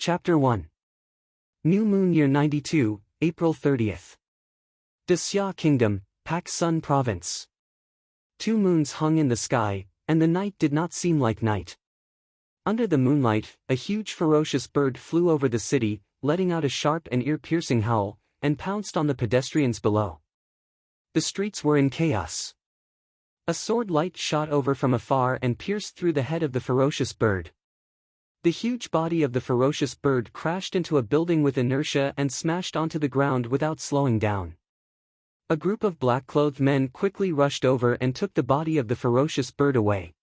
Chapter 1. New Moon Year 92, April 30th. Xia Kingdom, Pak Sun Province. 2 moons hung in the sky, and the night did not seem like night. Under the moonlight, a huge ferocious bird flew over the city, letting out a sharp and ear-piercing howl, and pounced on the pedestrians below. The streets were in chaos. A sword light shot over from afar and pierced through the head of the ferocious bird. The huge body of the ferocious bird crashed into a building with inertia and smashed onto the ground without slowing down. A group of black-clothed men quickly rushed over and took the body of the ferocious bird away.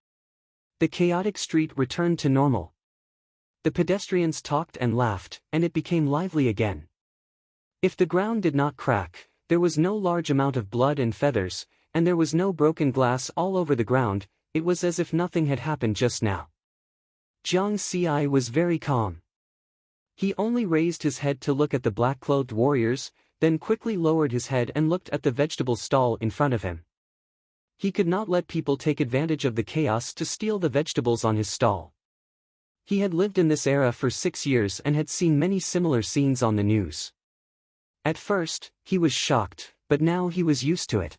The chaotic street returned to normal. The pedestrians talked and laughed, and it became lively again. If the ground did not crack, there was no large amount of blood and feathers, and there was no broken glass all over the ground. It was as if nothing had happened just now. Jiang Xi was very calm. He only raised his head to look at the black-clothed warriors, then quickly lowered his head and looked at the vegetable stall in front of him. He could not let people take advantage of the chaos to steal the vegetables on his stall. He had lived in this era for 6 years and had seen many similar scenes on the news. At first, he was shocked, but now he was used to it.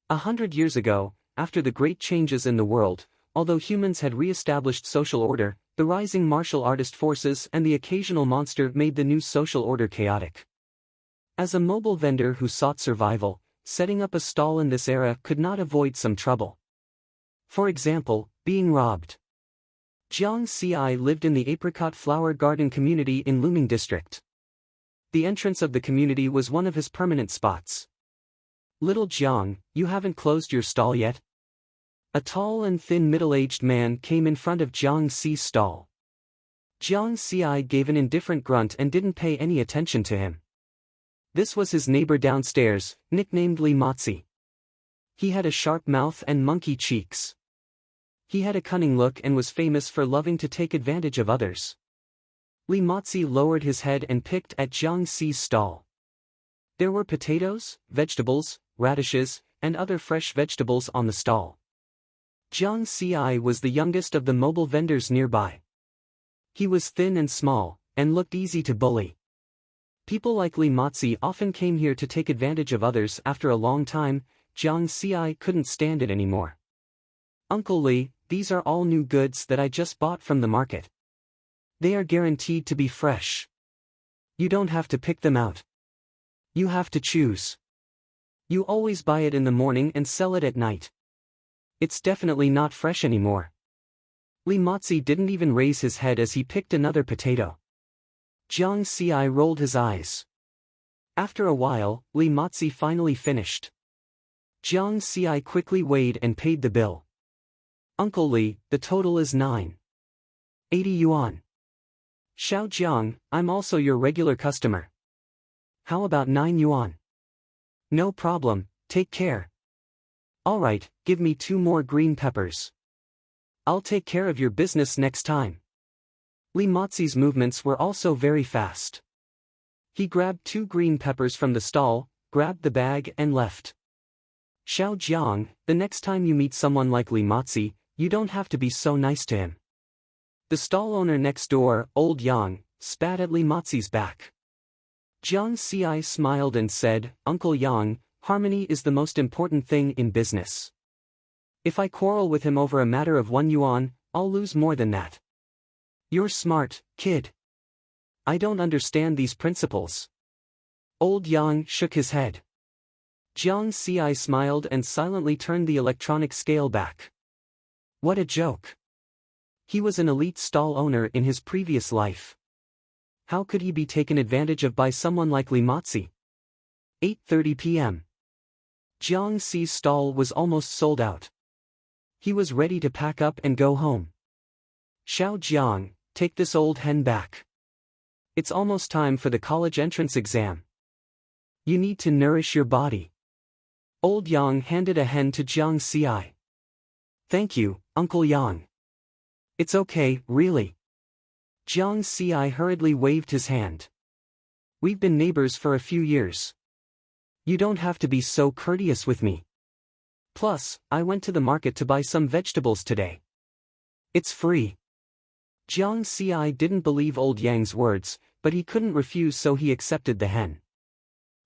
100 years ago, after the great changes in the world, although humans had re-established social order, the rising martial artist forces and the occasional monster made the new social order chaotic. As a mobile vendor who sought survival, setting up a stall in this era could not avoid some trouble. For example, being robbed. Jiang Xi lived in the apricot flower garden community in Luming district. The entrance of the community was one of his permanent spots. "Little Jiang, you haven't closed your stall yet?" A tall and thin middle-aged man came in front of Jiang Xi's stall. Jiang Xi gave an indifferent grunt and didn't pay any attention to him. This was his neighbor downstairs, nicknamed Li Motzi. He had a sharp mouth and monkey cheeks. He had a cunning look and was famous for loving to take advantage of others. Li Motzi lowered his head and picked at Jiang Xi's stall. There were potatoes, vegetables, radishes, and other fresh vegetables on the stall. Jiang Xi was the youngest of the mobile vendors nearby. He was thin and small, and looked easy to bully. People like Li Motzi often came here to take advantage of others. After a long time, Jiang Xi couldn't stand it anymore. "Uncle Li, these are all new goods that I just bought from the market. They are guaranteed to be fresh. You don't have to pick them out. You have to choose. You always buy it in the morning and sell it at night. It's definitely not fresh anymore." Li Motzi didn't even raise his head as he picked another potato. Jiang Xi rolled his eyes. After a while, Li Motzi finally finished. Jiang Xi quickly weighed and paid the bill. "Uncle Li, the total is 980 yuan. Xiao Jiang, I'm also your regular customer. How about 9 yuan? No problem, take care. Alright, give me 2 more green peppers. I'll take care of your business next time." Li Motzi's movements were also very fast. He grabbed 2 green peppers from the stall, grabbed the bag and left. "Xiao Jiang, the next time you meet someone like Li Motzi, you don't have to be so nice to him." The stall owner next door, Old Yang, spat at Li Motzi's back. Jiang Xi smiled and said, "Uncle Yang, harmony is the most important thing in business. If I quarrel with him over a matter of 1 yuan, I'll lose more than that. You're smart, kid. I don't understand these principles." Old Yang shook his head. Jiang Xi smiled and silently turned the electronic scale back. What a joke. He was an elite stall owner in his previous life. How could he be taken advantage of by someone like Li Motzi? 8:30 p.m. Jiang Xi's stall was almost sold out. He was ready to pack up and go home. "Xiao Jiang, take this old hen back. It's almost time for the college entrance exam. You need to nourish your body." Old Yang handed a hen to Jiang Xi. "Thank you, Uncle Yang." "It's okay, really." Jiang Xi hurriedly waved his hand. "We've been neighbors for a few years. You don't have to be so courteous with me. Plus, I went to the market to buy some vegetables today. It's free." Jiang Xi didn't believe old Yang's words, but he couldn't refuse, so he accepted the hen.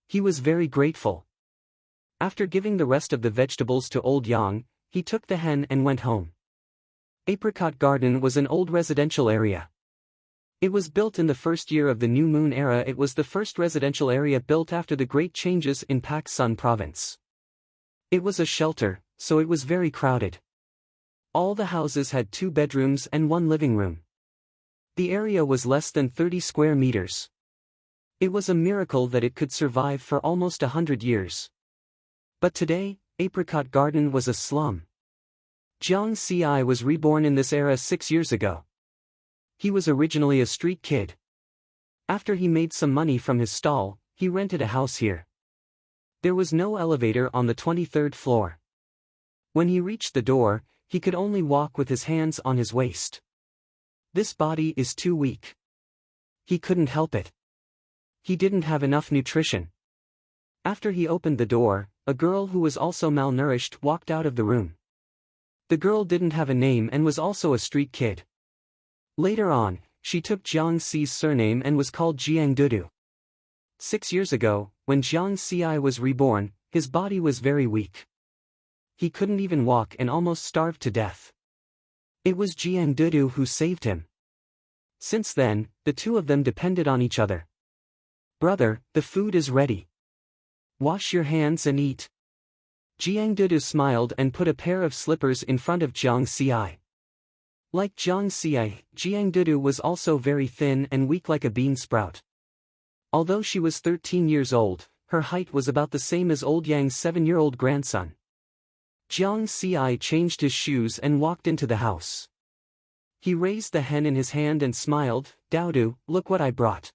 He was very grateful. After giving the rest of the vegetables to old Yang, he took the hen and went home. Apricot Garden was an old residential area. It was built in the first year of the New Moon era. It was the first residential area built after the great changes in Pak Sun province. It was a shelter, so it was very crowded. All the houses had 2 bedrooms and 1 living room. The area was less than 30 square meters. It was a miracle that it could survive for almost 100 years. But today, Apricot Garden was a slum. Jiang Xi was reborn in this era 6 years ago. He was originally a street kid. After he made some money from his stall, he rented a house here. There was no elevator on the 23rd floor. When he reached the door, he could only walk with his hands on his waist. This body is too weak. He couldn't help it. He didn't have enough nutrition. After he opened the door, a girl who was also malnourished walked out of the room. The girl didn't have a name and was also a street kid. Later on, she took Jiang Xi's surname and was called Jiang Dudu. 6 years ago, when Jiang Xi was reborn, his body was very weak. He couldn't even walk and almost starved to death. It was Jiang Dudu who saved him. Since then, the two of them depended on each other. "Brother, the food is ready. Wash your hands and eat." Jiang Dudu smiled and put a pair of slippers in front of Jiang Xi. Like Jiang Xi, Jiang Dudu was also very thin and weak like a bean sprout. Although she was 13 years old, her height was about the same as old Yang's 7-year-old grandson. Jiang Xi changed his shoes and walked into the house. He raised the hen in his hand and smiled, "Dudu, look what I brought."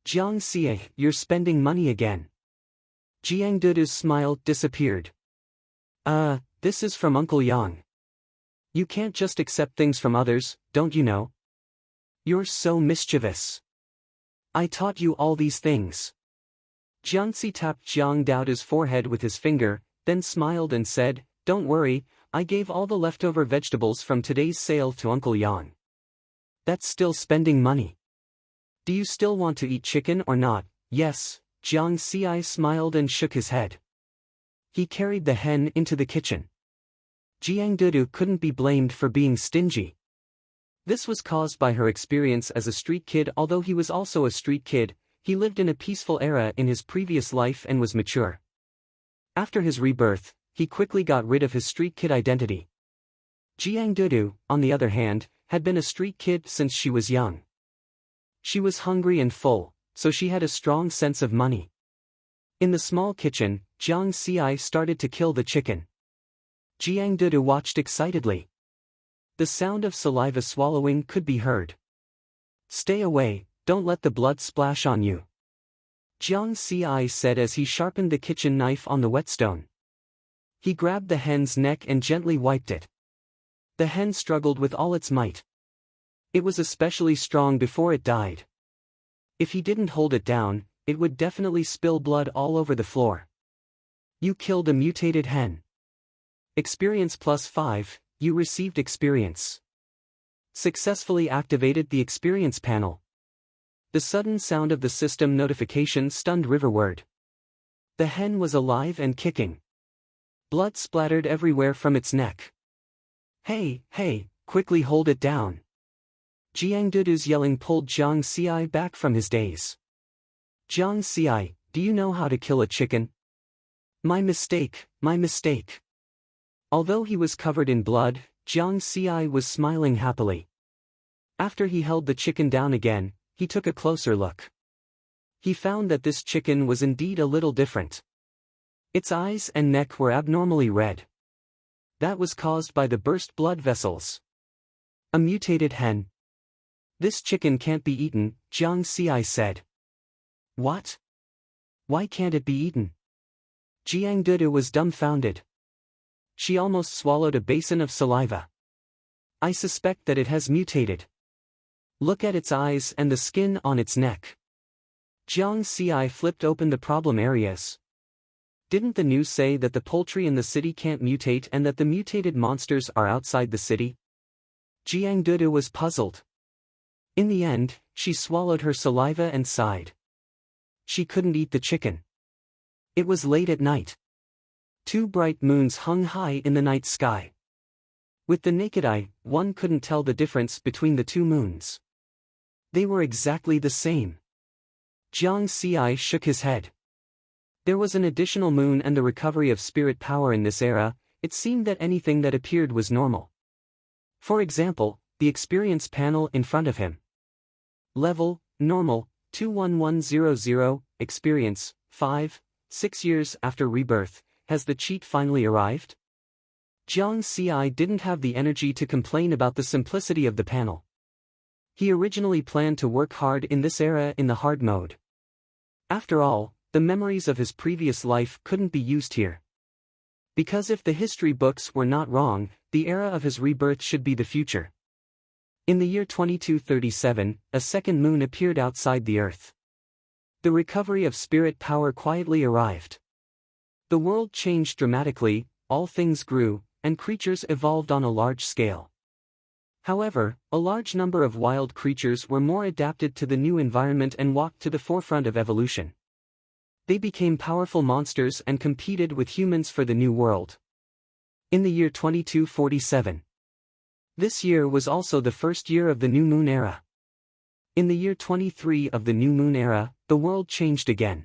"Jiang Xi, you're spending money again." Jiang Dudu's smile disappeared. This is from Uncle Yang. You can't just accept things from others, don't you know? You're so mischievous. I taught you all these things. Jiangxi tapped Jiang Dudu's forehead with his finger, then smiled and said, "Don't worry, I gave all the leftover vegetables from today's sale to Uncle Yang. That's still spending money. Do you still want to eat chicken or not?" "Yes." Jiang Xi smiled and shook his head. He carried the hen into the kitchen. Jiang Dudu couldn't be blamed for being stingy. This was caused by her experience as a street kid. Although he was also a street kid, he lived in a peaceful era in his previous life and was mature. After his rebirth, he quickly got rid of his street kid identity. Jiang Dudu, on the other hand, had been a street kid since she was young. She was hungry and full, so she had a strong sense of money. In the small kitchen, Jiang Xi started to kill the chicken. Jiang Dudu watched excitedly. The sound of saliva swallowing could be heard. "Stay away, don't let the blood splash on you," Jiang Xi said as he sharpened the kitchen knife on the whetstone. He grabbed the hen's neck and gently wiped it. The hen struggled with all its might. It was especially strong before it died. If he didn't hold it down, it would definitely spill blood all over the floor. You killed a mutated hen. Experience +5, you received experience. Successfully activated the experience panel. The sudden sound of the system notification stunned Riverward. The hen was alive and kicking. Blood splattered everywhere from its neck. Hey, quickly hold it down." Jiang Dudu's yelling pulled Jiang Xi back from his daze. "Jiang Xi, do you know how to kill a chicken?" My mistake. Although he was covered in blood, Jiang Xi was smiling happily. After he held the chicken down again, he took a closer look. He found that this chicken was indeed a little different. Its eyes and neck were abnormally red. That was caused by the burst blood vessels. A mutated hen. "This chicken can't be eaten," Jiang Xi said. "What? Why can't it be eaten?" Jiang Dudu was dumbfounded. She almost swallowed a basin of saliva. "I suspect that it has mutated. Look at its eyes and the skin on its neck." Jiang Xi flipped open the problem areas. Didn't the news say that the poultry in the city can't mutate and that the mutated monsters are outside the city? Jiang Dudu was puzzled. In the end, she swallowed her saliva and sighed. She couldn't eat the chicken. It was late at night. Two bright moons hung high in the night sky. With the naked eye, one couldn't tell the difference between the two moons. They were exactly the same. Jiang Xi shook his head. There was an additional moon and the recovery of spirit power in this era. It seemed that anything that appeared was normal. For example, the experience panel in front of him. Level, normal, 21100, experience, 5, 6 years after rebirth. Has the cheat finally arrived? Jiang Xi didn't have the energy to complain about the simplicity of the panel. He originally planned to work hard in this era in the hard mode. After all, the memories of his previous life couldn't be used here. Because if the history books were not wrong, the era of his rebirth should be the future. In the year 2237, a second moon appeared outside the Earth. The recovery of spirit power quietly arrived. The world changed dramatically, all things grew, and creatures evolved on a large scale. However, a large number of wild creatures were more adapted to the new environment and walked to the forefront of evolution. They became powerful monsters and competed with humans for the new world. In the year 2247. This year was also the first year of the new moon era. In the year 23 of the new moon era, the world changed again.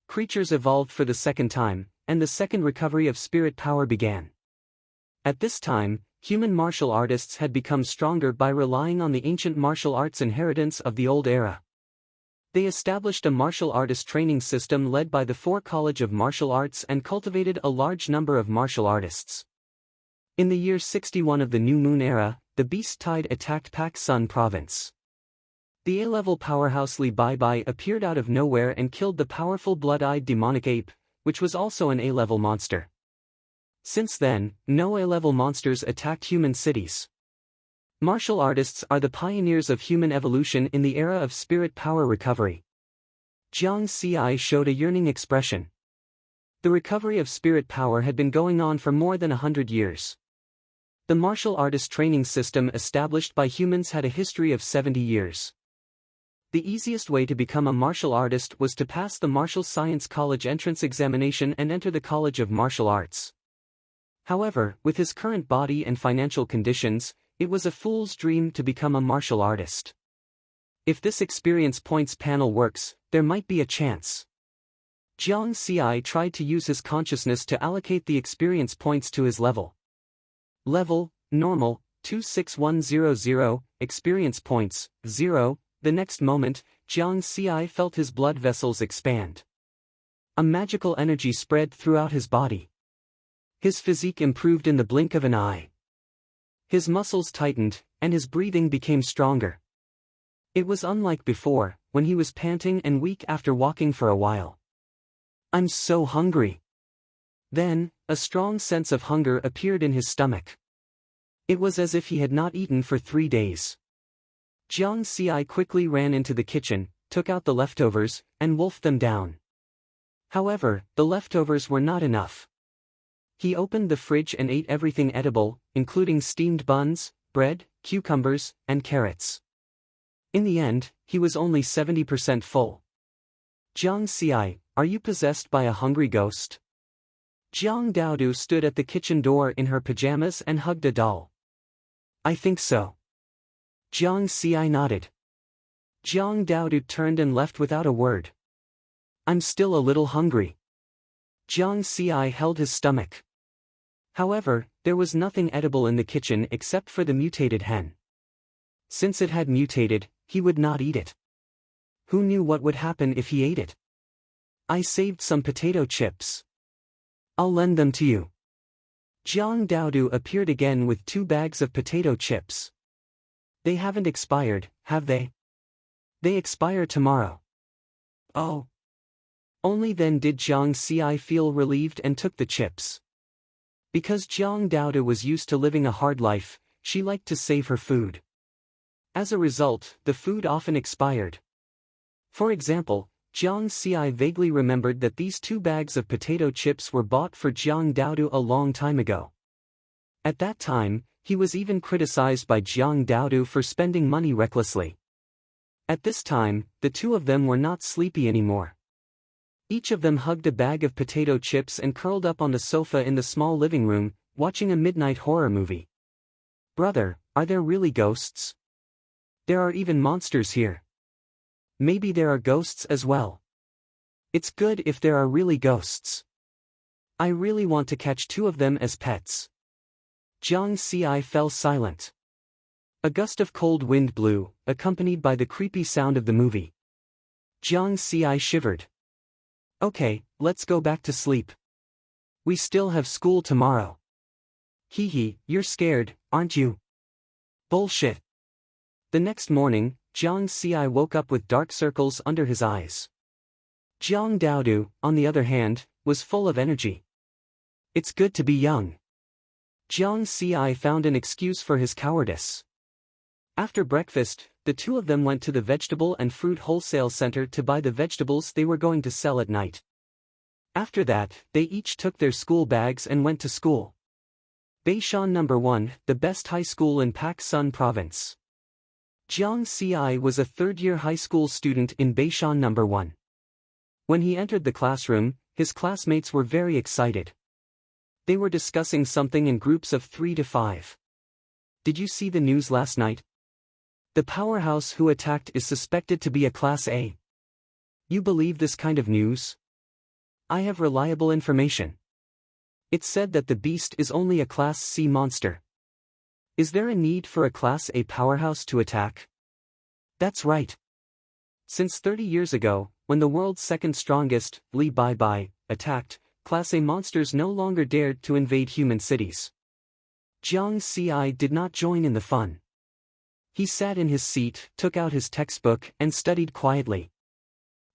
Creatures evolved for the second time, and the second recovery of spirit power began. At this time, human martial artists had become stronger by relying on the ancient martial arts inheritance of the old era. They established a martial artist training system led by the Four College of Martial Arts and cultivated a large number of martial artists. In the year 61 of the new moon era, the Beast Tide attacked Pak Sun province. The A-level powerhouse Li Bai appeared out of nowhere and killed the powerful blood-eyed demonic ape, which was also an A-level monster. Since then, no A-level monsters attacked human cities. Martial artists are the pioneers of human evolution in the era of spirit power recovery. Jiang Xi showed a yearning expression. The recovery of spirit power had been going on for more than 100 years. The martial artist training system established by humans had a history of 70 years. The easiest way to become a martial artist was to pass the Martial Science College entrance examination and enter the College of Martial Arts. However, with his current body and financial conditions, it was a fool's dream to become a martial artist. If this experience points panel works, there might be a chance. Jiang Xi tried to use his consciousness to allocate the experience points to his level. Level, normal, 26100, experience points, 0. The next moment, Jiang Xi felt his blood vessels expand. A magical energy spread throughout his body. His physique improved in the blink of an eye. His muscles tightened, and his breathing became stronger. It was unlike before, when he was panting and weak after walking for a while. "I'm so hungry." Then, a strong sense of hunger appeared in his stomach. It was as if he had not eaten for 3 days. Jiang Xi quickly ran into the kitchen, took out the leftovers, and wolfed them down. However, the leftovers were not enough. He opened the fridge and ate everything edible, including steamed buns, bread, cucumbers, and carrots. In the end, he was only 70% full. "Jiang Xi, are you possessed by a hungry ghost?" Jiang Daodu stood at the kitchen door in her pajamas and hugged a doll. "I think so." Jiang Xi nodded. Jiang Daodu turned and left without a word. "I'm still a little hungry." Jiang Xi held his stomach. However, there was nothing edible in the kitchen except for the mutated hen. Since it had mutated, he would not eat it. Who knew what would happen if he ate it? "I saved some potato chips. I'll lend them to you." Jiang Daodu appeared again with 2 bags of potato chips. "They haven't expired, have they?" "They expire tomorrow." "Oh." Only then did Jiang Xi feel relieved and took the chips. Because Jiang Daodu was used to living a hard life, she liked to save her food. As a result, the food often expired. For example, Jiang Xi vaguely remembered that these 2 bags of potato chips were bought for Jiang Daodu a long time ago. At that time, He was even criticized by Jiang Daodu for spending money recklessly. At this time, the two of them were not sleepy anymore. Each of them hugged a bag of potato chips and curled up on the sofa in the small living room, watching a midnight horror movie. "Brother, are there really ghosts? There are even monsters here. Maybe there are ghosts as well. It's good if there are really ghosts. I really want to catch two of them as pets." Jiang Ci fell silent. A gust of cold wind blew, accompanied by the creepy sound of the movie. Jiang Ci shivered. "Okay, let's go back to sleep. We still have school tomorrow." "Hee hee, you're scared, aren't you?" "Bullshit." The next morning, Jiang Ci woke up with dark circles under his eyes. Jiang Daodu, on the other hand, was full of energy. "It's good to be young." Jiang Ci found an excuse for his cowardice. After breakfast, the two of them went to the vegetable and fruit wholesale center to buy the vegetables they were going to sell at night. After that, they each took their school bags and went to school. Beishan No. 1, the best high school in Pak Sun Province. Jiang Ci was a third-year high school student in Beishan No. 1. When he entered the classroom, his classmates were very excited. They were discussing something in groups of 3 to 5. "Did you see the news last night? The powerhouse who attacked is suspected to be a Class A. You believe this kind of news? I have reliable information. It's said that the beast is only a Class C monster. Is there a need for a Class A powerhouse to attack? That's right. Since 30 years ago, when the world's second strongest, Li Bai, attacked, Class A monsters no longer dared to invade human cities." Jiang Ci did not join in the fun. He sat in his seat, took out his textbook, and studied quietly.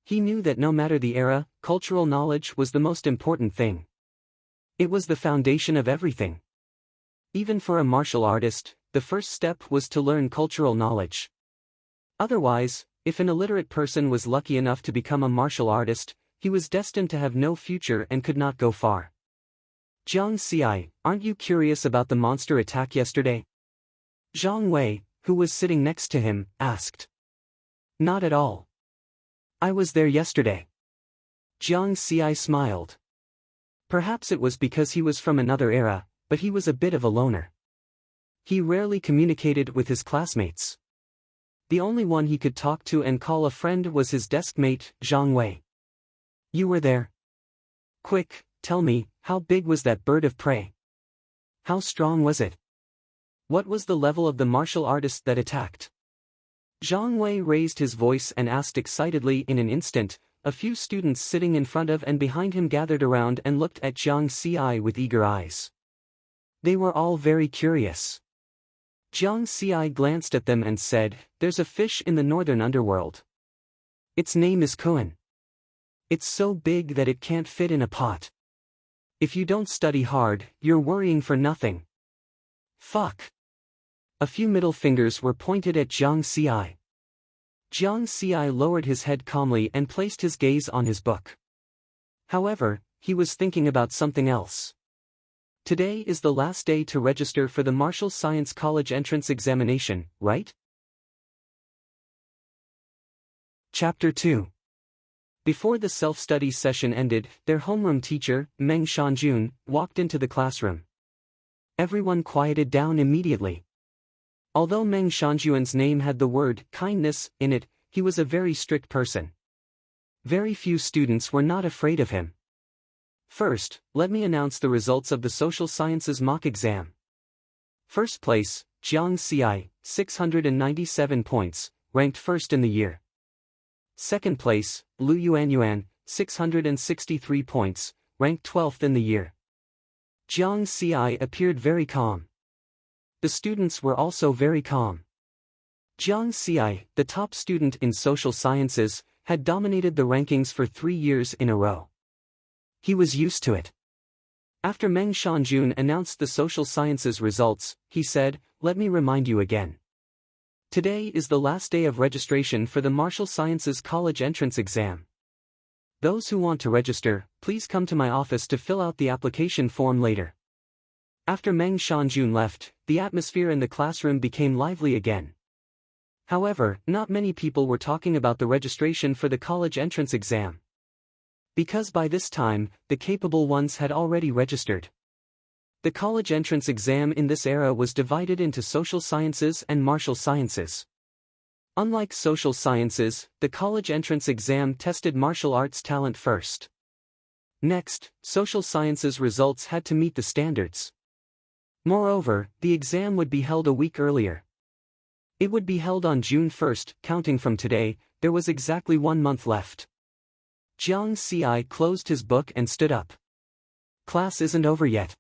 He knew that no matter the era, cultural knowledge was the most important thing. It was the foundation of everything. Even for a martial artist, the first step was to learn cultural knowledge. Otherwise, if an illiterate person was lucky enough to become a martial artist, he was destined to have no future and could not go far. "Jiang Ci, aren't you curious about the monster attack yesterday?" Zhang Wei, who was sitting next to him, asked. "Not at all. I was there yesterday." Jiang Ci smiled. Perhaps it was because he was from another era, but he was a bit of a loner. He rarely communicated with his classmates. The only one he could talk to and call a friend was his desk mate, Zhang Wei. "You were there? Quick, tell me, how big was that bird of prey? How strong was it? What was the level of the martial artist that attacked?" Zhang Wei raised his voice and asked excitedly. In an instant, a few students sitting in front of and behind him gathered around and looked at Jiang Ci with eager eyes. They were all very curious. Jiang Ci glanced at them and said, "There's a fish in the northern underworld. Its name is Kuan. It's so big that it can't fit in a pot. If you don't study hard, you're worrying for nothing. Fuck." A few middle fingers were pointed at Jiang Ci. Jiang Ci lowered his head calmly and placed his gaze on his book. However, he was thinking about something else. Today is the last day to register for the Martial Science College entrance examination, right? Chapter 2. Before the self-study session ended, their homeroom teacher, Meng Shanjun, walked into the classroom. Everyone quieted down immediately. Although Meng Shanjuan's name had the word kindness in it, he was a very strict person. Very few students were not afraid of him. First, let me announce the results of the Social Sciences mock exam. First place, Jiang Ci, 697 points, ranked first in the year. Second place, Lu Yuanyuan, 663 points, ranked 12th in the year. Jiang Ci appeared very calm. The students were also very calm. Jiang Ci, the top student in social sciences, had dominated the rankings for 3 years in a row. He was used to it. After Meng Shanjun announced the social sciences results, he said, "Let me remind you again. Today is the last day of registration for the Martial Sciences College entrance exam. Those who want to register, please come to my office to fill out the application form later. After Meng Shanjun left, the atmosphere in the classroom became lively again. However, not many people were talking about the registration for the college entrance exam. Because by this time, the capable ones had already registered. The college entrance exam in this era was divided into social sciences and martial sciences. Unlike social sciences, the college entrance exam tested martial arts talent first. Next, social sciences results had to meet the standards. Moreover, the exam would be held a week earlier. It would be held on June 1st, counting from today. There was exactly 1 month left. Jiang Ci closed his book and stood up. Class isn't over yet.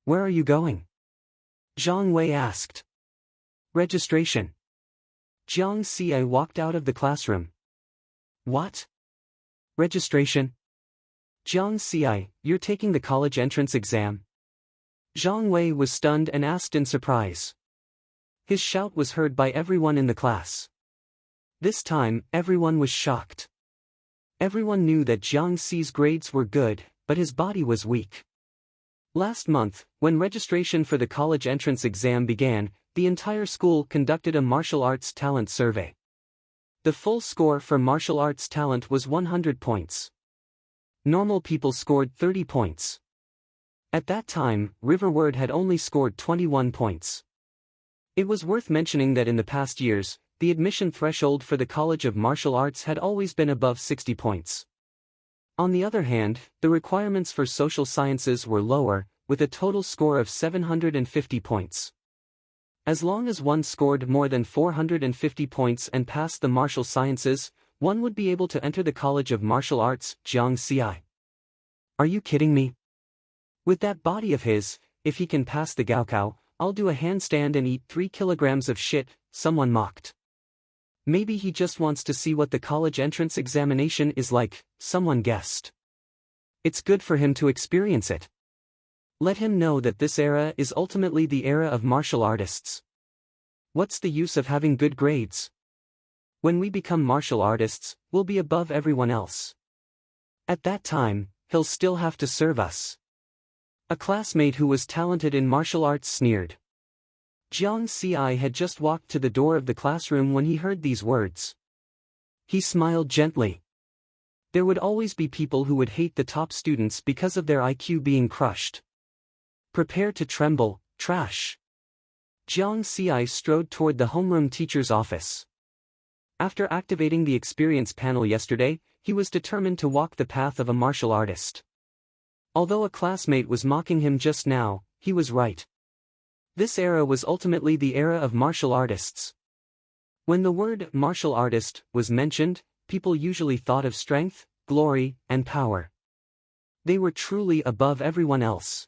Where are you going? Zhang Wei asked. Registration. Jiang Ci walked out of the classroom. What? Registration? Jiang Ci, you're taking the college entrance exam? Zhang Wei was stunned and asked in surprise. His shout was heard by everyone in the class. This time, everyone was shocked. Everyone knew that Jiang Ci's grades were good, but his body was weak. Last month, when registration for the college entrance exam began, the entire school conducted a martial arts talent survey. The full score for martial arts talent was 100 points. Normal people scored 30 points. At that time, Riverward had only scored 21 points. It was worth mentioning that in the past years, the admission threshold for the College of Martial Arts had always been above 60 points. On the other hand, the requirements for social sciences were lower, with a total score of 750 points. As long as one scored more than 450 points and passed the martial sciences, one would be able to enter the College of Martial Arts. Jiang Ci. Are you kidding me? With that body of his, if he can pass the Gaokao, I'll do a handstand and eat 3 kilograms of shit, someone mocked. Maybe he just wants to see what the college entrance examination is like, someone guessed. It's good for him to experience it. Let him know that this era is ultimately the era of martial artists. What's the use of having good grades? When we become martial artists, we'll be above everyone else. At that time, he'll still have to serve us. A classmate who was talented in martial arts sneered. Jiang Ci had just walked to the door of the classroom when he heard these words. He smiled gently. There would always be people who would hate the top students because of their IQ being crushed. Prepare to tremble, trash. Jiang Ci strode toward the homeroom teacher's office. After activating the experience panel yesterday, he was determined to walk the path of a martial artist. Although a classmate was mocking him just now, he was right. This era was ultimately the era of martial artists. When the word martial artist was mentioned, people usually thought of strength, glory, and power. They were truly above everyone else.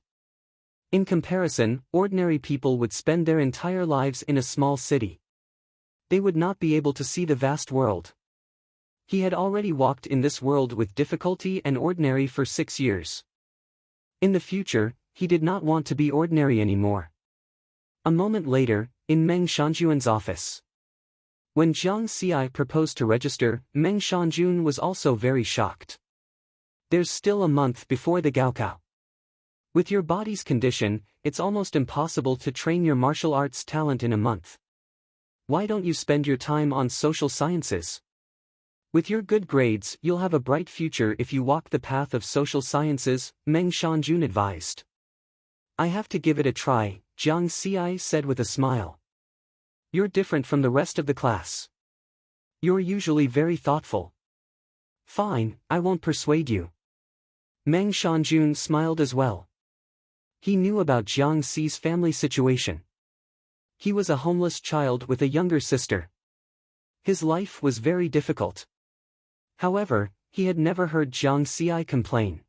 In comparison, ordinary people would spend their entire lives in a small city. They would not be able to see the vast world. He had already walked in this world with difficulty and ordinary for 6 years. In the future, he did not want to be ordinary anymore. A moment later, in Meng Shanjun's office. When Jiang Ci proposed to register, Meng Shanjun was also very shocked. There's still a month before the Gaokao. With your body's condition, it's almost impossible to train your martial arts talent in a month. Why don't you spend your time on social sciences? With your good grades, you'll have a bright future if you walk the path of social sciences, Meng Shanjun advised. I have to give it a try, Jiang Ci said with a smile. You're different from the rest of the class. You're usually very thoughtful. Fine, I won't persuade you. Meng Shanjun smiled as well. He knew about Jiang Ci's family situation. He was a homeless child with a younger sister. His life was very difficult. However, he had never heard Jiang Ci complain.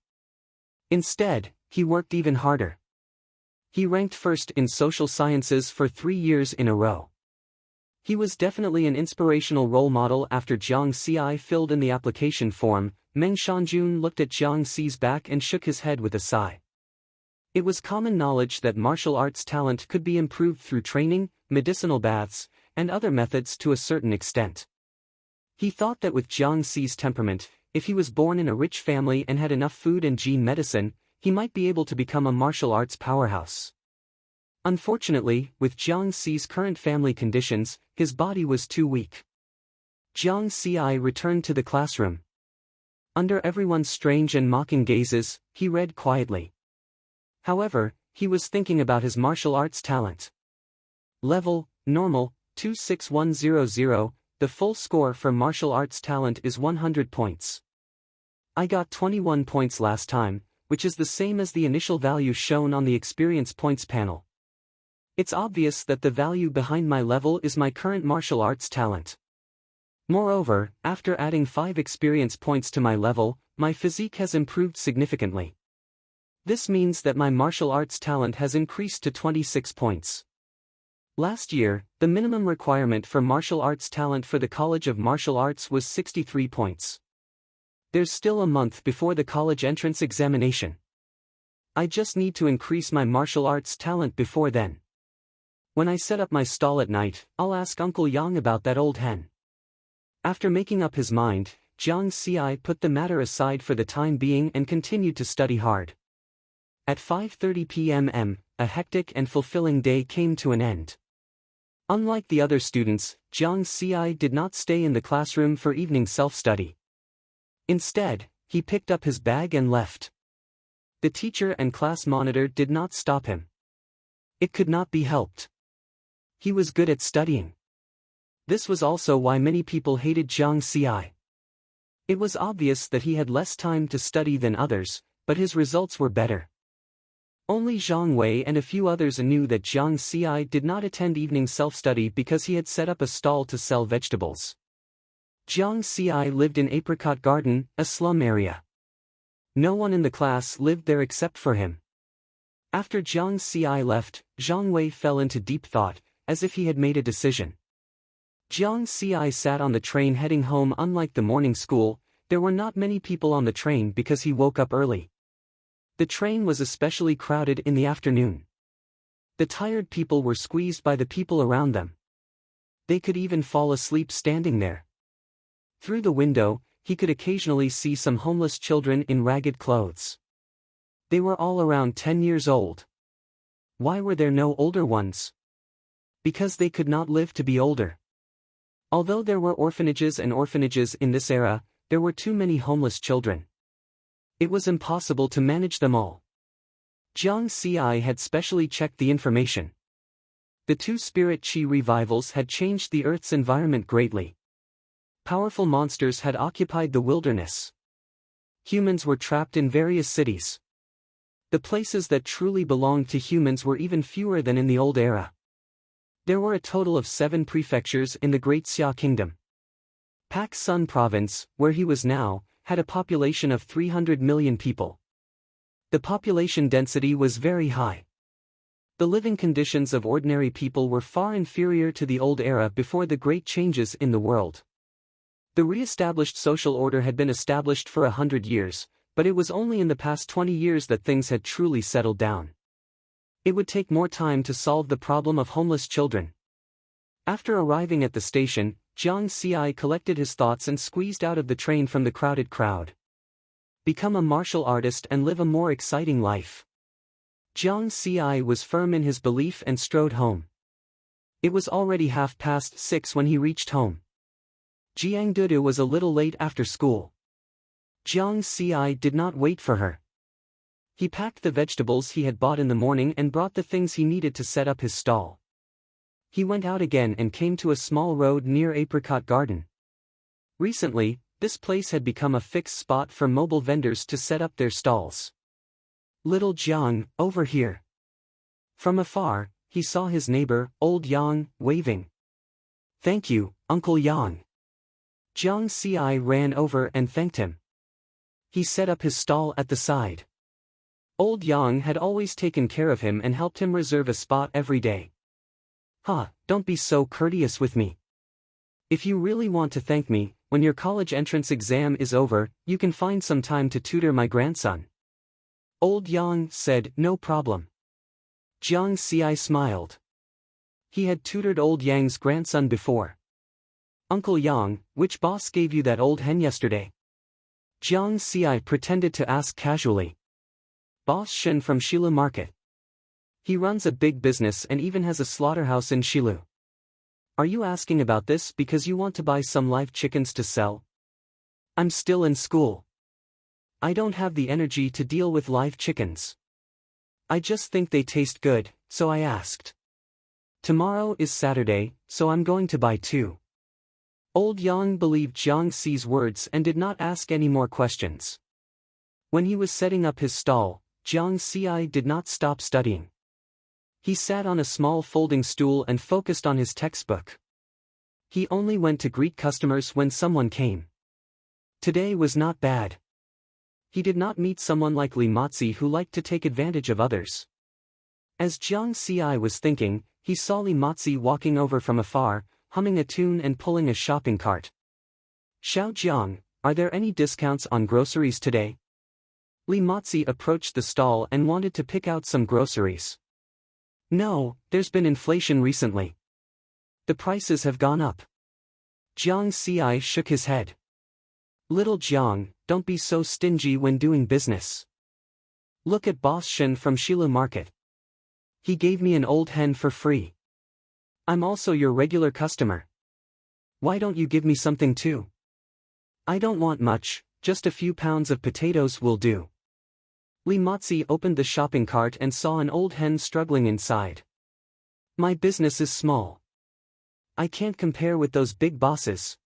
Instead, he worked even harder. He ranked first in social sciences for 3 years in a row. He was definitely an inspirational role model. After Jiang Ci filled in the application form, Meng Shanjun looked at Jiang Ci's back and shook his head with a sigh. It was common knowledge that martial arts talent could be improved through training, medicinal baths, and other methods to a certain extent. He thought that with Jiang Ci's temperament, if he was born in a rich family and had enough food and gene medicine, he might be able to become a martial arts powerhouse. Unfortunately, with Jiang Xi's current family conditions, his body was too weak. Jiang Xi returned to the classroom. Under everyone's strange and mocking gazes, he read quietly. However, he was thinking about his martial arts talent. Level, Normal, 26100, the full score for martial arts talent is 100 points. I got 21 points last time, which is the same as the initial value shown on the experience points panel. It's obvious that the value behind my level is my current martial arts talent. Moreover, after adding 5 experience points to my level, my physique has improved significantly. This means that my martial arts talent has increased to 26 points. Last year, the minimum requirement for martial arts talent for the College of Martial Arts was 63 points. There's still a month before the college entrance examination. I just need to increase my martial arts talent before then. When I set up my stall at night, I'll ask Uncle Yang about that old hen. After making up his mind, Jiang Xi put the matter aside for the time being and continued to study hard. At 5:30 p.m., a hectic and fulfilling day came to an end. Unlike the other students, Jiang Xi did not stay in the classroom for evening self-study. Instead, he picked up his bag and left. The teacher and class monitor did not stop him. It could not be helped. He was good at studying. This was also why many people hated Jiang Xi. It was obvious that he had less time to study than others, but his results were better. Only Zhang Wei and a few others knew that Jiang Xi did not attend evening self-study because he had set up a stall to sell vegetables. Jiang Xi lived in Apricot Garden, a slum area. No one in the class lived there except for him. After Jiang Xi left, Zhang Wei fell into deep thought, as if he had made a decision. Jiang Xi sat on the train heading home. Unlike the morning school, there were not many people on the train because he woke up early. The train was especially crowded in the afternoon. The tired people were squeezed by the people around them. They could even fall asleep standing there. Through the window, he could occasionally see some homeless children in ragged clothes. They were all around 10 years old. Why were there no older ones? Because they could not live to be older. Although there were orphanages and orphanages in this era, there were too many homeless children. It was impossible to manage them all. Jiang Xi had specially checked the information. The 2 spirit chi revivals had changed the Earth's environment greatly. Powerful monsters had occupied the wilderness. Humans were trapped in various cities. The places that truly belonged to humans were even fewer than in the old era. There were a total of 7 prefectures in the Great Xia Kingdom. Pak Sun Province, where he was now, had a population of 300 million people. The population density was very high. The living conditions of ordinary people were far inferior to the old era before the great changes in the world. The re-established social order had been established for 100 years, but it was only in the past 20 years that things had truly settled down. It would take more time to solve the problem of homeless children. After arriving at the station, Jiang Xi collected his thoughts and squeezed out of the train from the crowded crowd. Become a martial artist and live a more exciting life. Jiang Xi was firm in his belief and strode home. It was already 6:30 when he reached home. Jiang Dudu was a little late after school. Jiang Xi did not wait for her. He packed the vegetables he had bought in the morning and brought the things he needed to set up his stall. He went out again and came to a small road near Apricot Garden. Recently, this place had become a fixed spot for mobile vendors to set up their stalls. Little Jiang, over here. From afar, he saw his neighbor, Old Yang, waving. Thank you, Uncle Yang. Jiang Xi ran over and thanked him. He set up his stall at the side. Old Yang had always taken care of him and helped him reserve a spot every day. Don't be so courteous with me. If you really want to thank me, when your college entrance exam is over, you can find some time to tutor my grandson. Old Yang said, no problem. Jiang Xi smiled. He had tutored Old Yang's grandson before. Uncle Yang, which boss gave you that old hen yesterday? Jiang Xi pretended to ask casually. Boss Shen from Shila Market. He runs a big business and even has a slaughterhouse in Shilu. Are you asking about this because you want to buy some live chickens to sell? I'm still in school. I don't have the energy to deal with live chickens. I just think they taste good, so I asked. Tomorrow is Saturday, so I'm going to buy 2. Old Yang believed Jiang Xi's words and did not ask any more questions. When he was setting up his stall, Jiang Xi did not stop studying. He sat on a small folding stool and focused on his textbook. He only went to greet customers when someone came. Today was not bad. He did not meet someone like Li Matzi who liked to take advantage of others. As Jiang Xi was thinking, he saw Li Matzi walking over from afar, humming a tune and pulling a shopping cart. Xiao Jiang, are there any discounts on groceries today? Li Matzi approached the stall and wanted to pick out some groceries. No, there's been inflation recently. The prices have gone up. Jiang Xi shook his head. Little Jiang, don't be so stingy when doing business. Look at Boss Shen from Shila Market. He gave me an old hen for free. I'm also your regular customer. Why don't you give me something too? I don't want much, just a few pounds of potatoes will do. Li Matzi opened the shopping cart and saw an old hen struggling inside. My business is small. I can't compare with those big bosses.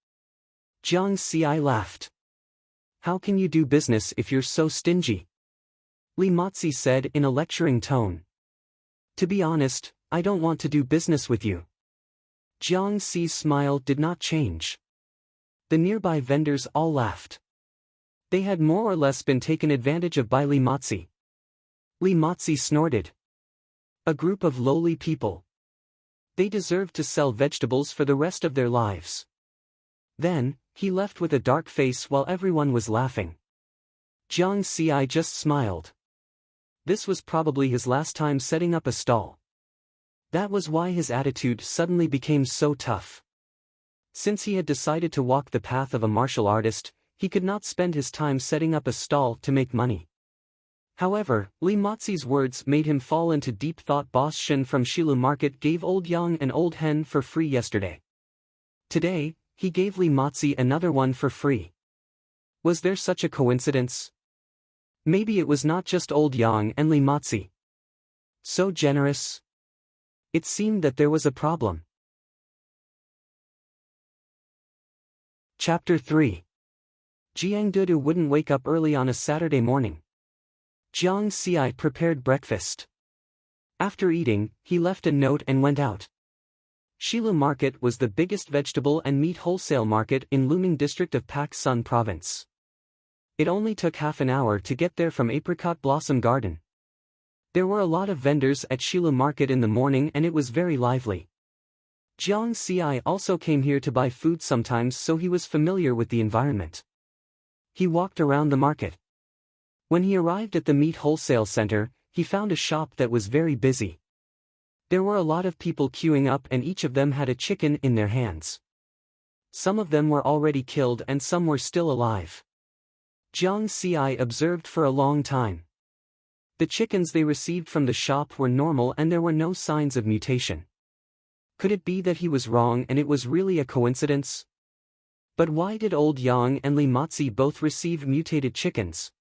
Jiang Xi laughed. How can you do business if you're so stingy? Li Matzi said in a lecturing tone. To be honest, I don't want to do business with you. Jiang Xi's smile did not change. The nearby vendors all laughed. They had more or less been taken advantage of by Li Matzi. Li Matzi snorted. A group of lowly people. They deserved to sell vegetables for the rest of their lives. Then, he left with a dark face while everyone was laughing. Jiang Xi just smiled. This was probably his last time setting up a stall. That was why his attitude suddenly became so tough. Since he had decided to walk the path of a martial artist, he could not spend his time setting up a stall to make money. However, Li Matzi's words made him fall into deep thought. Boss Shen from Shilu Market gave Old Yang an old hen for free yesterday. Today, he gave Li Matzi another one for free. Was there such a coincidence? Maybe it was not just Old Yang and Li Matzi. So generous? It seemed that there was a problem. Chapter 3. Jiang Dudu wouldn't wake up early on a Saturday morning. Jiang Xi prepared breakfast. After eating, he left a note and went out. Shila Market was the biggest vegetable and meat wholesale market in Luming district of Pak Sun province. It only took half an hour to get there from Apricot Blossom Garden. There were a lot of vendors at Shila Market in the morning and it was very lively. Jiang Xi also came here to buy food sometimes, so he was familiar with the environment. He walked around the market. When he arrived at the meat wholesale center, he found a shop that was very busy. There were a lot of people queuing up and each of them had a chicken in their hands. Some of them were already killed and some were still alive. Jiang Xi observed for a long time. The chickens they received from the shop were normal and there were no signs of mutation. Could it be that he was wrong and it was really a coincidence? But why did Old Yang and Li Matzi both receive mutated chickens?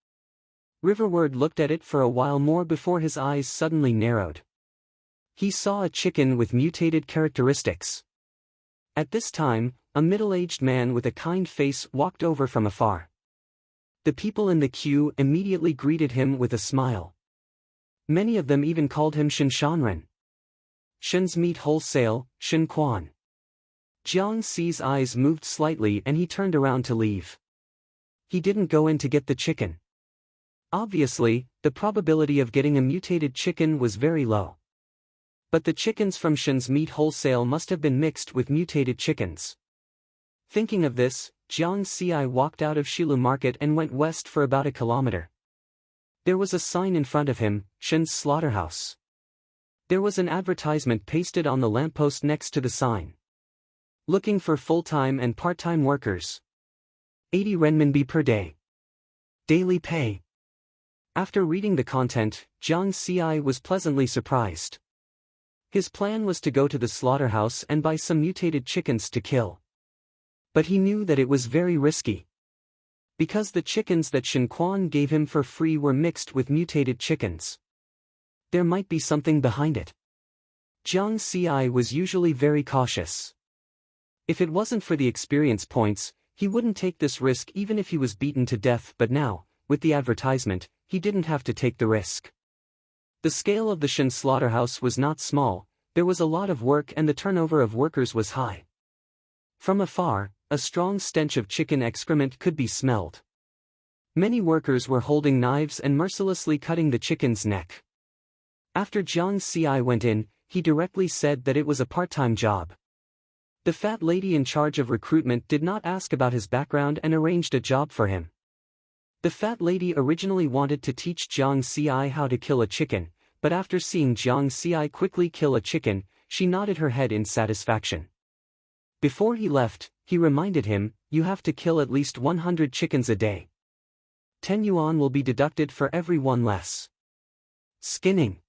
Riverward looked at it for a while more before his eyes suddenly narrowed. He saw a chicken with mutated characteristics. At this time, a middle-aged man with a kind face walked over from afar. The people in the queue immediately greeted him with a smile. Many of them even called him Shen Shanren. Shen's Meat Wholesale, Shen Quan. Jiang Xi's eyes moved slightly and he turned around to leave. He didn't go in to get the chicken. Obviously, the probability of getting a mutated chicken was very low. But the chickens from Shen's Meat Wholesale must have been mixed with mutated chickens. Thinking of this, Jiang Xi walked out of Shilu Market and went west for about a kilometer. There was a sign in front of him, Shen's Slaughterhouse. There was an advertisement pasted on the lamppost next to the sign. Looking for full-time and part-time workers. 80 renminbi per day. Daily pay. After reading the content, Jiang Xi was pleasantly surprised. His plan was to go to the slaughterhouse and buy some mutated chickens to kill. But he knew that it was very risky. Because the chickens that Shen Quan gave him for free were mixed with mutated chickens. There might be something behind it. Jiang Xi was usually very cautious. If it wasn't for the experience points, he wouldn't take this risk even if he was beaten to death, but now, with the advertisement, he didn't have to take the risk. The scale of the Shen slaughterhouse was not small, there was a lot of work and the turnover of workers was high. From afar, a strong stench of chicken excrement could be smelled. Many workers were holding knives and mercilessly cutting the chicken's neck. After Jiang Xi went in, he directly said that it was a part-time job. The fat lady in charge of recruitment did not ask about his background and arranged a job for him. The fat lady originally wanted to teach Jiang Xi how to kill a chicken, but after seeing Jiang Xi quickly kill a chicken, she nodded her head in satisfaction. Before he left, he reminded him, "You have to kill at least 100 chickens a day. 10 yuan will be deducted for every one less." Skinning.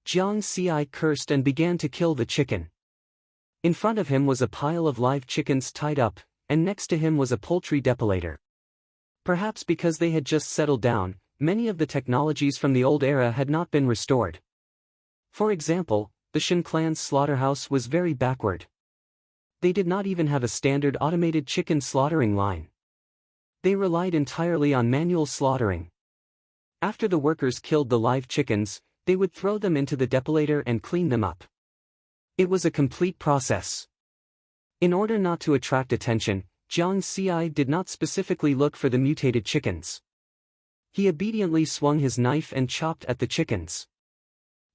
Jiang Xi cursed and began to kill the chicken. In front of him was a pile of live chickens tied up, and next to him was a poultry depilator. Perhaps because they had just settled down, many of the technologies from the old era had not been restored. For example, the Shen clan's slaughterhouse was very backward. They did not even have a standard automated chicken slaughtering line. They relied entirely on manual slaughtering. After the workers killed the live chickens, they would throw them into the depilator and clean them up. It was a complete process. In order not to attract attention, Jiang Xi did not specifically look for the mutated chickens. He obediently swung his knife and chopped at the chickens.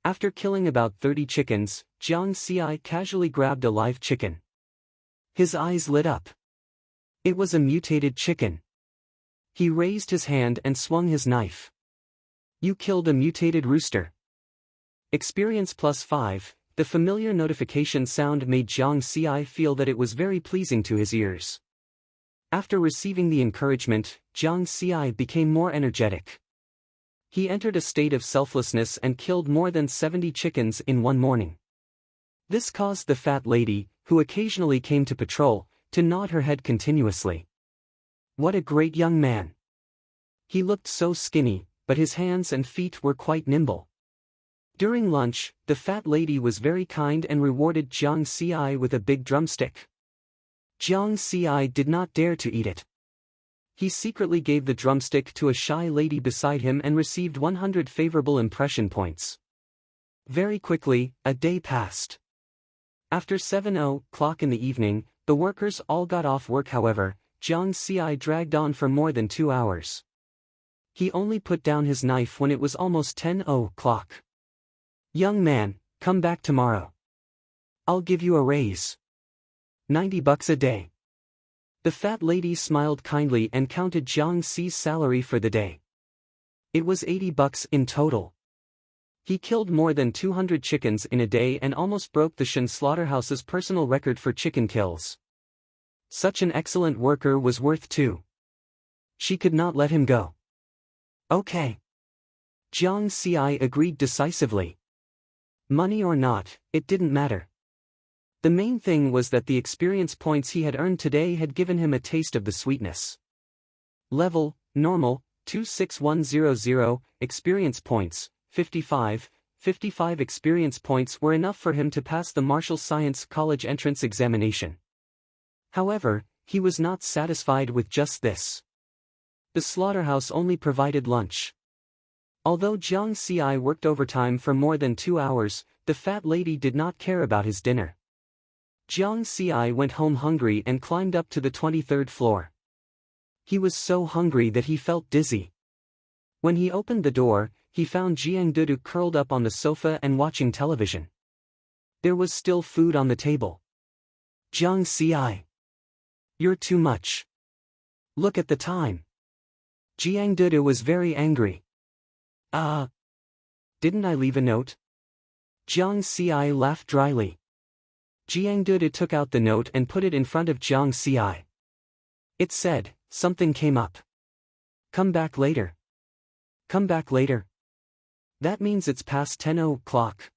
After killing about 30 chickens, Jiang Xi casually grabbed a live chicken. His eyes lit up. It was a mutated chicken. He raised his hand and swung his knife. "You killed a mutated rooster." Experience +5, the familiar notification sound made Jiang Xi feel that it was very pleasing to his ears. After receiving the encouragement, Jiang Xi became more energetic. He entered a state of selflessness and killed more than 70 chickens in one morning. This caused the fat lady, who occasionally came to patrol, to nod her head continuously. What a great young man! He looked so skinny, but his hands and feet were quite nimble. During lunch, the fat lady was very kind and rewarded Jiang Xi with a big drumstick. Jiang Xi did not dare to eat it. He secretly gave the drumstick to a shy lady beside him and received 100 favorable impression points. Very quickly, a day passed. After 7:00 in the evening, the workers all got off work. However, Jiang Xi dragged on for more than 2 hours. He only put down his knife when it was almost 10:00. "Young man, come back tomorrow. I'll give you a raise. $90 a day." The fat lady smiled kindly and counted Jiang Xi's salary for the day. It was $80 in total. He killed more than 200 chickens in a day and almost broke the Shen slaughterhouse's personal record for chicken kills. Such an excellent worker was worth $2. She could not let him go. Okay. Jiang Xi agreed decisively. Money or not, it didn't matter. The main thing was that the experience points he had earned today had given him a taste of the sweetness. Level, Normal, 26100, experience points, 55. 55 experience points were enough for him to pass the Martial Science College entrance examination. However, he was not satisfied with just this. The slaughterhouse only provided lunch. Although Jiang Xi worked overtime for more than 2 hours, the fat lady did not care about his dinner. Jiang Xi went home hungry and climbed up to the 23rd floor. He was so hungry that he felt dizzy. When he opened the door, he found Jiang Dudu curled up on the sofa and watching television. There was still food on the table. "Jiang Xi, you're too much. Look at the time." Jiang Dudu was very angry. Didn't I leave a note?" Jiang Xi laughed dryly. Jiang Dudu took out the note and put it in front of Jiang Xi. It said, "Something came up. Come back later." Come back later. That means it's past 10 o'clock.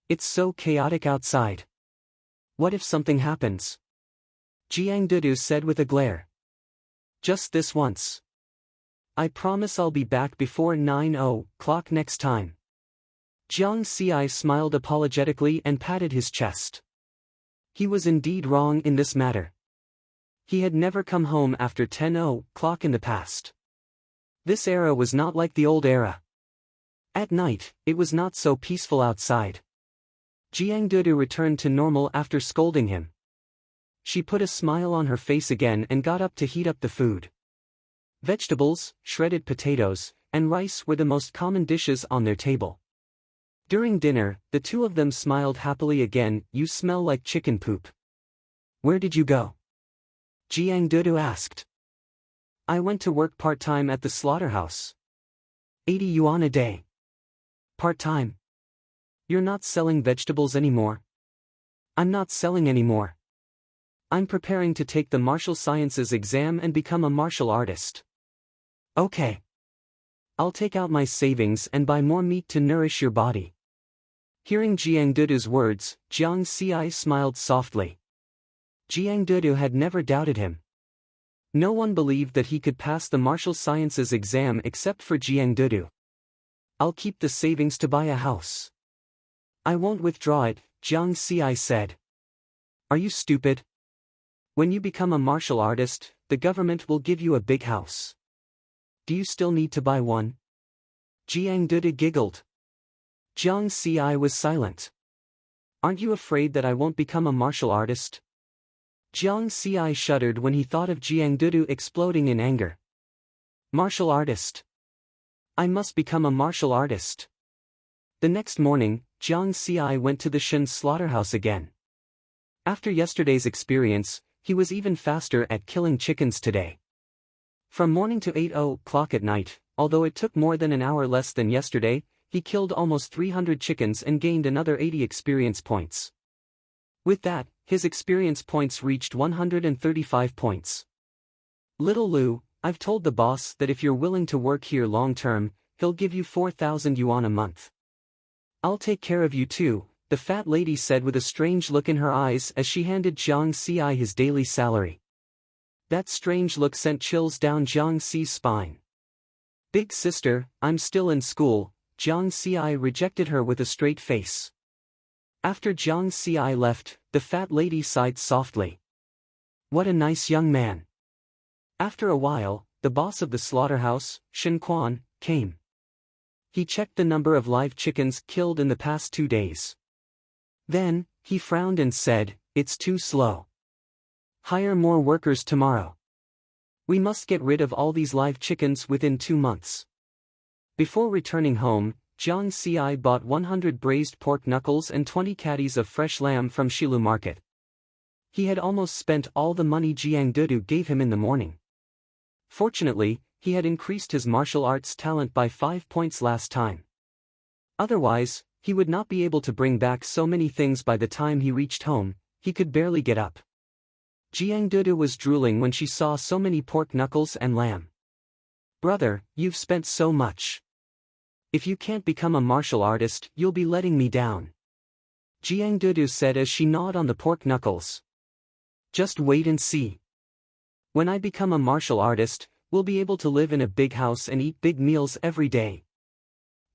It's so chaotic outside. What if something happens? Jiang Dudu said with a glare. Just this once. I promise I'll be back before 9 o'clock next time. Jiang Xi smiled apologetically and patted his chest. He was indeed wrong in this matter. He had never come home after 10 o'clock in the past. This era was not like the old era. At night, it was not so peaceful outside. Jiang Dudu returned to normal after scolding him. She put a smile on her face again and got up to heat up the food. Vegetables, shredded potatoes, and rice were the most common dishes on their table. During dinner, the two of them smiled happily again. You smell like chicken poop. Where did you go? Jiang Dudu asked. I went to work part-time at the slaughterhouse. 80 yuan a day. Part-time? You're not selling vegetables anymore? I'm not selling anymore. I'm preparing to take the martial sciences exam and become a martial artist. Okay. I'll take out my savings and buy more meat to nourish your body. Hearing Jiang Dudu's words, Jiang Xi smiled softly. Jiang Dudu had never doubted him. No one believed that he could pass the martial sciences exam except for Jiang Dudu. I'll keep the savings to buy a house. I won't withdraw it, Jiang Xi said. Are you stupid? When you become a martial artist, the government will give you a big house. Do you still need to buy one? Jiang Dudu giggled. Jiang Xi was silent. Aren't you afraid that I won't become a martial artist? Jiang Xi shuddered when he thought of Jiang Dudu exploding in anger. Martial artist. I must become a martial artist. The next morning, Jiang Xi went to the Shen slaughterhouse again. After yesterday's experience, he was even faster at killing chickens today. From morning to 8 o'clock at night, although it took more than an hour less than yesterday, he killed almost 300 chickens and gained another 80 experience points. With that, his experience points reached 135 points. Little Lu, I've told the boss that if you're willing to work here long-term, he'll give you 4,000 yuan a month. I'll take care of you too, the fat lady said with a strange look in her eyes as she handed Jiang Xi his daily salary. That strange look sent chills down Jiang Xi's spine. Big sister, I'm still in school, Jiang Xi rejected her with a straight face. After Jiang Xi left, the fat lady sighed softly. What a nice young man. After a while, the boss of the slaughterhouse, Shen Quan, came. He checked the number of live chickens killed in the past 2 days. Then, he frowned and said, it's too slow. Hire more workers tomorrow. We must get rid of all these live chickens within 2 months. Before returning home, Jiang Xi bought 100 braised pork knuckles and 20 catties of fresh lamb from Shilu Market. He had almost spent all the money Jiang Dudu gave him in the morning. Fortunately, he had increased his martial arts talent by 5 points last time. Otherwise, he would not be able to bring back so many things by the time he reached home. He could barely get up. Jiang Dudu was drooling when she saw so many pork knuckles and lamb. Brother, you've spent so much. If you can't become a martial artist, you'll be letting me down. Jiang Dudu said as she gnawed on the pork knuckles. Just wait and see. When I become a martial artist, we'll be able to live in a big house and eat big meals every day.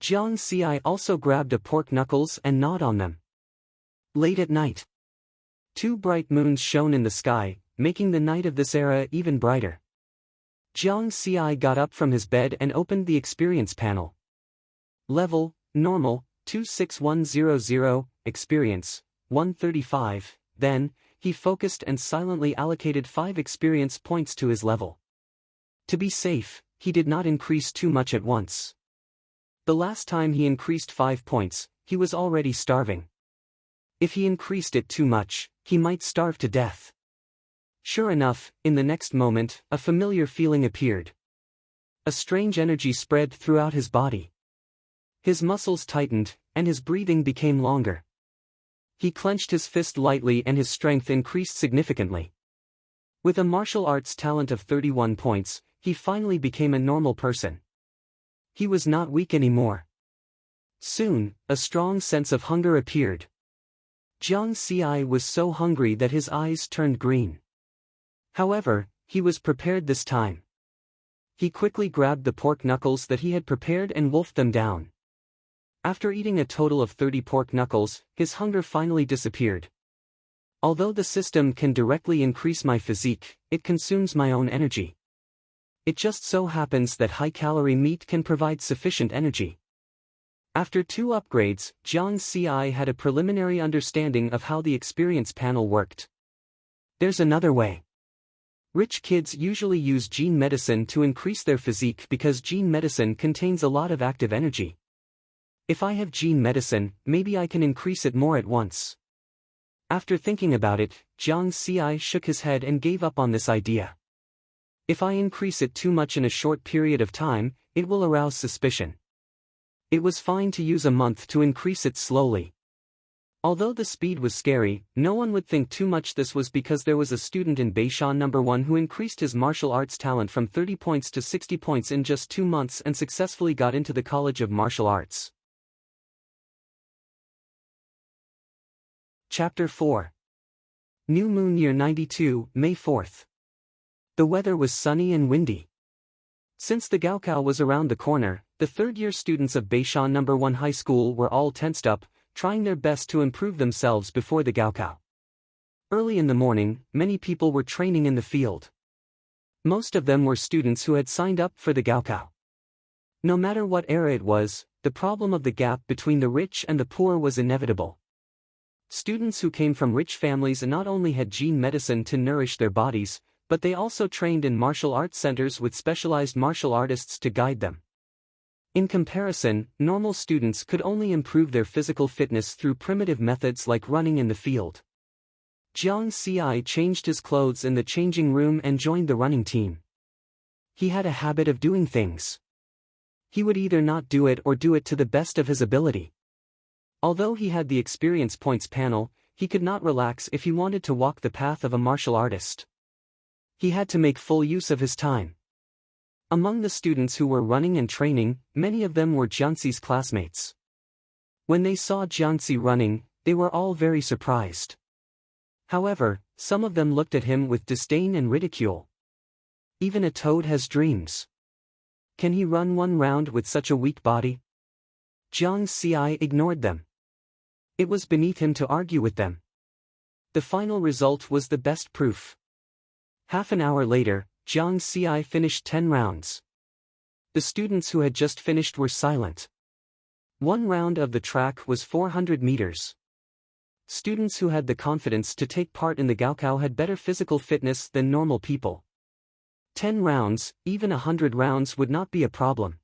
Jiang Xi also grabbed a pork knuckles and gnawed on them. Late at night. 2 bright moons shone in the sky, making the night of this era even brighter. Jiang Xi got up from his bed and opened the experience panel. Level, Normal, 26100, Experience, 135, then, he focused and silently allocated 5 experience points to his level. To be safe, he did not increase too much at once. The last time he increased 5 points, he was already starving. If he increased it too much, he might starve to death. Sure enough, in the next moment, a familiar feeling appeared. A strange energy spread throughout his body. His muscles tightened, and his breathing became longer. He clenched his fist lightly and his strength increased significantly. With a martial arts talent of 31 points, he finally became a normal person. He was not weak anymore. Soon, a strong sense of hunger appeared. Jiang Xi was so hungry that his eyes turned green. However, he was prepared this time. He quickly grabbed the pork knuckles that he had prepared and wolfed them down. After eating a total of 30 pork knuckles, his hunger finally disappeared. Although the system can directly increase my physique, it consumes my own energy. It just so happens that high-calorie meat can provide sufficient energy. After 2 upgrades, Jiang Xi had a preliminary understanding of how the experience panel worked. There's another way. Rich kids usually use gene medicine to increase their physique because gene medicine contains a lot of active energy. If I have gene medicine, maybe I can increase it more at once. After thinking about it, Jiang Xi shook his head and gave up on this idea. If I increase it too much in a short period of time, it will arouse suspicion. It was fine to use a month to increase it slowly. Although the speed was scary, no one would think too much this was because there was a student in Beishan No. 1 who increased his martial arts talent from 30 points to 60 points in just 2 months and successfully got into the College of Martial Arts. Chapter 4. New Moon Year 92, May 4th. The weather was sunny and windy. Since the Gaokao was around the corner, the third-year students of Beishan No. 1 High School were all tensed up, trying their best to improve themselves before the Gaokao. Early in the morning, many people were training in the field. Most of them were students who had signed up for the Gaokao. No matter what era it was, the problem of the gap between the rich and the poor was inevitable. Students who came from rich families not only had gene medicine to nourish their bodies, but they also trained in martial arts centers with specialized martial artists to guide them. In comparison, normal students could only improve their physical fitness through primitive methods like running in the field. Jiang Xi changed his clothes in the changing room and joined the running team. He had a habit of doing things. He would either not do it or do it to the best of his ability. Although he had the experience points panel, he could not relax if he wanted to walk the path of a martial artist. He had to make full use of his time. Among the students who were running and training, many of them were Jiangxi's classmates. When they saw Jiangxi running, they were all very surprised. However, some of them looked at him with disdain and ridicule. Even a toad has dreams. Can he run 1 round with such a weak body? Jiang Xi ignored them. It was beneath him to argue with them. The final result was the best proof. Half an hour later, Jiang Xi finished 10 rounds. The students who had just finished were silent. 1 round of the track was 400 meters. Students who had the confidence to take part in the Gaokao had better physical fitness than normal people. 10 rounds, even 100 rounds would not be a problem.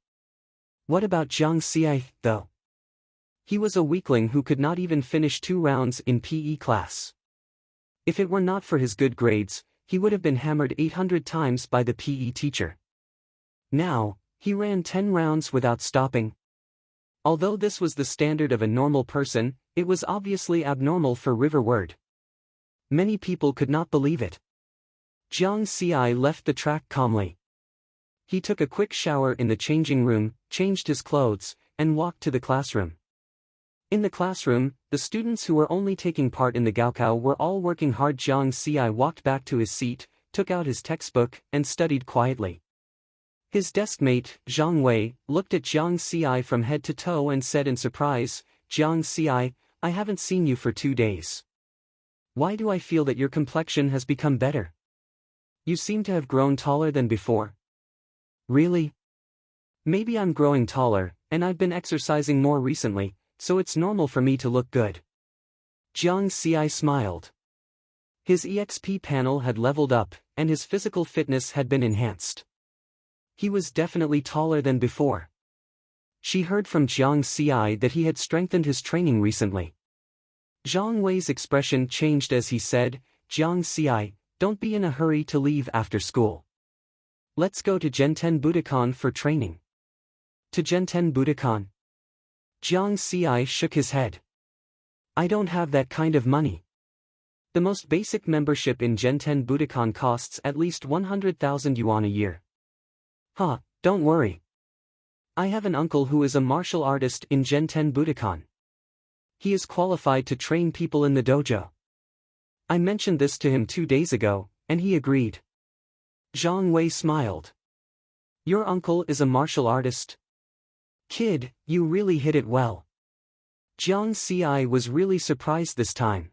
What about Jiang Xi, though? He was a weakling who could not even finish 2 rounds in PE class. If it were not for his good grades, he would have been hammered 800 times by the PE teacher. Now, he ran 10 rounds without stopping. Although this was the standard of a normal person, it was obviously abnormal for River Word. Many people could not believe it. Jiang Xi left the track calmly. He took a quick shower in the changing room, changed his clothes, and walked to the classroom. In the classroom, the students who were only taking part in the Gaokao were all working hard. Jiang Xi walked back to his seat, took out his textbook, and studied quietly. His deskmate, Zhang Wei, looked at Jiang Xi from head to toe and said in surprise, "Jiang Xi, I haven't seen you for 2 days. Why do I feel that your complexion has become better? You seem to have grown taller than before." "Really? Maybe I'm growing taller, and I've been exercising more recently, so it's normal for me to look good." Jiang Xi smiled. His EXP panel had leveled up, and his physical fitness had been enhanced. He was definitely taller than before. She heard from Jiang Xi that he had strengthened his training recently. Zhang Wei's expression changed as he said, "Jiang Xi, don't be in a hurry to leave after school. Let's go to Genten Budokan for training." "To Genten Budokan?" Jiang Xi shook his head. "I don't have that kind of money. The most basic membership in Genten Budokan costs at least 100,000 yuan a year." "Huh, don't worry. I have an uncle who is a martial artist in Genten Budokan. He is qualified to train people in the dojo. I mentioned this to him 2 days ago, and he agreed. Zhang Wei smiled. Your uncle is a martial artist? Kid, you really hit it well. Jiang Ci was really surprised this time.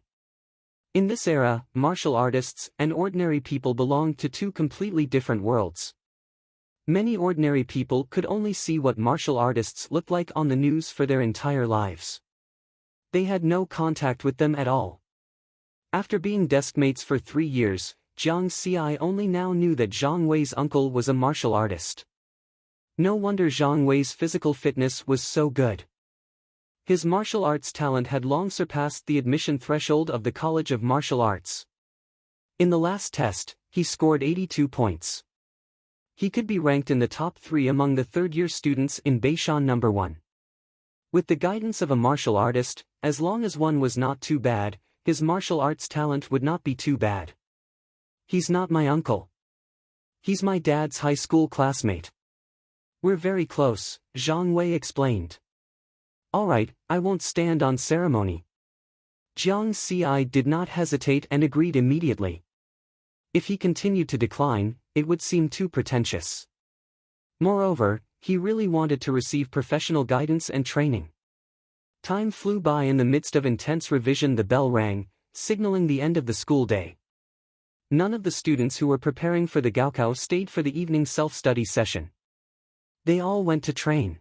In this era, martial artists and ordinary people belonged to two completely different worlds. Many ordinary people could only see what martial artists looked like on the news for their entire lives. They had no contact with them at all. After being deskmates for 3 years, Jiang Ci only now knew that Zhang Wei's uncle was a martial artist. No wonder Zhang Wei's physical fitness was so good. His martial arts talent had long surpassed the admission threshold of the College of Martial Arts. In the last test, he scored 82 points. He could be ranked in the top 3 among the third-year students in Beishan No. 1. With the guidance of a martial artist, as long as one was not too bad, his martial arts talent would not be too bad. He's not my uncle. He's my dad's high school classmate. We're very close, Zhang Wei explained. Alright, I won't stand on ceremony. Jiang Ci did not hesitate and agreed immediately. If he continued to decline, it would seem too pretentious. Moreover, he really wanted to receive professional guidance and training. Time flew by. In the midst of intense revision the bell rang, signaling the end of the school day. None of the students who were preparing for the Gaokao stayed for the evening self-study session. They all went to train.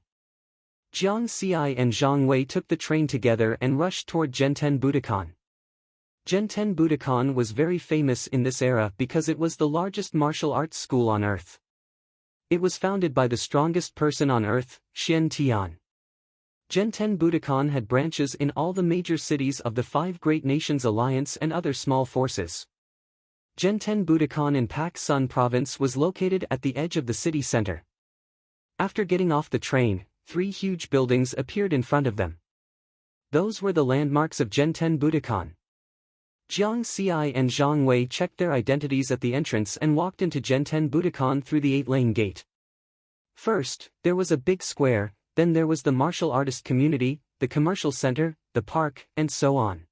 Jiang Ci and Zhang Wei took the train together and rushed toward Genten Budokan. Genten Budokan was very famous in this era because it was the largest martial arts school on earth. It was founded by the strongest person on earth, Xian Tian. Genten Budokan had branches in all the major cities of the 5 Great Nations Alliance and other small forces. Genten Budokan in Pak Sun Province was located at the edge of the city center. After getting off the train, 3 huge buildings appeared in front of them. Those were the landmarks of Genten Budokan. Jiang Ci and Zhang Wei checked their identities at the entrance and walked into Genten Budokan through the 8-lane gate. First, there was a big square, then there was the martial artist community, the commercial center, the park, and so on.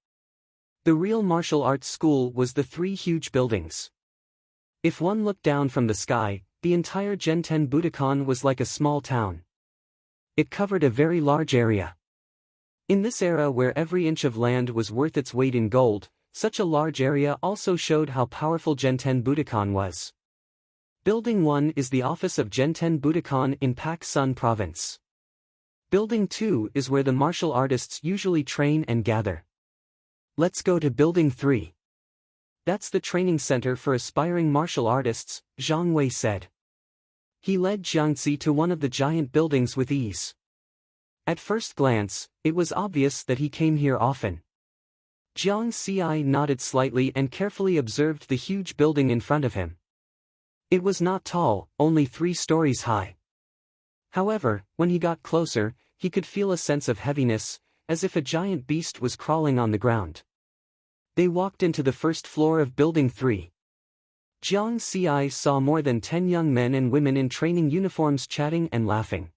The real martial arts school was the 3 huge buildings. If one looked down from the sky, the entire Genten Budokan was like a small town. It covered a very large area. In this era where every inch of land was worth its weight in gold, such a large area also showed how powerful Genten Budokan was. Building 1 is the office of Genten Budokan in Pak Sun Province. Building 2 is where the martial artists usually train and gather. Let's go to Building 3. That's the training center for aspiring martial artists, Zhang Wei said. He led Jiangzi to one of the giant buildings with ease. At first glance, it was obvious that he came here often. Jiang Ci nodded slightly and carefully observed the huge building in front of him. It was not tall, only 3 stories high. However, when he got closer, he could feel a sense of heaviness, as if a giant beast was crawling on the ground. They walked into the first floor of Building 3. Jiang Ci saw more than 10 young men and women in training uniforms chatting and laughing.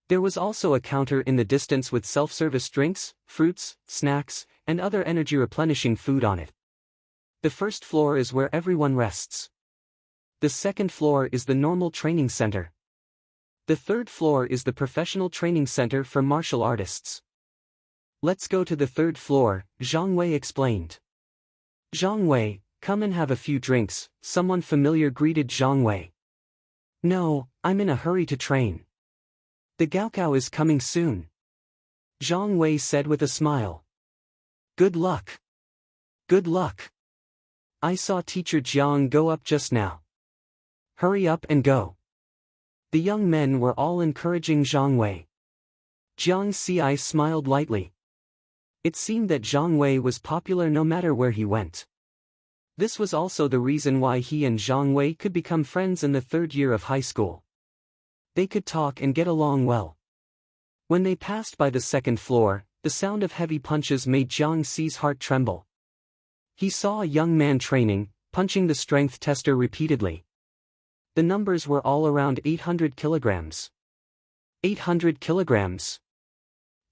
There was also a counter in the distance with self-service drinks, fruits, snacks, and other energy-replenishing food on it. The first floor is where everyone rests. The second floor is the normal training center. The third floor is the professional training center for martial artists. Let's go to the third floor, Zhang Wei explained. Zhang Wei, come and have a few drinks, someone familiar greeted Zhang Wei. No, I'm in a hurry to train. The Gaokao is coming soon. Zhang Wei said with a smile. Good luck. Good luck. I saw Teacher Jiang go up just now. Hurry up and go. The young men were all encouraging Zhang Wei. Jiang Ci smiled lightly. It seemed that Zhang Wei was popular no matter where he went. This was also the reason why he and Zhang Wei could become friends in the 3rd year of high school. They could talk and get along well. When they passed by the 2nd floor, the sound of heavy punches made Jiang Ci's heart tremble. He saw a young man training, punching the strength tester repeatedly. The numbers were all around 800 kilograms. 800 kilograms.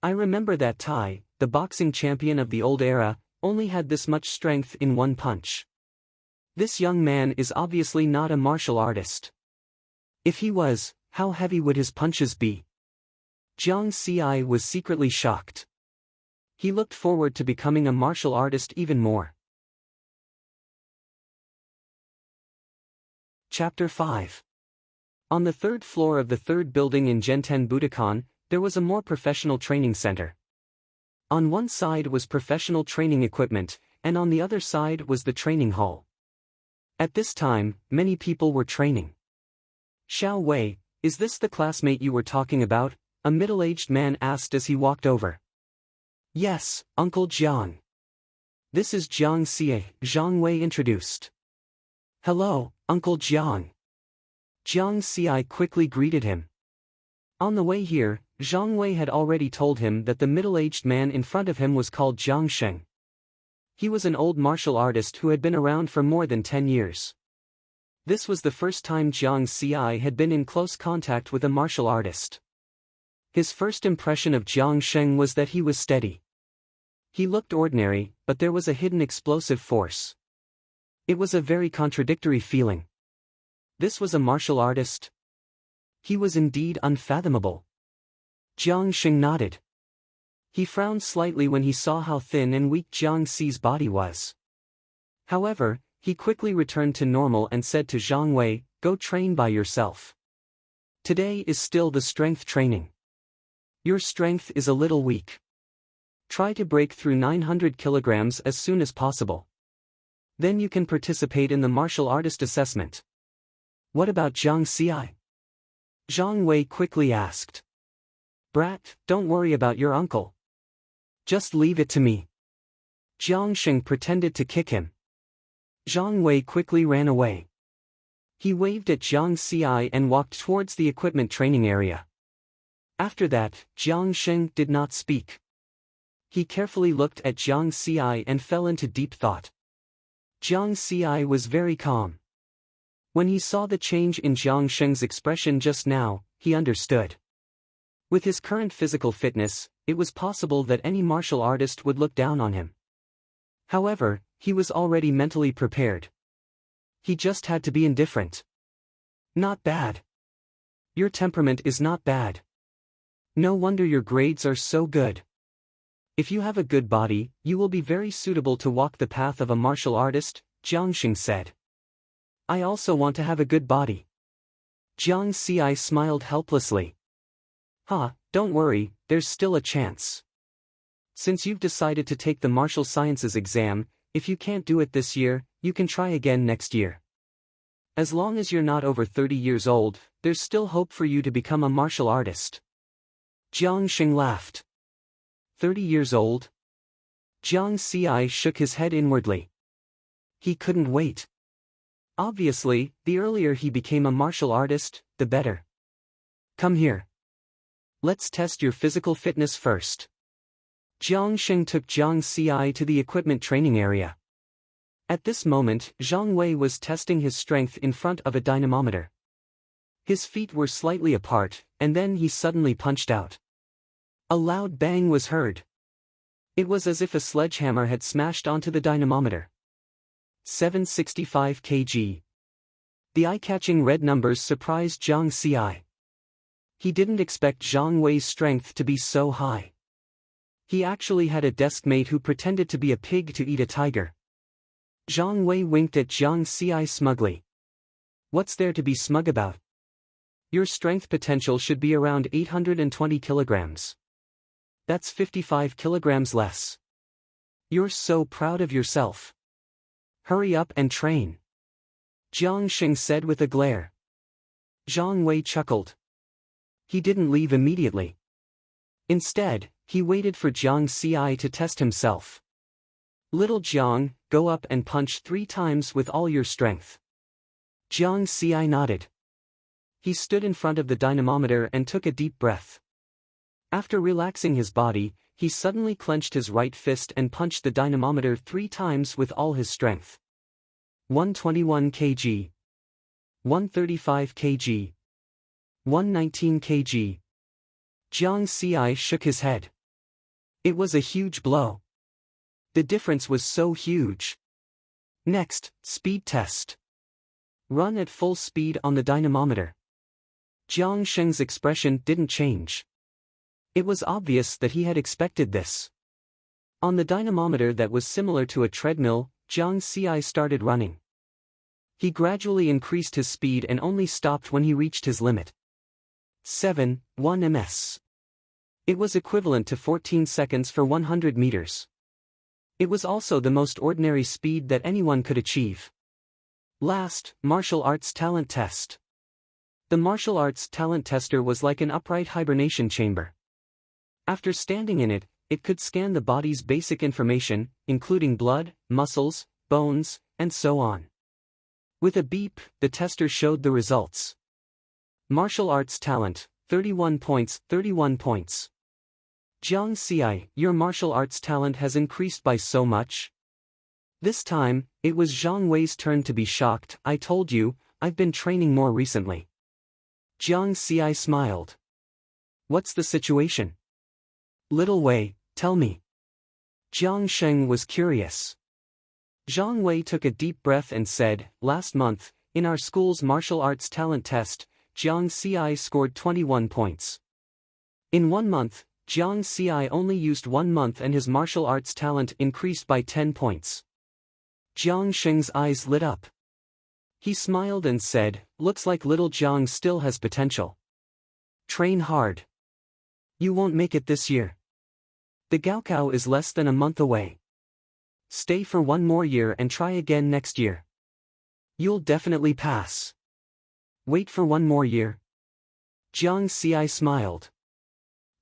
I remember that Tai, the boxing champion of the old era, only had this much strength in one punch. This young man is obviously not a martial artist. If he was, how heavy would his punches be? Jiang Xi was secretly shocked. He looked forward to becoming a martial artist even more. Chapter 5. On the third floor of the third building in Genten Budokan, there was a more professional training center. On one side was professional training equipment, and on the other side was the training hall. At this time, many people were training. Xiao Wei, is this the classmate you were talking about? A middle-aged man asked as he walked over. Yes, Uncle Jiang. This is Jiang Xie, Zhang Wei introduced. Hello, Uncle Jiang. Jiang Xi quickly greeted him. On the way here, Zhang Wei had already told him that the middle-aged man in front of him was called Jiang Sheng. He was an old martial artist who had been around for more than 10 years. This was the first time Jiang Xi had been in close contact with a martial artist. His first impression of Jiang Sheng was that he was steady. He looked ordinary, but there was a hidden explosive force. It was a very contradictory feeling. This was a martial artist? He was indeed unfathomable. Jiang Sheng nodded. He frowned slightly when he saw how thin and weak Jiang Xi's body was. However, he quickly returned to normal and said to Zhang Wei, "Go train by yourself. Today is still the strength training. Your strength is a little weak. Try to break through 900 kilograms as soon as possible. Then you can participate in the martial artist assessment." What about Jiang Xi? Zhang Wei quickly asked. Brat, don't worry about your uncle. Just leave it to me. Jiang Sheng pretended to kick him. Zhang Wei quickly ran away. He waved at Jiang Xi and walked towards the equipment training area. After that, Jiang Sheng did not speak. He carefully looked at Jiang Xi and fell into deep thought. Jiang Xi was very calm. When he saw the change in Jiang Sheng's expression just now, he understood. With his current physical fitness, it was possible that any martial artist would look down on him. However, he was already mentally prepared. He just had to be indifferent. Not bad. Your temperament is not bad. No wonder your grades are so good. If you have a good body, you will be very suitable to walk the path of a martial artist, Jiang Sheng said. I also want to have a good body. Jiang Xi smiled helplessly. Don't worry, there's still a chance. Since you've decided to take the martial sciences exam, if you can't do it this year, you can try again next year. As long as you're not over 30 years old, there's still hope for you to become a martial artist. Jiang Sheng laughed. 30 years old? Jiang Xi shook his head inwardly. He couldn't wait. Obviously, the earlier he became a martial artist, the better. Come here. Let's test your physical fitness first. Jiang Sheng took Jiang Xi to the equipment training area. At this moment, Zhang Wei was testing his strength in front of a dynamometer. His feet were slightly apart, and then he suddenly punched out. A loud bang was heard. It was as if a sledgehammer had smashed onto the dynamometer. 765 kg. The eye-catching red numbers surprised Jiang Xi. He didn't expect Zhang Wei's strength to be so high. He actually had a desk mate who pretended to be a pig to eat a tiger. Zhang Wei winked at Jiang Xi smugly. What's there to be smug about? Your strength potential should be around 820 kilograms. That's 55 kilograms less. You're so proud of yourself. Hurry up and train. Jiang Sheng said with a glare. Zhang Wei chuckled. He didn't leave immediately. Instead, he waited for Jiang Xi to test himself. Little Jiang, go up and punch 3 times with all your strength. Jiang Xi nodded. He stood in front of the dynamometer and took a deep breath. After relaxing his body, he suddenly clenched his right fist and punched the dynamometer 3 times with all his strength. 121 kg. 135 kg. 119 kg. Jiang Xi shook his head. It was a huge blow. The difference was so huge. Next, speed test. Run at full speed on the dynamometer. Jiang Sheng's expression didn't change. It was obvious that he had expected this. On the dynamometer that was similar to a treadmill, Jiang Xi started running. He gradually increased his speed and only stopped when he reached his limit. 7.1 ms. It was equivalent to 14 seconds for 100 meters. It was also the most ordinary speed that anyone could achieve. Last, martial arts talent test. The martial arts talent tester was like an upright hibernation chamber. After standing in it, it could scan the body's basic information, including blood, muscles, bones, and so on. With a beep, the tester showed the results. Martial arts talent, 31 points, 31 points. Jiang Xi, your martial arts talent has increased by so much. This time, it was Zhang Wei's turn to be shocked. I told you, I've been training more recently. Jiang Xi smiled. What's the situation? Little Wei, tell me. Jiang Sheng was curious. Zhang Wei took a deep breath and said, last month, in our school's martial arts talent test, Jiang Xi scored 21 points. In 1 month, Jiang Xi only used 1 month and his martial arts talent increased by 10 points. Jiang Sheng's eyes lit up. He smiled and said, looks like little Jiang still has potential. Train hard. You won't make it this year. The Gaokao is less than a month away. Stay for 1 more year and try again next year. You'll definitely pass. Wait for 1 more year. Jiang Xi smiled.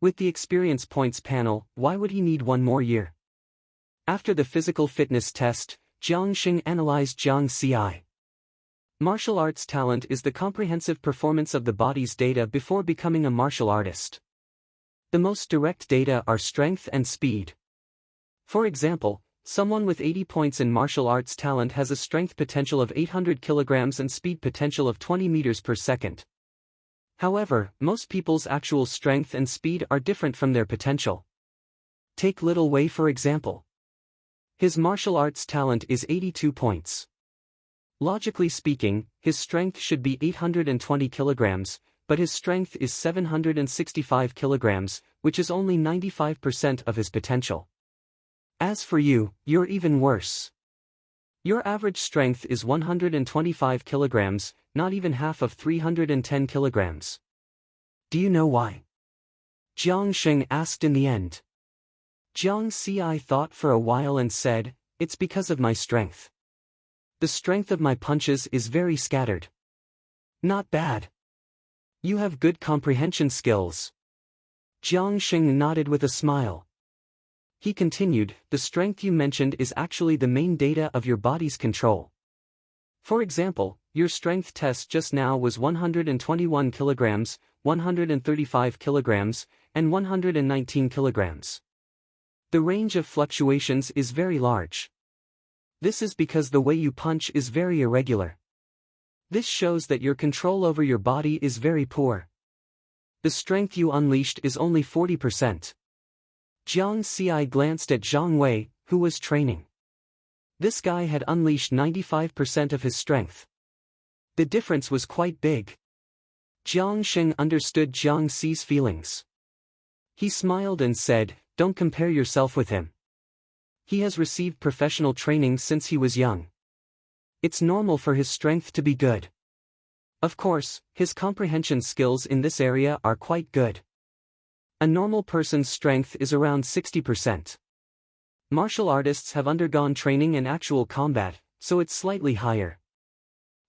With the experience points panel, why would he need 1 more year? After the physical fitness test, Jiang Xing analyzed Jiang Xi. Martial arts talent is the comprehensive performance of the body's data before becoming a martial artist. The most direct data are strength and speed. For example, someone with 80 points in martial arts talent has a strength potential of 800 kilograms and speed potential of 20 meters per second. However, most people's actual strength and speed are different from their potential. Take Little Wei for example. His martial arts talent is 82 points. Logically speaking, his strength should be 820 kilograms, but his strength is 765 kilograms, which is only 95% of his potential. As for you, you're even worse. Your average strength is 125 kilograms, not even half of 310 kilograms. Do you know why? Jiang Sheng asked in the end. Jiang Xi thought for a while and said, it's because of my strength. The strength of my punches is very scattered. Not bad. You have good comprehension skills. Jiang Sheng nodded with a smile. He continued, the strength you mentioned is actually the main data of your body's control. For example, your strength test just now was 121 kilograms, 135 kilograms, and 119 kilograms. The range of fluctuations is very large. This is because the way you punch is very irregular. This shows that your control over your body is very poor. The strength you unleashed is only 40%. Jiang Xi glanced at Zhang Wei, who was training. This guy had unleashed 95% of his strength. The difference was quite big. Jiang Sheng understood Jiang Xi's feelings. He smiled and said, don't compare yourself with him. He has received professional training since he was young. It's normal for his strength to be good. Of course, his comprehension skills in this area are quite good. A normal person's strength is around 60%. Martial artists have undergone training and actual combat, so it's slightly higher.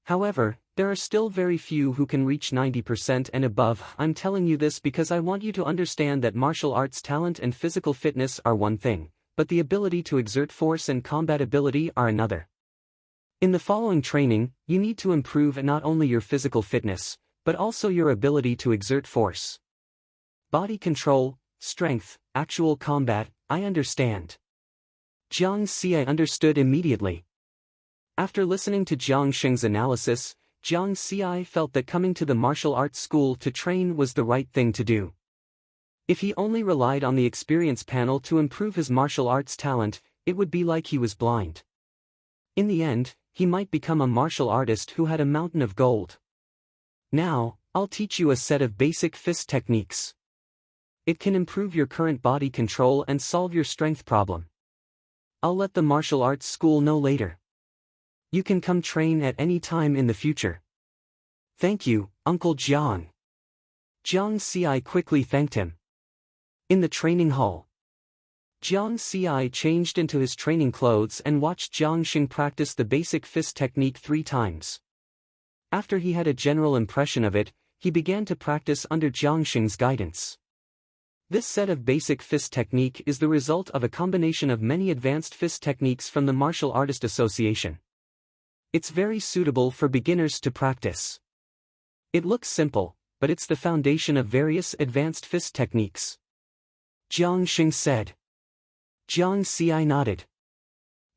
However, there are still very few who can reach 90% and above. I'm telling you this because I want you to understand that martial arts talent and physical fitness are one thing, but the ability to exert force and combat ability are another. In the following training, you need to improve not only your physical fitness, but also your ability to exert force. Body control, strength, actual combat, I understand. Jiang Xi understood immediately. After listening to Jiang Sheng's analysis, Jiang Xi felt that coming to the martial arts school to train was the right thing to do. If he only relied on the experience panel to improve his martial arts talent, it would be like he was blind. In the end, he might become a martial artist who had a mountain of gold. Now, I'll teach you a set of basic fist techniques. It can improve your current body control and solve your strength problem. I'll let the martial arts school know later. You can come train at any time in the future. Thank you, Uncle Jiang. Jiang Xi quickly thanked him. In the training hall, Jiang Xi changed into his training clothes and watched Jiang Xing practice the basic fist technique 3 times. After he had a general impression of it, he began to practice under Jiang Xing's guidance. This set of basic fist technique is the result of a combination of many advanced fist techniques from the Martial Artist Association. It's very suitable for beginners to practice. It looks simple, but it's the foundation of various advanced fist techniques. Jiang Xing said. Jiang Xi nodded.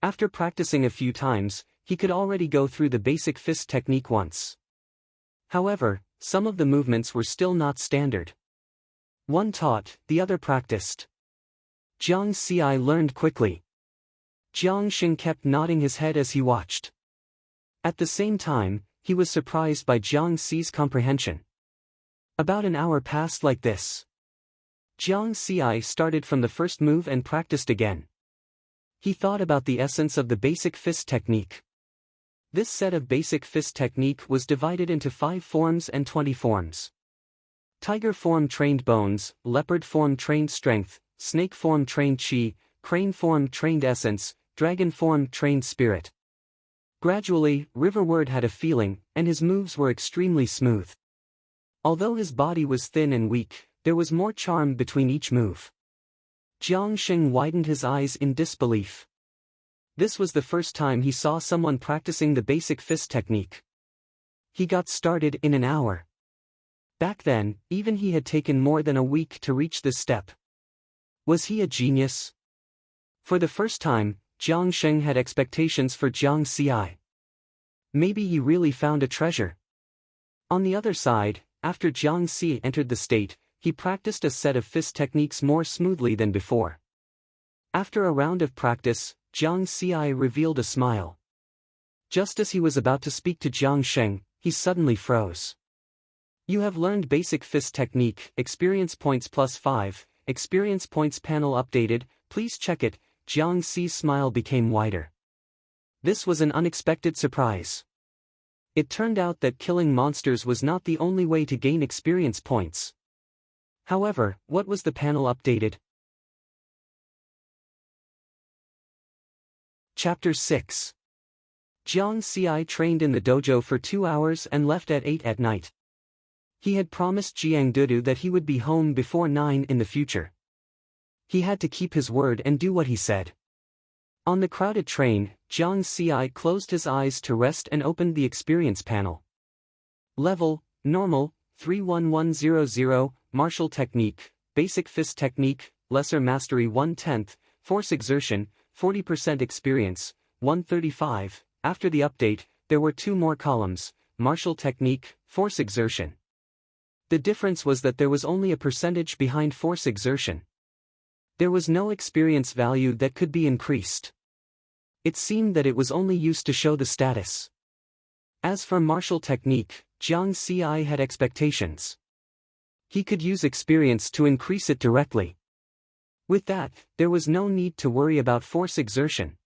After practicing a few times, he could already go through the basic fist technique once. However, some of the movements were still not standard. One taught, the other practiced. Jiang Xi learned quickly. Jiang Xing kept nodding his head as he watched. At the same time, he was surprised by Jiang Xi's comprehension. About an hour passed like this. Jiang Xi started from the first move and practiced again. He thought about the essence of the basic fist technique. This set of basic fist technique was divided into 5 forms and 20 forms. Tiger form trained bones, leopard form trained strength, snake form trained chi, crane form trained essence, dragon form trained spirit. Gradually, Riverward had a feeling, and his moves were extremely smooth. Although his body was thin and weak, there was more charm between each move. Jiang Xing widened his eyes in disbelief. This was the first time he saw someone practicing the basic fist technique. He got started in an hour. Back then, even he had taken more than a week to reach this step. Was he a genius? For the first time, Jiang Xing had expectations for Jiang Xi. Maybe he really found a treasure. On the other side, after Jiang Xi entered the state, he practiced a set of fist techniques more smoothly than before. After a round of practice, Jiang Xi revealed a smile. Just as he was about to speak to Jiang Xing, he suddenly froze. You have learned basic fist technique, experience points +5, experience points panel updated, please check it. Jiang Xi's smile became wider. This was an unexpected surprise. It turned out that killing monsters was not the only way to gain experience points. However, what was the panel updated? Chapter 6. Jiang Xi trained in the dojo for 2 hours and left at 8 at night. He had promised Jiang Dudu that he would be home before 9 in the future. He had to keep his word and do what he said. On the crowded train, Jiang Xi closed his eyes to rest and opened the experience panel. Level, Normal, 31100, Martial Technique, Basic Fist Technique, Lesser Mastery 1/10, Force Exertion, 40% Experience, 135. After the update, there were 2 more columns, Martial Technique, Force Exertion. The difference was that there was only a percentage behind force exertion. There was no experience value that could be increased. It seemed that it was only used to show the status. As for martial technique, Jiang Xi had expectations. He could use experience to increase it directly. With that, there was no need to worry about force exertion.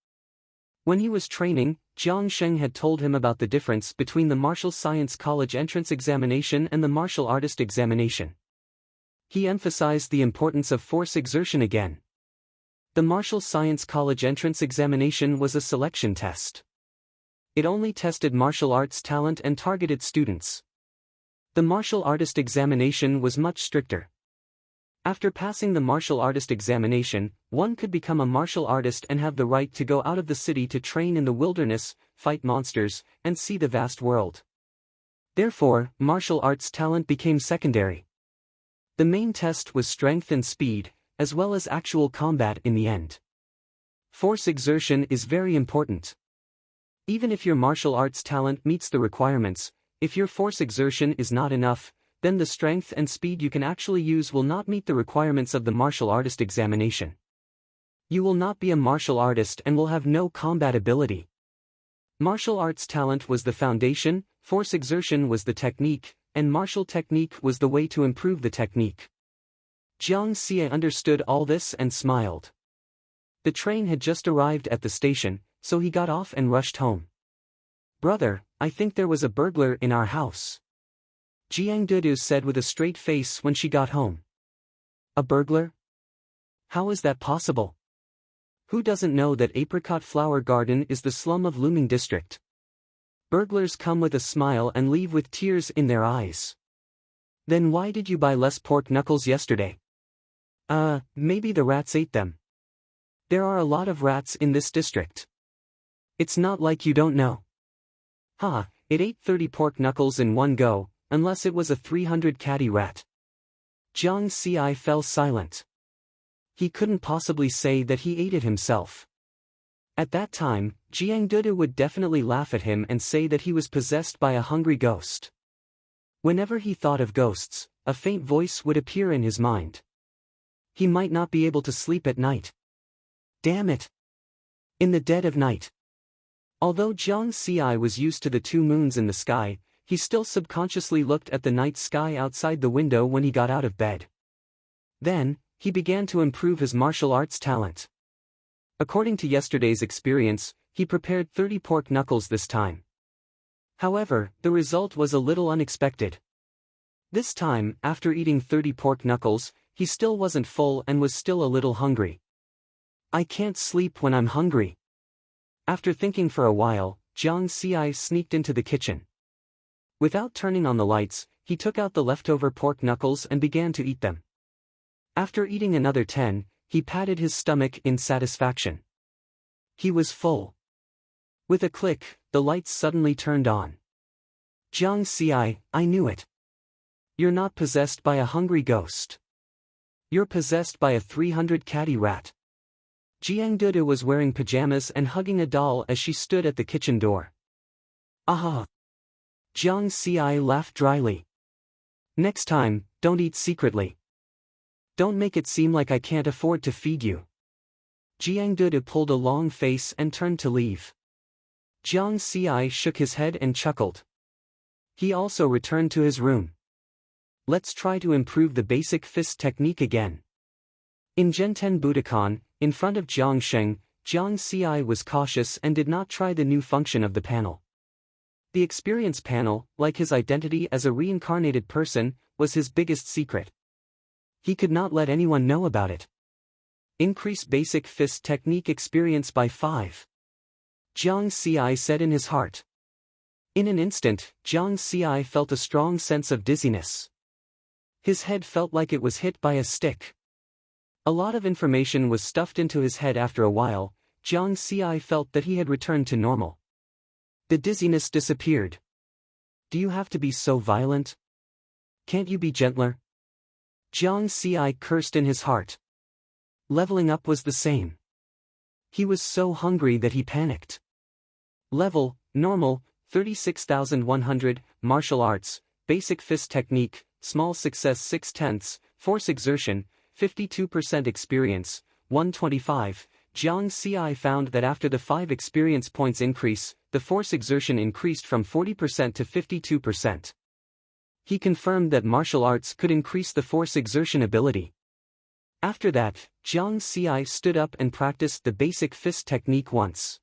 When he was training, Jiang Sheng had told him about the difference between the Martial Science College entrance examination and the Martial Artist examination. He emphasized the importance of force exertion again. The Martial Science College entrance examination was a selection test. It only tested martial arts talent and targeted students. The Martial Artist examination was much stricter. After passing the martial artist examination, one could become a martial artist and have the right to go out of the city to train in the wilderness, fight monsters, and see the vast world. Therefore, martial arts talent became secondary. The main test was strength and speed, as well as actual combat in the end. Force exertion is very important. Even if your martial arts talent meets the requirements, if your force exertion is not enough, then the strength and speed you can actually use will not meet the requirements of the martial artist examination. You will not be a martial artist and will have no combat ability. Martial arts talent was the foundation, force exertion was the technique, and martial technique was the way to improve the technique. Jiang Xie understood all this and smiled. The train had just arrived at the station, so he got off and rushed home. "Brother, I think there was a burglar in our house," Jiang Dudu said with a straight face when she got home. "A burglar? How is that possible? Who doesn't know that Apricot Flower Garden is the slum of Luming District? Burglars come with a smile and leave with tears in their eyes. Then why did you buy less pork knuckles yesterday?" Maybe the rats ate them. There are a lot of rats in this district. It's not like you don't know. Ha, it ate 30 pork knuckles in one go, unless it was a 300 catty rat. Jiang Xie fell silent. He couldn't possibly say that he ate it himself. At that time, Jiang Dudu would definitely laugh at him and say that he was possessed by a hungry ghost. Whenever he thought of ghosts, a faint voice would appear in his mind. He might not be able to sleep at night. Damn it! In the dead of night. Although Jiang Xie was used to the 2 moons in the sky, he still subconsciously looked at the night sky outside the window when he got out of bed. Then, he began to improve his martial arts talent. According to yesterday's experience, he prepared 30 pork knuckles this time. However, the result was a little unexpected. This time, after eating 30 pork knuckles, he still wasn't full and was still a little hungry. "I can't sleep when I'm hungry." After thinking for a while, Jiang Xie sneaked into the kitchen. Without turning on the lights, he took out the leftover pork knuckles and began to eat them. After eating another 10, he patted his stomach in satisfaction. He was full. With a click, the lights suddenly turned on. "Jiang Xie, I knew it. You're not possessed by a hungry ghost. You're possessed by a 300 catty rat." Jiang Dudu was wearing pajamas and hugging a doll as she stood at the kitchen door. "Aha!" Jiang Xie laughed dryly. "Next time, don't eat secretly. Don't make it seem like I can't afford to feed you." Jiang Dudu pulled a long face and turned to leave. Jiang Xie shook his head and chuckled. He also returned to his room. Let's try to improve the basic fist technique again. In Genten Budokan, in front of Jiang Sheng, Jiang Xie was cautious and did not try the new function of the panel. The experience panel, like his identity as a reincarnated person, was his biggest secret. He could not let anyone know about it. Increase basic fist technique experience by 5. Jiang Xie said in his heart. In an instant, Jiang Xie felt a strong sense of dizziness. His head felt like it was hit by a stick. A lot of information was stuffed into his head. After a while, Jiang Xie felt that he had returned to normal. The dizziness disappeared. "Do you have to be so violent? Can't you be gentler?" Jiang Xie cursed in his heart. Leveling up was the same. He was so hungry that he panicked. Level, normal, 36,100, martial arts, basic fist technique, small success 6/10, force exertion, 52% experience, 125. Jiang Xie found that after the 5 experience points increase, the force exertion increased from 40% to 52%. He confirmed that martial arts could increase the force exertion ability. After that, Jiang Xie stood up and practiced the basic fist technique once.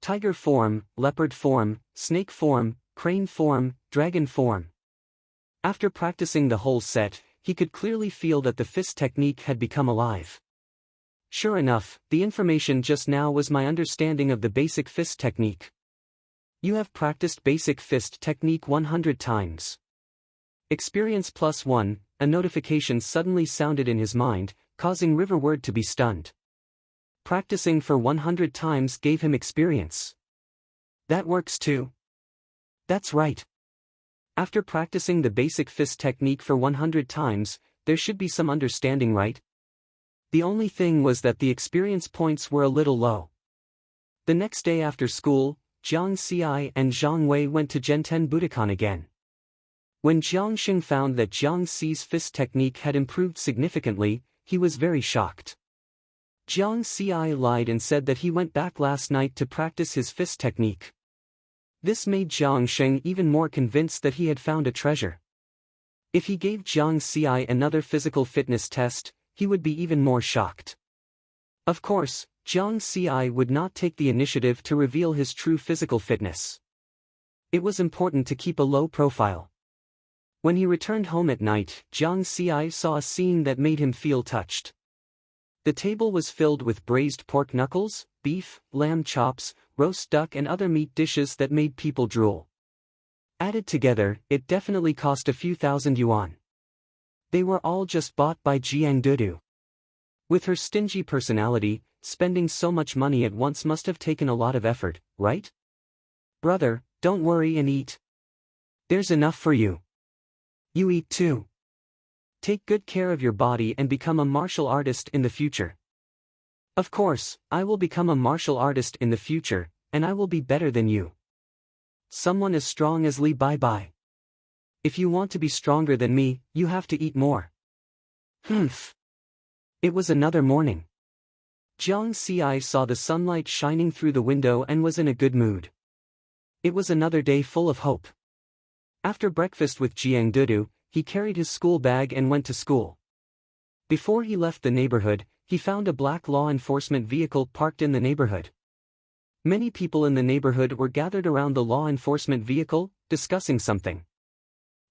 Tiger form, leopard form, snake form, crane form, dragon form. After practicing the whole set, he could clearly feel that the fist technique had become alive. Sure enough, the information just now was my understanding of the basic fist technique. You have practiced basic fist technique 100 times. Experience +1, a notification suddenly sounded in his mind, causing Riverward to be stunned. Practicing for 100 times gave him experience. That works too. That's right. After practicing the basic fist technique for 100 times, there should be some understanding, right? The only thing was that the experience points were a little low. The next day after school, Jiang Xie and Zhang Wei went to Genten Budokan again. When Jiang Sheng found that Jiang Xi's fist technique had improved significantly, he was very shocked. Jiang Xi lied and said that he went back last night to practice his fist technique. This made Jiang Sheng even more convinced that he had found a treasure. If he gave Jiang Xi another physical fitness test, he would be even more shocked. Of course, Jiang Xi would not take the initiative to reveal his true physical fitness. It was important to keep a low profile. When he returned home at night, Jiang Xi saw a scene that made him feel touched. The table was filled with braised pork knuckles, beef, lamb chops, roast duck and other meat dishes that made people drool. Added together, it definitely cost a few thousand yuan. They were all just bought by Jiang Dudu. With her stingy personality, spending so much money at once must have taken a lot of effort, right? Brother, don't worry and eat. There's enough for you. You eat too. Take good care of your body and become a martial artist in the future. Of course, I will become a martial artist in the future, and I will be better than you. Someone as strong as Li Bai. If you want to be stronger than me, you have to eat more. Humph. It was another morning. Jiang Xi saw the sunlight shining through the window and was in a good mood. It was another day full of hope. After breakfast with Jiang Dudu, he carried his school bag and went to school. Before he left the neighborhood, he found a black law enforcement vehicle parked in the neighborhood. Many people in the neighborhood were gathered around the law enforcement vehicle, discussing something.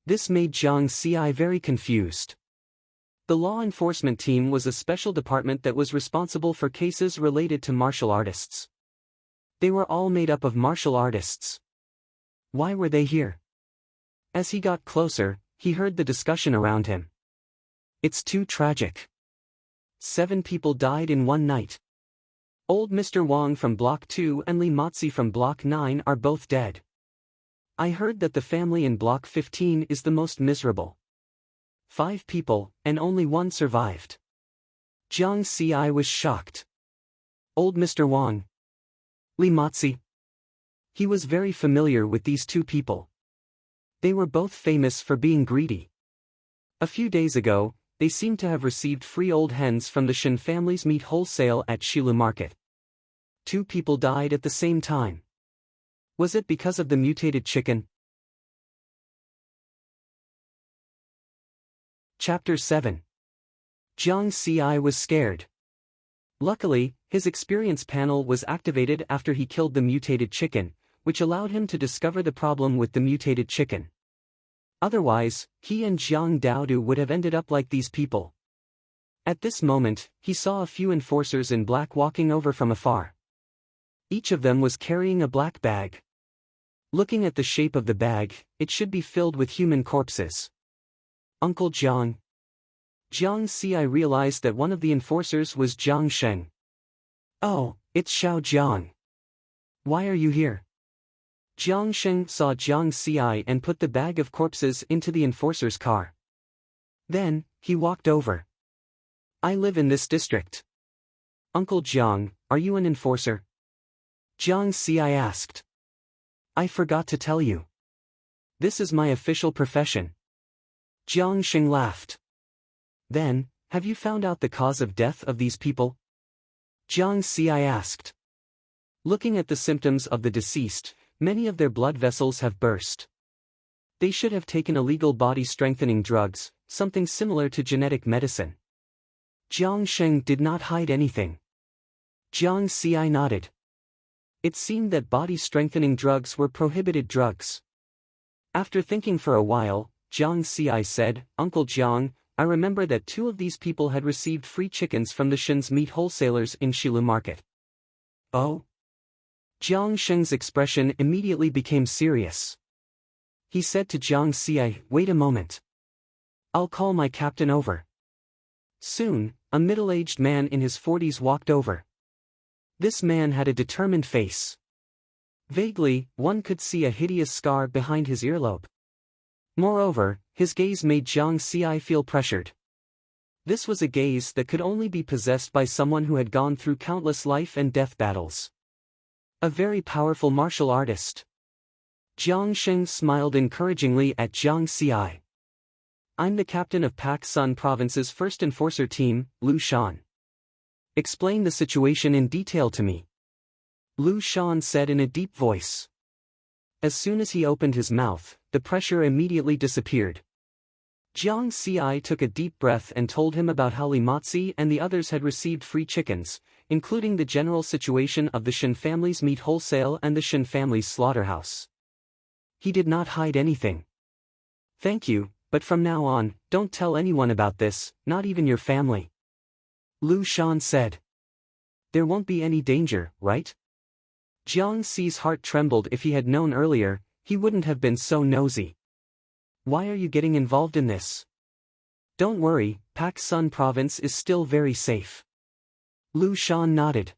This made Jiang Xi very confused. The law enforcement team was a special department that was responsible for cases related to martial artists. They were all made up of martial artists. Why were they here? As he got closer, he heard the discussion around him. It's too tragic. 7 people died in one night. Old Mr. Wang from Block 2 and Li Motzi from Block 9 are both dead. I heard that the family in Block 15 is the most miserable. 5 people, and only 1 survived. Jiang Xi was shocked. Old Mr. Wang. Li Motzi. He was very familiar with these 2 people. They were both famous for being greedy. A few days ago, they seemed to have received free old hens from the Shen family's meat wholesale at Shilu Market. 2 people died at the same time. Was it because of the mutated chicken? Chapter 7. Jiang Xi was scared. Luckily, his experience panel was activated after he killed the mutated chicken, which allowed him to discover the problem with the mutated chicken. Otherwise, he and Jiang Daodu would have ended up like these people. At this moment, he saw a few enforcers in black walking over from afar. Each of them was carrying a black bag. Looking at the shape of the bag, it should be filled with human corpses. Uncle Jiang. Jiang Xi realized that one of the enforcers was Jiang Sheng. Oh, it's Xiao Jiang. Why are you here? Jiang Sheng saw Jiang Xi and put the bag of corpses into the enforcer's car. Then, he walked over. I live in this district. Uncle Jiang, are you an enforcer? Jiang Xi asked. I forgot to tell you. This is my official profession. Jiang Sheng laughed. Then, have you found out the cause of death of these people? Jiang Xi asked. Looking at the symptoms of the deceased, many of their blood vessels have burst. They should have taken illegal body-strengthening drugs, something similar to genetic medicine. Jiang Sheng did not hide anything. Jiang Xi nodded. It seemed that body-strengthening drugs were prohibited drugs. After thinking for a while, Jiang Xi said, Uncle Jiang, I remember that 2 of these people had received free chickens from the Shen's meat wholesalers in Shilu Market. Oh? Jiang Sheng's expression immediately became serious. He said to Jiang Xi, wait a moment. I'll call my captain over. Soon, a middle-aged man in his 40s walked over. This man had a determined face. Vaguely, one could see a hideous scar behind his earlobe. Moreover, his gaze made Jiang Xi feel pressured. This was a gaze that could only be possessed by someone who had gone through countless life and death battles. A very powerful martial artist. Jiang Sheng smiled encouragingly at Jiang Xi. I'm the captain of Pak Sun Province's first enforcer team, Lu Shan. Explain the situation in detail to me. Lu Shan said in a deep voice. As soon as he opened his mouth, the pressure immediately disappeared. Jiang Xi took a deep breath and told him about how Li Matzi and the others had received free chickens, including the general situation of the Shen family's meat wholesale and the Shen family's slaughterhouse. He did not hide anything. Thank you, but from now on, don't tell anyone about this, not even your family. Lu Shan said. There won't be any danger, right? Jiang Xi's heart trembled. If he had known earlier, he wouldn't have been so nosy. Why are you getting involved in this? Don't worry, Pak Sun Province is still very safe. Lu Shan nodded.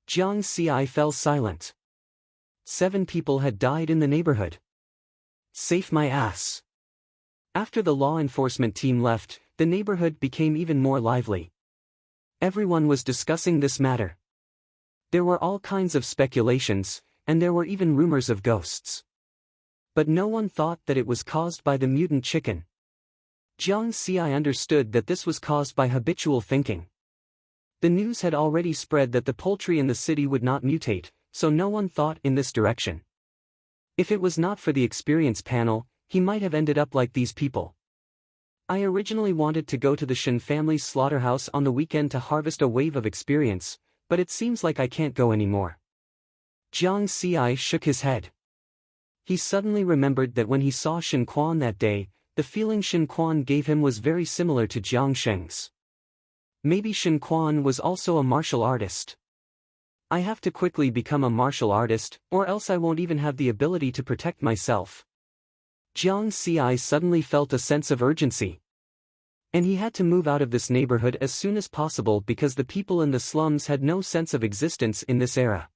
Jiang Xi fell silent. 7 people had died in the neighborhood. Safe my ass. After the law enforcement team left, the neighborhood became even more lively. Everyone was discussing this matter. There were all kinds of speculations, and there were even rumors of ghosts. But no one thought that it was caused by the mutant chicken. Jiang Xi understood that this was caused by habitual thinking. The news had already spread that the poultry in the city would not mutate, so no one thought in this direction. If it was not for the experience panel, he might have ended up like these people. I originally wanted to go to the Shen family's slaughterhouse on the weekend to harvest a wave of experience, but it seems like I can't go anymore. Jiang Xi shook his head. He suddenly remembered that when he saw Shen Quan that day, the feeling Shen Quan gave him was very similar to Jiang Sheng's. Maybe Shen Quan was also a martial artist. I have to quickly become a martial artist, or else I won't even have the ability to protect myself. Jiang Xi suddenly felt a sense of urgency. And he had to move out of this neighborhood as soon as possible because the people in the slums had no sense of existence in this era.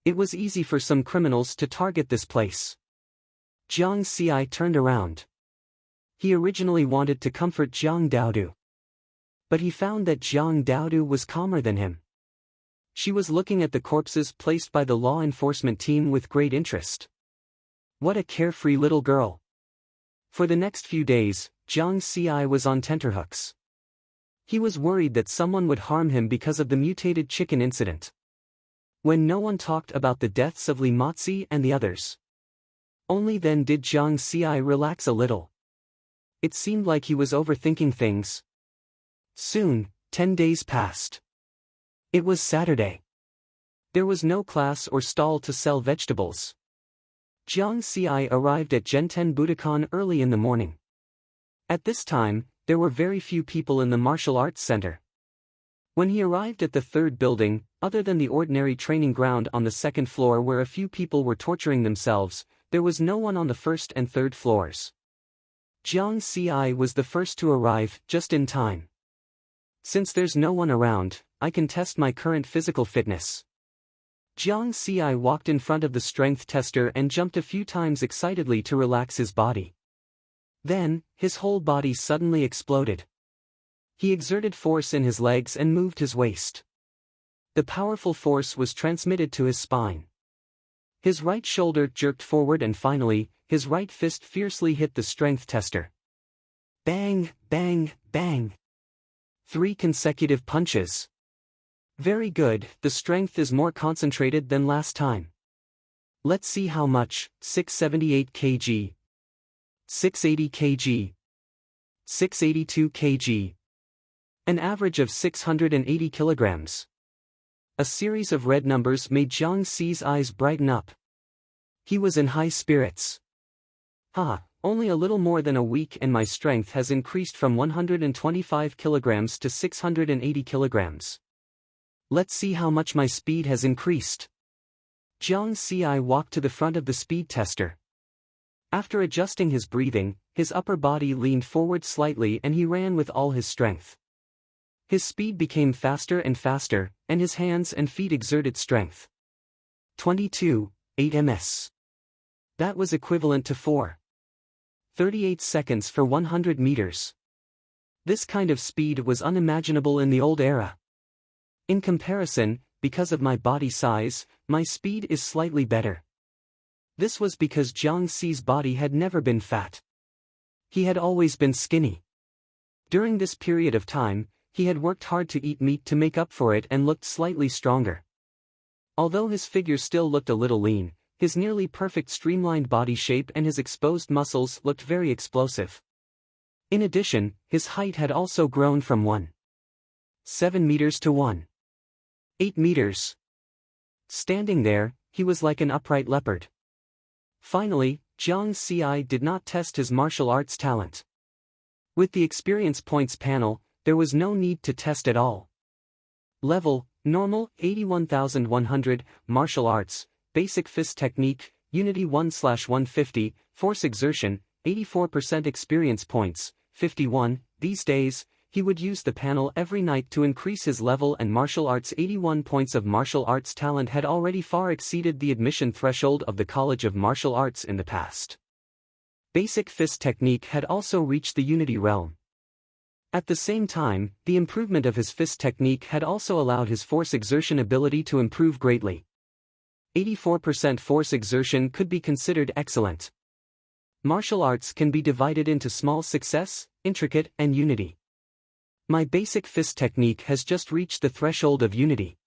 It was easy for some criminals to target this place. Jiang Xi turned around. He originally wanted to comfort Jiang Daodu. But he found that Jiang Daodu was calmer than him. She was looking at the corpses placed by the law enforcement team with great interest. What a carefree little girl. For the next few days, Jiang Xi was on tenterhooks. He was worried that someone would harm him because of the mutated chicken incident. When no one talked about the deaths of Li Matzi and the others. Only then did Jiang Xi relax a little. It seemed like he was overthinking things. Soon, 10 days passed. It was Saturday. There was no class or stall to sell vegetables. Jiang Xi arrived at Genten Budokan early in the morning. At this time, there were very few people in the martial arts center. When he arrived at the third building, other than the ordinary training ground on the second floor where a few people were torturing themselves, there was no one on the first and third floors. Jiang Xi was the first to arrive, just in time. Since there's no one around, I can test my current physical fitness. Jiang Xi walked in front of the strength tester and jumped a few times excitedly to relax his body. Then, his whole body suddenly exploded. He exerted force in his legs and moved his waist. The powerful force was transmitted to his spine. His right shoulder jerked forward and finally, his right fist fiercely hit the strength tester. Bang, bang, bang. 3 consecutive punches. Very good, the strength is more concentrated than last time. Let's see how much. 678 kg. 680 kg. 682 kg. An average of 680 kilograms. A series of red numbers made Jiang Xi's eyes brighten up. He was in high spirits. Only a little more than a week and my strength has increased from 125 kilograms to 680 kilograms. Let's see how much my speed has increased. Jiang Xi walked to the front of the speed tester. After adjusting his breathing, his upper body leaned forward slightly and he ran with all his strength. His speed became faster and faster, and his hands and feet exerted strength. 22.8 ms. That was equivalent to 4.38 seconds for 100 meters. This kind of speed was unimaginable in the old era. In comparison, because of my body size, my speed is slightly better. This was because Jiang Xi's body had never been fat. He had always been skinny. During this period of time, he had worked hard to eat meat to make up for it and looked slightly stronger. Although his figure still looked a little lean, his nearly perfect streamlined body shape and his exposed muscles looked very explosive. In addition, his height had also grown from 1.7 meters to 1.8 meters. Standing there, he was like an upright leopard. Finally, Jiang Xi did not test his martial arts talent. With the experience points panel, there was no need to test at all. Level, Normal, 81,100, Martial Arts, Basic Fist Technique, Unity 1/150, Force Exertion, 84% Experience Points, 51. These days, he would use the panel every night to increase his level and martial arts. 81 points of martial arts talent had already far exceeded the admission threshold of the College of Martial Arts in the past. Basic Fist Technique had also reached the Unity realm. At the same time, the improvement of his fist technique had also allowed his force exertion ability to improve greatly. 84% force exertion could be considered excellent. Martial arts can be divided into small success, intricate, and unity. My basic fist technique has just reached the threshold of unity.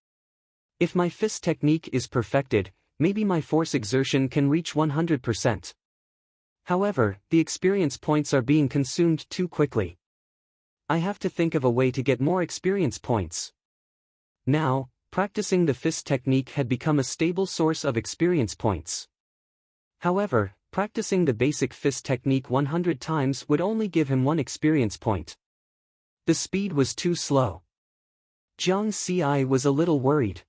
If my fist technique is perfected, maybe my force exertion can reach 100%. However, the experience points are being consumed too quickly. I have to think of a way to get more experience points. Now, practicing the fist technique had become a stable source of experience points. However, practicing the basic fist technique 100 times would only give him 1 experience point. The speed was too slow. Jiang Xi was a little worried.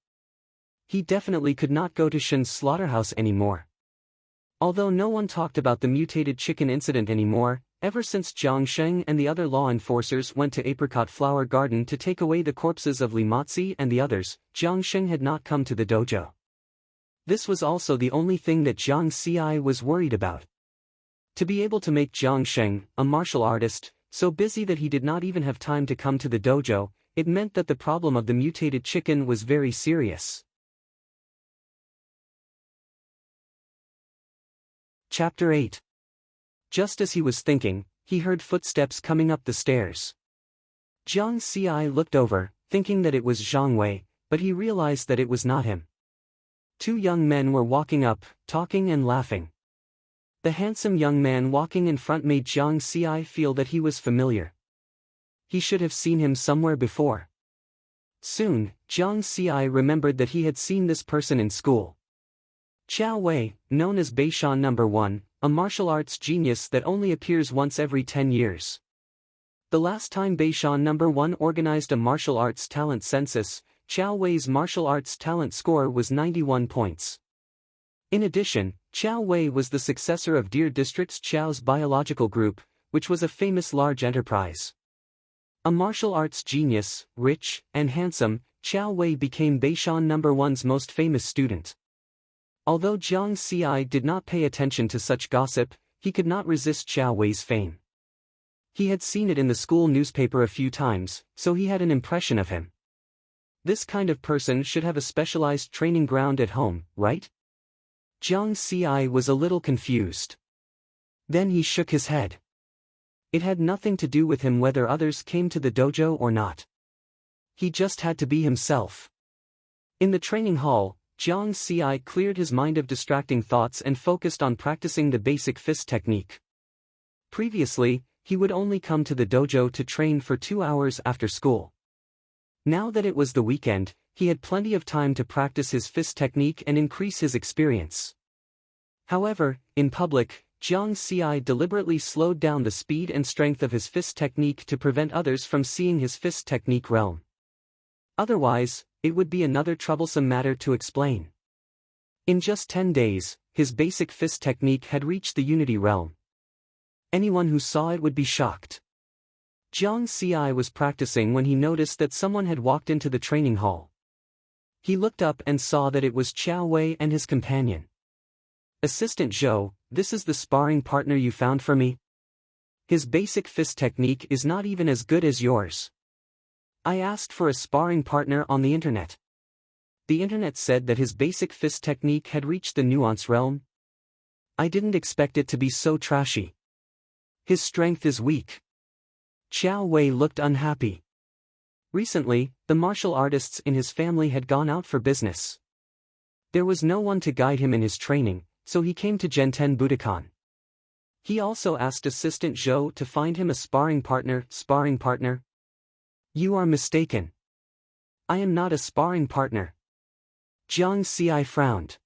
He definitely could not go to Shen's slaughterhouse anymore. Although no one talked about the mutated chicken incident anymore, ever since Jiang Sheng and the other law enforcers went to Apricot Flower Garden to take away the corpses of Li Matzi and the others, Jiang Sheng had not come to the dojo. This was also the only thing that Jiang Xi was worried about. To be able to make Jiang Sheng, a martial artist, so busy that he did not even have time to come to the dojo, it meant that the problem of the mutated chicken was very serious. Chapter 8. Just as he was thinking, he heard footsteps coming up the stairs. Jiang Xi looked over, thinking that it was Zhang Wei, but he realized that it was not him. 2 young men were walking up, talking and laughing. The handsome young man walking in front made Jiang Xi feel that he was familiar. He should have seen him somewhere before. Soon, Jiang Xi remembered that he had seen this person in school. Qiao Wei, known as Beishan No. 1, a martial arts genius that only appears once every 10 years. The last time Beishan No. 1 organized a martial arts talent census, Qiao Wei's martial arts talent score was 91 points. In addition, Qiao Wei was the successor of Deer District's Qiao's biological group, which was a famous large enterprise. A martial arts genius, rich, and handsome, Qiao Wei became Beishan No. 1's most famous student. Although Jiang Xi did not pay attention to such gossip, he could not resist Qiao Wei's fame. He had seen it in the school newspaper a few times, so he had an impression of him. This kind of person should have a specialized training ground at home, right? Jiang Xi was a little confused. Then he shook his head. It had nothing to do with him whether others came to the dojo or not. He just had to be himself. In the training hall, Jiang Xi cleared his mind of distracting thoughts and focused on practicing the basic fist technique. Previously, he would only come to the dojo to train for 2 hours after school. Now that it was the weekend, he had plenty of time to practice his fist technique and increase his experience. However, in public, Jiang Xi deliberately slowed down the speed and strength of his fist technique to prevent others from seeing his fist technique realm. Otherwise, it would be another troublesome matter to explain. In just 10 days, his basic fist technique had reached the unity realm. Anyone who saw it would be shocked. Jiang Xi was practicing when he noticed that someone had walked into the training hall. He looked up and saw that it was Qiao Wei and his companion. Assistant Zhou, this is the sparring partner you found for me? His basic fist technique is not even as good as yours. I asked for a sparring partner on the internet. The internet said that his basic fist technique had reached the nuance realm. I didn't expect it to be so trashy. His strength is weak. Qiao Wei looked unhappy. Recently, the martial artists in his family had gone out for business. There was no one to guide him in his training, so he came to Genten Budokan. He also asked assistant Zhou to find him a sparring partner. Sparring partner? You are mistaken. I am not a sparring partner. Jiang Xi frowned.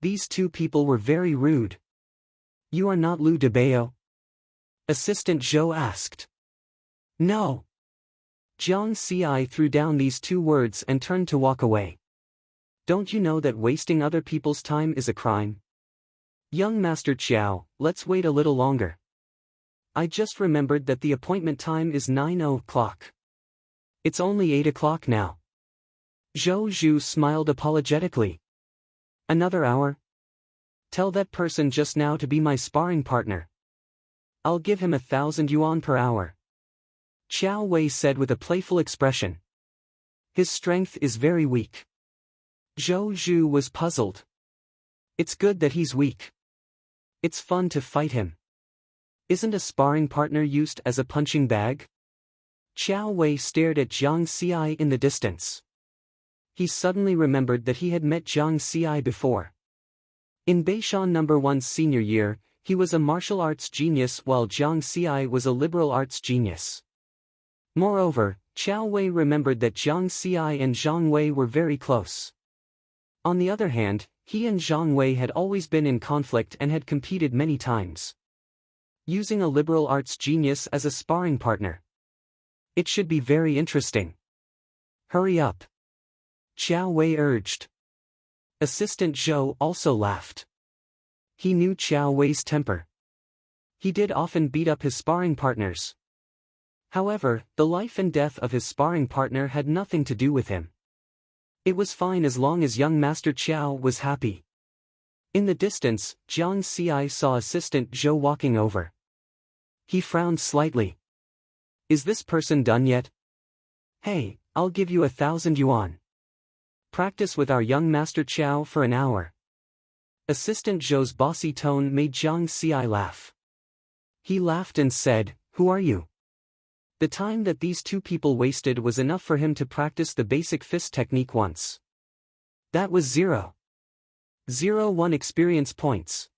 These two people were very rude. You are not Liu Debao? Assistant Zhou asked. No. Jiang Xi threw down these two words and turned to walk away. Don't you know that wasting other people's time is a crime? Young Master Qiao, let's wait a little longer. I just remembered that the appointment time is 9 o'clock. It's only 8 o'clock now. Zhou Zhu smiled apologetically. Another hour? Tell that person just now to be my sparring partner. I'll give him 1,000 yuan per hour. Qiao Wei said with a playful expression. His strength is very weak. Zhou Zhu was puzzled. It's good that he's weak. It's fun to fight him. Isn't a sparring partner used as a punching bag? Qiao Wei stared at Jiang Xi in the distance. He suddenly remembered that he had met Jiang Xi before. In Beishan No. 1's senior year, he was a martial arts genius while Jiang Xi was a liberal arts genius. Moreover, Qiao Wei remembered that Jiang Xi and Zhang Wei were very close. On the other hand, he and Zhang Wei had always been in conflict and had competed many times. Using a liberal arts genius as a sparring partner. It should be very interesting. Hurry up. Qiao Wei urged. Assistant Zhou also laughed. He knew Qiao Wei's temper. He did often beat up his sparring partners. However, the life and death of his sparring partner had nothing to do with him. It was fine as long as young Master Qiao was happy. In the distance, Jiang Xi saw Assistant Zhou walking over. He frowned slightly. Is this person done yet? Hey, I'll give you 1,000 yuan. Practice with our young Master Qiao for an hour. Assistant Zhou's bossy tone made Jiang Xi laugh. He laughed and said, Who are you? The time that these two people wasted was enough for him to practice the basic fist technique once. That was 0.01 experience points.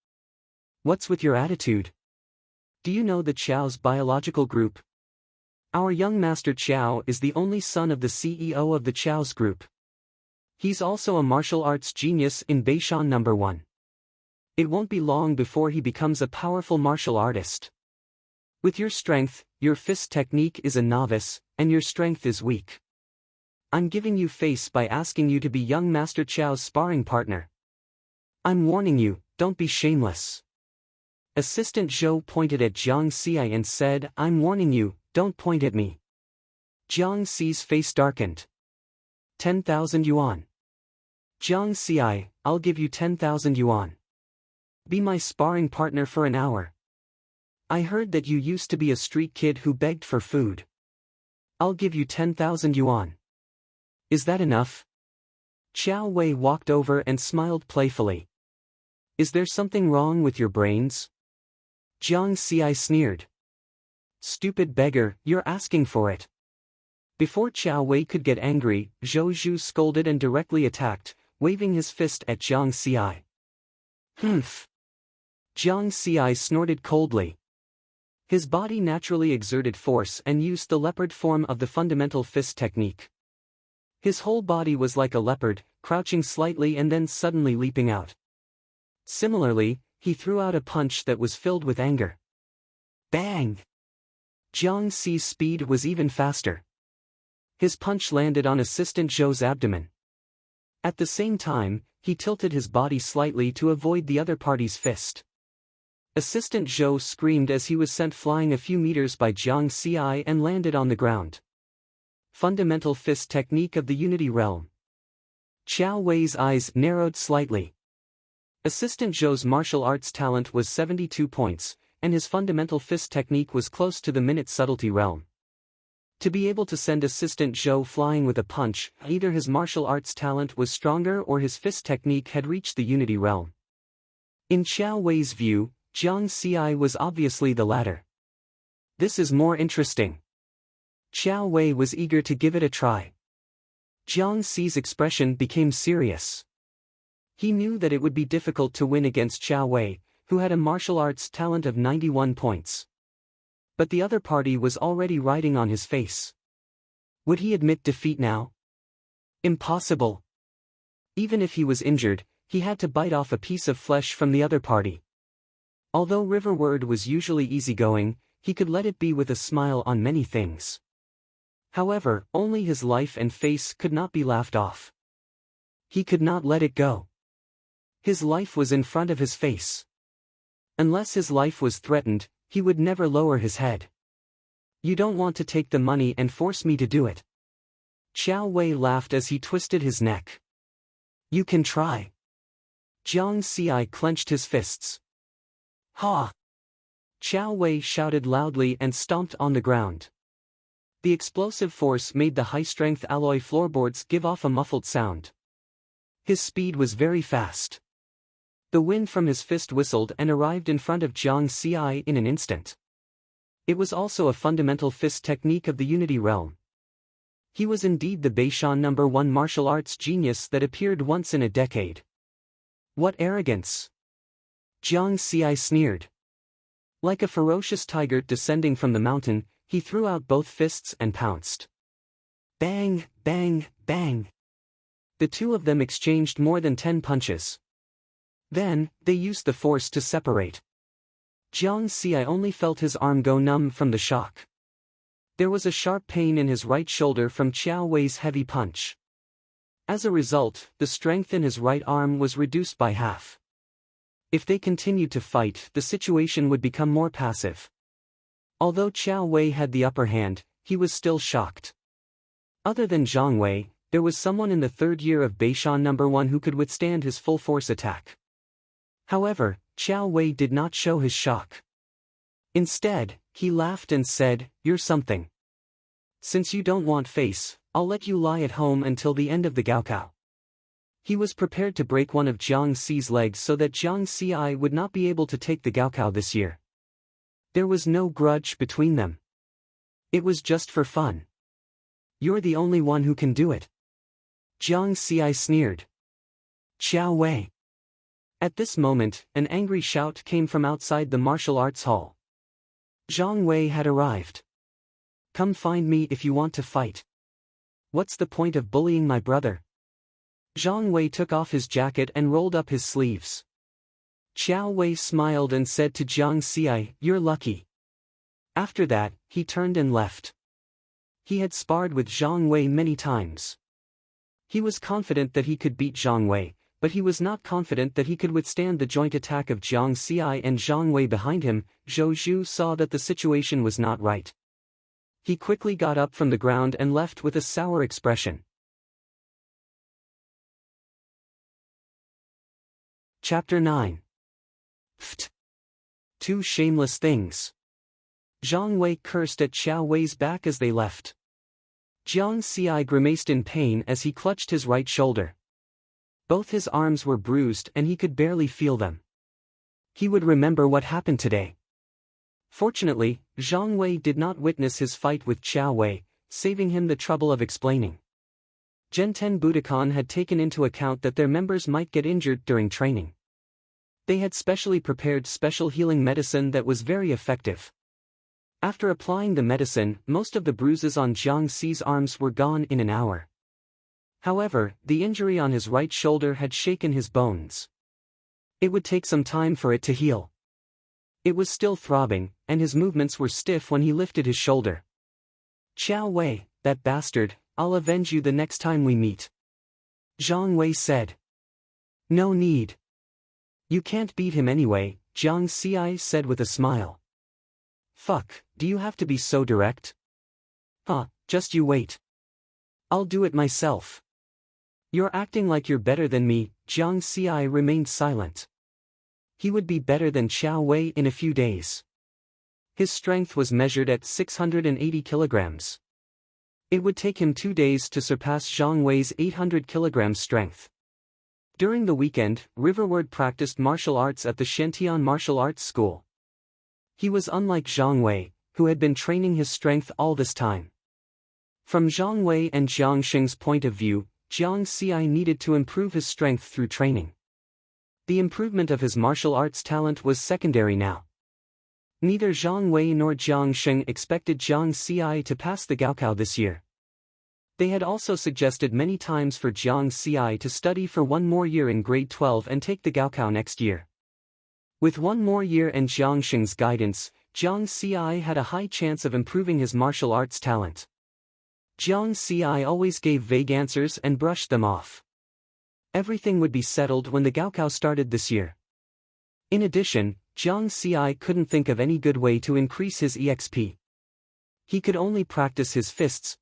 What's with your attitude? Do you know the Qiao's biological group? Our young Master Qiao is the only son of the CEO of the Qiao's group. He's also a martial arts genius in Beishan No. 1. It won't be long before he becomes a powerful martial artist. With your strength, your fist technique is a novice, and your strength is weak. I'm giving you face by asking you to be young Master Qiao's sparring partner. I'm warning you, don't be shameless. Assistant Zhou pointed at Jiang Xi and said, I'm warning you, don't point at me. Jiang Xi's face darkened. 10,000 yuan. Jiang Xi, I'll give you 10,000 yuan. Be my sparring partner for an hour. I heard that you used to be a street kid who begged for food. I'll give you 10,000 yuan. Is that enough? Qiao Wei walked over and smiled playfully. Is there something wrong with your brains? Jiang Xi sneered. Stupid beggar, you're asking for it. Before Qiao Wei could get angry, Zhou Zhu scolded and directly attacked, waving his fist at Jiang Xi. Humph. Jiang Xi snorted coldly. His body naturally exerted force and used the leopard form of the fundamental fist technique. His whole body was like a leopard, crouching slightly and then suddenly leaping out. Similarly, he threw out a punch that was filled with anger. Bang! Jiang Xi's speed was even faster. His punch landed on Assistant Zhou's abdomen. At the same time, he tilted his body slightly to avoid the other party's fist. Assistant Zhou screamed as he was sent flying a few meters by Jiang Xi and landed on the ground. Fundamental fist technique of the Unity Realm. Qiao Wei's eyes narrowed slightly. Assistant Zhou's martial arts talent was 72 points, and his fundamental fist technique was close to the minute subtlety realm. To be able to send Assistant Zhou flying with a punch, either his martial arts talent was stronger or his fist technique had reached the Unity Realm. In Qiao Wei's view, Jiang Xi was obviously the latter. This is more interesting. Qiao Wei was eager to give it a try. Jiang Xi's expression became serious. He knew that it would be difficult to win against Qiao Wei, who had a martial arts talent of 91 points. But the other party was already riding on his face. Would he admit defeat now? Impossible. Even if he was injured, he had to bite off a piece of flesh from the other party. Although River Word was usually easygoing, he could let it be with a smile on many things. However, only his life and face could not be laughed off. He could not let it go. His life was in front of his face. Unless his life was threatened, he would never lower his head. You don't want to take the money and force me to do it. Qiao Wei laughed as he twisted his neck. You can try. Jiang Xi clenched his fists. Ha! Qiao Wei shouted loudly and stomped on the ground. The explosive force made the high-strength alloy floorboards give off a muffled sound. His speed was very fast. The wind from his fist whistled and arrived in front of Jiang Xi in an instant. It was also a fundamental fist technique of the Unity realm. He was indeed the Beishan #1 martial arts genius that appeared once in a decade. What arrogance! Jiang Xi sneered. Like a ferocious tiger descending from the mountain, he threw out both fists and pounced. Bang, bang, bang. The two of them exchanged more than 10 punches. Then, they used the force to separate. Jiang Xi only felt his arm go numb from the shock. There was a sharp pain in his right shoulder from Qiao Wei's heavy punch. As a result, the strength in his right arm was reduced by half. If they continued to fight, the situation would become more passive. Although Qiao Wei had the upper hand, he was still shocked. Other than Zhang Wei, there was someone in the third year of Beishan #1 who could withstand his full force attack. However, Qiao Wei did not show his shock. Instead, he laughed and said, "You're something. Since you don't want face, I'll let you lie at home until the end of the Gaokao." He was prepared to break one of Jiang Xi's legs so that Jiang Xi would not be able to take the Gaokao this year. There was no grudge between them. It was just for fun. You're the only one who can do it. Jiang Xi sneered. Qiao Wei. At this moment, an angry shout came from outside the martial arts hall. Zhang Wei had arrived. Come find me if you want to fight. What's the point of bullying my brother? Zhang Wei took off his jacket and rolled up his sleeves. Qiao Wei smiled and said to Jiang Xi, "You're lucky." After that, he turned and left. He had sparred with Zhang Wei many times. He was confident that he could beat Zhang Wei, but he was not confident that he could withstand the joint attack of Jiang Xi and Zhang Wei behind him. Zhou Zhu saw that the situation was not right. He quickly got up from the ground and left with a sour expression. Chapter 9. Pht! Two shameless things. Zhang Wei cursed at Qiao Wei's back as they left. Jiang Xi grimaced in pain as he clutched his right shoulder. Both his arms were bruised and he could barely feel them. He would remember what happened today. Fortunately, Zhang Wei did not witness his fight with Qiao Wei, saving him the trouble of explaining. Genten Budokan had taken into account that their members might get injured during training. They had specially prepared special healing medicine that was very effective. After applying the medicine, most of the bruises on Jiang Xi's arms were gone in an hour. However, the injury on his right shoulder had shaken his bones. It would take some time for it to heal. It was still throbbing, and his movements were stiff when he lifted his shoulder. "Qiao Wei, that bastard, I'll avenge you the next time we meet," Zhang Wei said. "No need. You can't beat him anyway," Jiang Xi said with a smile. "Fuck, do you have to be so direct?" "Huh, just you wait. I'll do it myself." "You're acting like you're better than me." Jiang Xi remained silent. He would be better than Qiao Wei in a few days. His strength was measured at 680 kilograms. It would take him 2 days to surpass Zhang Wei's 800 kilograms strength. During the weekend, Riverward practiced martial arts at the Shantian Martial Arts School. He was unlike Zhang Wei, who had been training his strength all this time. From Zhang Wei and Jiang Xing's point of view, Jiang Xi needed to improve his strength through training. The improvement of his martial arts talent was secondary now. Neither Zhang Wei nor Jiang Xing expected Jiang Xi to pass the Gaokao this year. They had also suggested many times for Jiang Xi to study for one more year in grade 12 and take the Gaokao next year. With one more year and Jiang Xing's guidance, Jiang Xi had a high chance of improving his martial arts talent. Jiang Xi always gave vague answers and brushed them off. Everything would be settled when the Gaokao started this year. In addition, Jiang Xi couldn't think of any good way to increase his EXP. He could only practice his fists.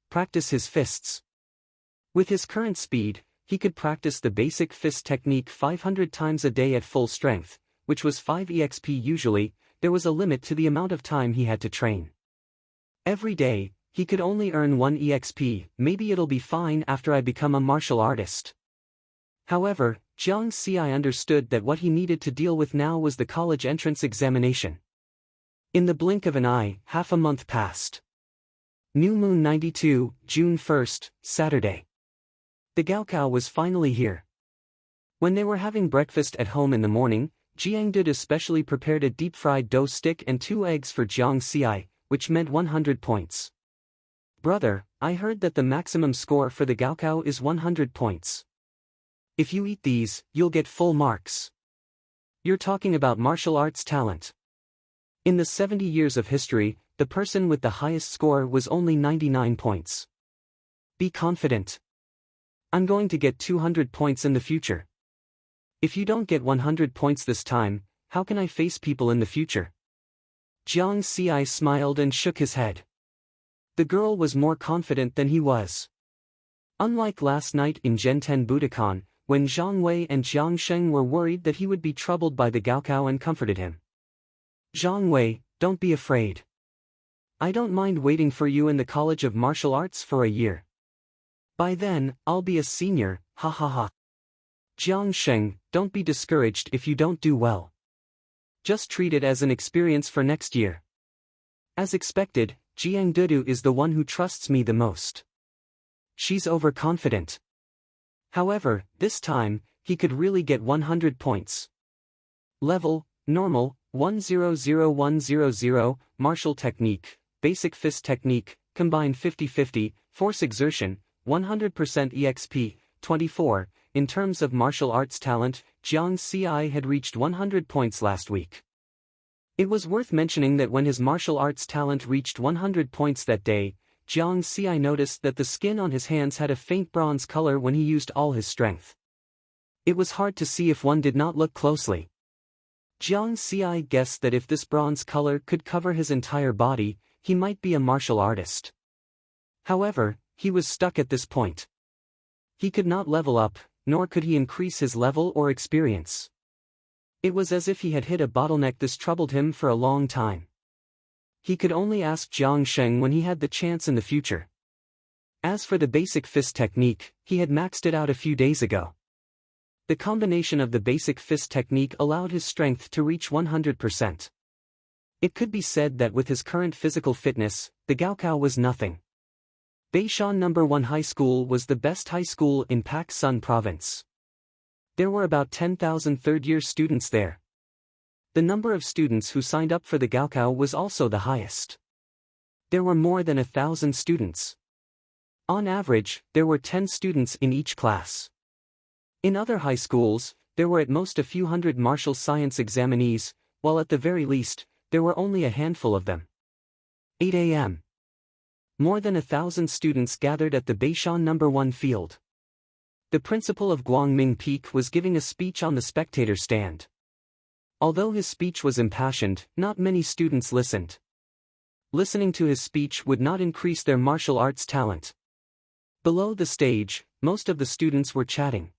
With his current speed, he could practice the basic fist technique 500 times a day at full strength, which was 5 EXP usually. There was a limit to the amount of time he had to train. Every day, he could only earn 1 EXP. Maybe it'll be fine after I become a martial artist. However, Jiang Xi understood that what he needed to deal with now was the college entrance examination. In the blink of an eye, half a month passed. New Moon 92, June 1st, Saturday. The Gaokao was finally here. When they were having breakfast at home in the morning, Jiang Dud especially prepared a deep-fried dough stick and 2 eggs for Jiang Xi, which meant 100 points. Brother, I heard that the maximum score for the Gaokao is 100 points. If you eat these, you'll get full marks. You're talking about martial arts talent. In the 70 years of history, the person with the highest score was only 99 points. Be confident. I'm going to get 200 points in the future. If you don't get 100 points this time, how can I face people in the future? Jiang Xi smiled and shook his head. The girl was more confident than he was. Unlike last night in Zhenten Budokan, when Zhang Wei and Jiang Sheng were worried that he would be troubled by the Gaokao and comforted him. Zhang Wei, don't be afraid. I don't mind waiting for you in the College of Martial Arts for a year. By then, I'll be a senior, ha ha ha. Jiang Sheng, don't be discouraged if you don't do well. Just treat it as an experience for next year. As expected, Jiang Dudu is the one who trusts me the most. She's overconfident. However, this time, he could really get 100 points. Level, Normal, 100100, Martial Technique, Basic Fist Technique, Combined 50-50, Force Exertion, 100% EXP, 24. In terms of martial arts talent, Jiang Xi had reached 100 points last week. It was worth mentioning that when his martial arts talent reached 100 points that day, Jiang Xi noticed that the skin on his hands had a faint bronze color when he used all his strength. It was hard to see if one did not look closely. Jiang Xi guessed that if this bronze color could cover his entire body, he might be a martial artist. However, he was stuck at this point. He could not level up, nor could he increase his level or experience. It was as if he had hit a bottleneck. This troubled him for a long time. He could only ask Jiang Sheng when he had the chance in the future. As for the basic fist technique, he had maxed it out a few days ago. The combination of the basic fist technique allowed his strength to reach 100%. It could be said that with his current physical fitness, the Gaokao was nothing. Beishan No. 1 High School was the best high school in Pak Sun Province. There were about 10,000 third-year students there. The number of students who signed up for the Gaokao was also the highest. There were more than 1,000 students. On average, there were 10 students in each class. In other high schools, there were at most a few hundred martial science examinees, while at the very least, there were only a handful of them. 8 a.m. More than 1,000 students gathered at the Beishan No. 1 field. The principal of Guangming Peak was giving a speech on the spectator stand. Although his speech was impassioned, not many students listened. Listening to his speech would not increase their martial arts talent. Below the stage, most of the students were chatting.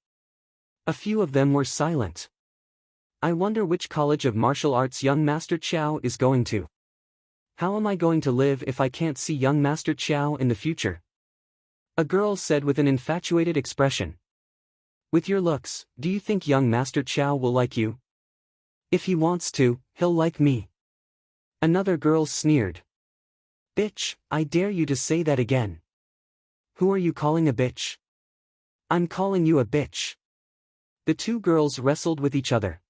A few of them were silent. I wonder which college of martial arts young Master Qiao is going to. How am I going to live if I can't see young Master Qiao in the future? A girl said with an infatuated expression. With your looks, do you think young Master Chow will like you? If he wants to, he'll like me. Another girl sneered. Bitch, I dare you to say that again. Who are you calling a bitch? I'm calling you a bitch. The two girls wrestled with each other.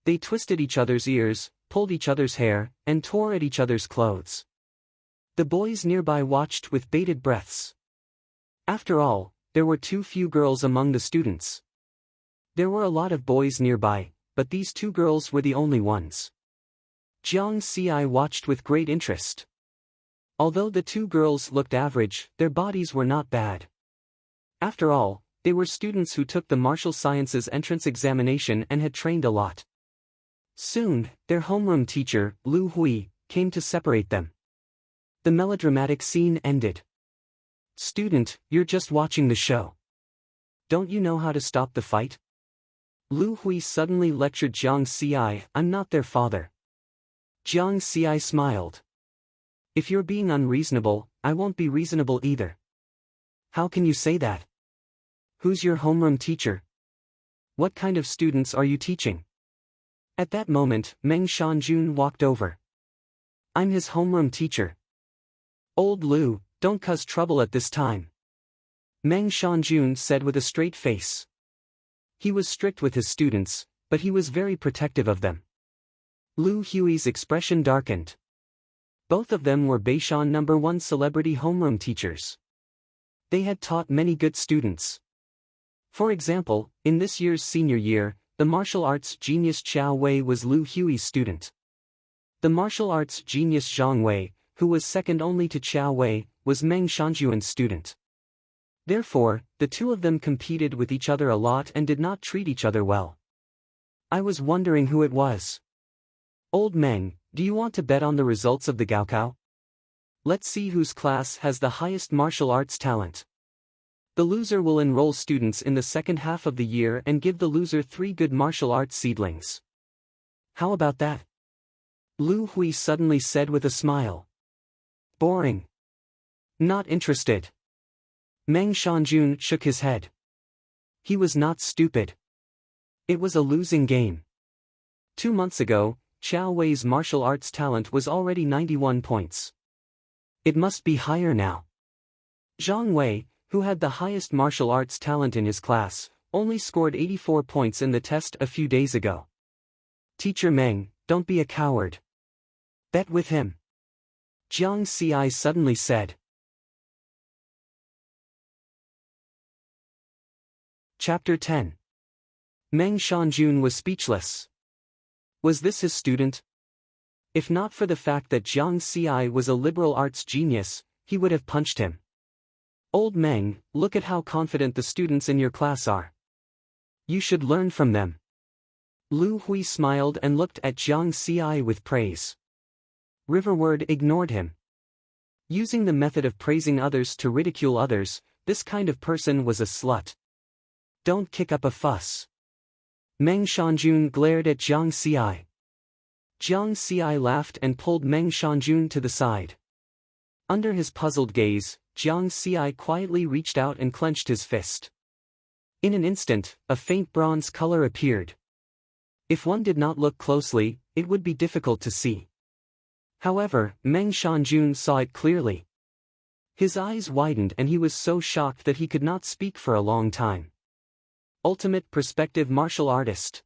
They twisted each other's ears, pulled each other's hair, and tore at each other's clothes. The boys nearby watched with bated breaths. After all, there were too few girls among the students. There were a lot of boys nearby, but these two girls were the only ones. Jiang Ci watched with great interest. Although the two girls looked average, their bodies were not bad. After all, they were students who took the martial sciences entrance examination and had trained a lot. Soon, their homeroom teacher, Lu Hui, came to separate them. The melodramatic scene ended. Student, you're just watching the show. Don't you know how to stop the fight? Lu Hui suddenly lectured Jiang Ci, I'm not their father. Jiang Ci smiled. If you're being unreasonable, I won't be reasonable either. How can you say that? Who's your homeroom teacher? What kind of students are you teaching? At that moment, Meng Shanjun walked over. I'm his homeroom teacher. Old Lu, don't cause trouble at this time. Meng Shanjun said with a straight face. He was strict with his students, but he was very protective of them. Lu Hui's expression darkened. Both of them were Beishan #1 celebrity homeroom teachers. They had taught many good students. For example, in this year's senior year, the martial arts genius Chao Wei was Lu Hui's student. The martial arts genius Zhang Wei, who was second only to Chao Wei, was Meng Shanjuan's student. Therefore, the two of them competed with each other a lot and did not treat each other well. I was wondering who it was. Old Meng, do you want to bet on the results of the Gaokao? Let's see whose class has the highest martial arts talent. The loser will enroll students in the second half of the year and give the loser 3 good martial arts seedlings. How about that? Lu Hui suddenly said with a smile. Boring. Not interested. Meng Shanjun shook his head. He was not stupid. It was a losing game. 2 months ago, Chao Wei's martial arts talent was already 91 points. It must be higher now. Zhang Wei, who had the highest martial arts talent in his class, only scored 84 points in the test a few days ago. Teacher Meng, don't be a coward. Bet with him. Jiang Ci suddenly said. Chapter 10. Meng Shanjun was speechless. Was this his student? If not for the fact that Jiang Ci was a liberal arts genius, he would have punched him. Old Meng, look at how confident the students in your class are. You should learn from them. Lu Hui smiled and looked at Jiang Ci with praise. Riverward ignored him. Using the method of praising others to ridicule others, this kind of person was a slut. Don't kick up a fuss. Meng Shanjun glared at Jiang Ci. Jiang Ci laughed and pulled Meng Shanjun to the side. Under his puzzled gaze, Jiang Ci quietly reached out and clenched his fist. In an instant, a faint bronze color appeared. If one did not look closely, it would be difficult to see. However, Meng Shanjun saw it clearly. His eyes widened and he was so shocked that he could not speak for a long time. Ultimate Perspective Martial Artist.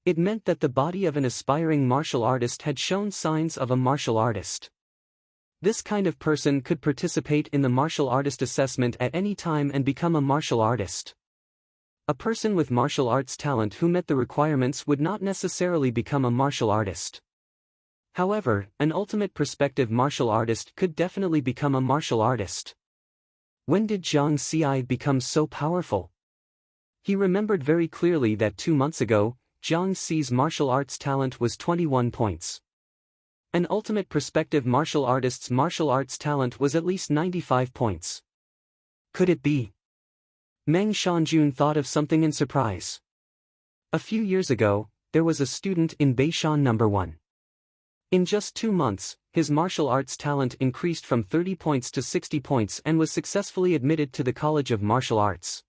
It meant that the body of an aspiring martial artist had shown signs of a martial artist. This kind of person could participate in the martial artist assessment at any time and become a martial artist. A person with martial arts talent who met the requirements would not necessarily become a martial artist. However, an ultimate perspective martial artist could definitely become a martial artist. When did Jiang Ci become so powerful? He remembered very clearly that 2 months ago, Jiang Ci's martial arts talent was 21 points. An ultimate perspective martial artist's martial arts talent was at least 95 points. Could it be? Meng Shanjun thought of something in surprise. A few years ago, there was a student in Beishan #1. In just 2 months, his martial arts talent increased from 30 points to 60 points and was successfully admitted to the College of Martial Arts.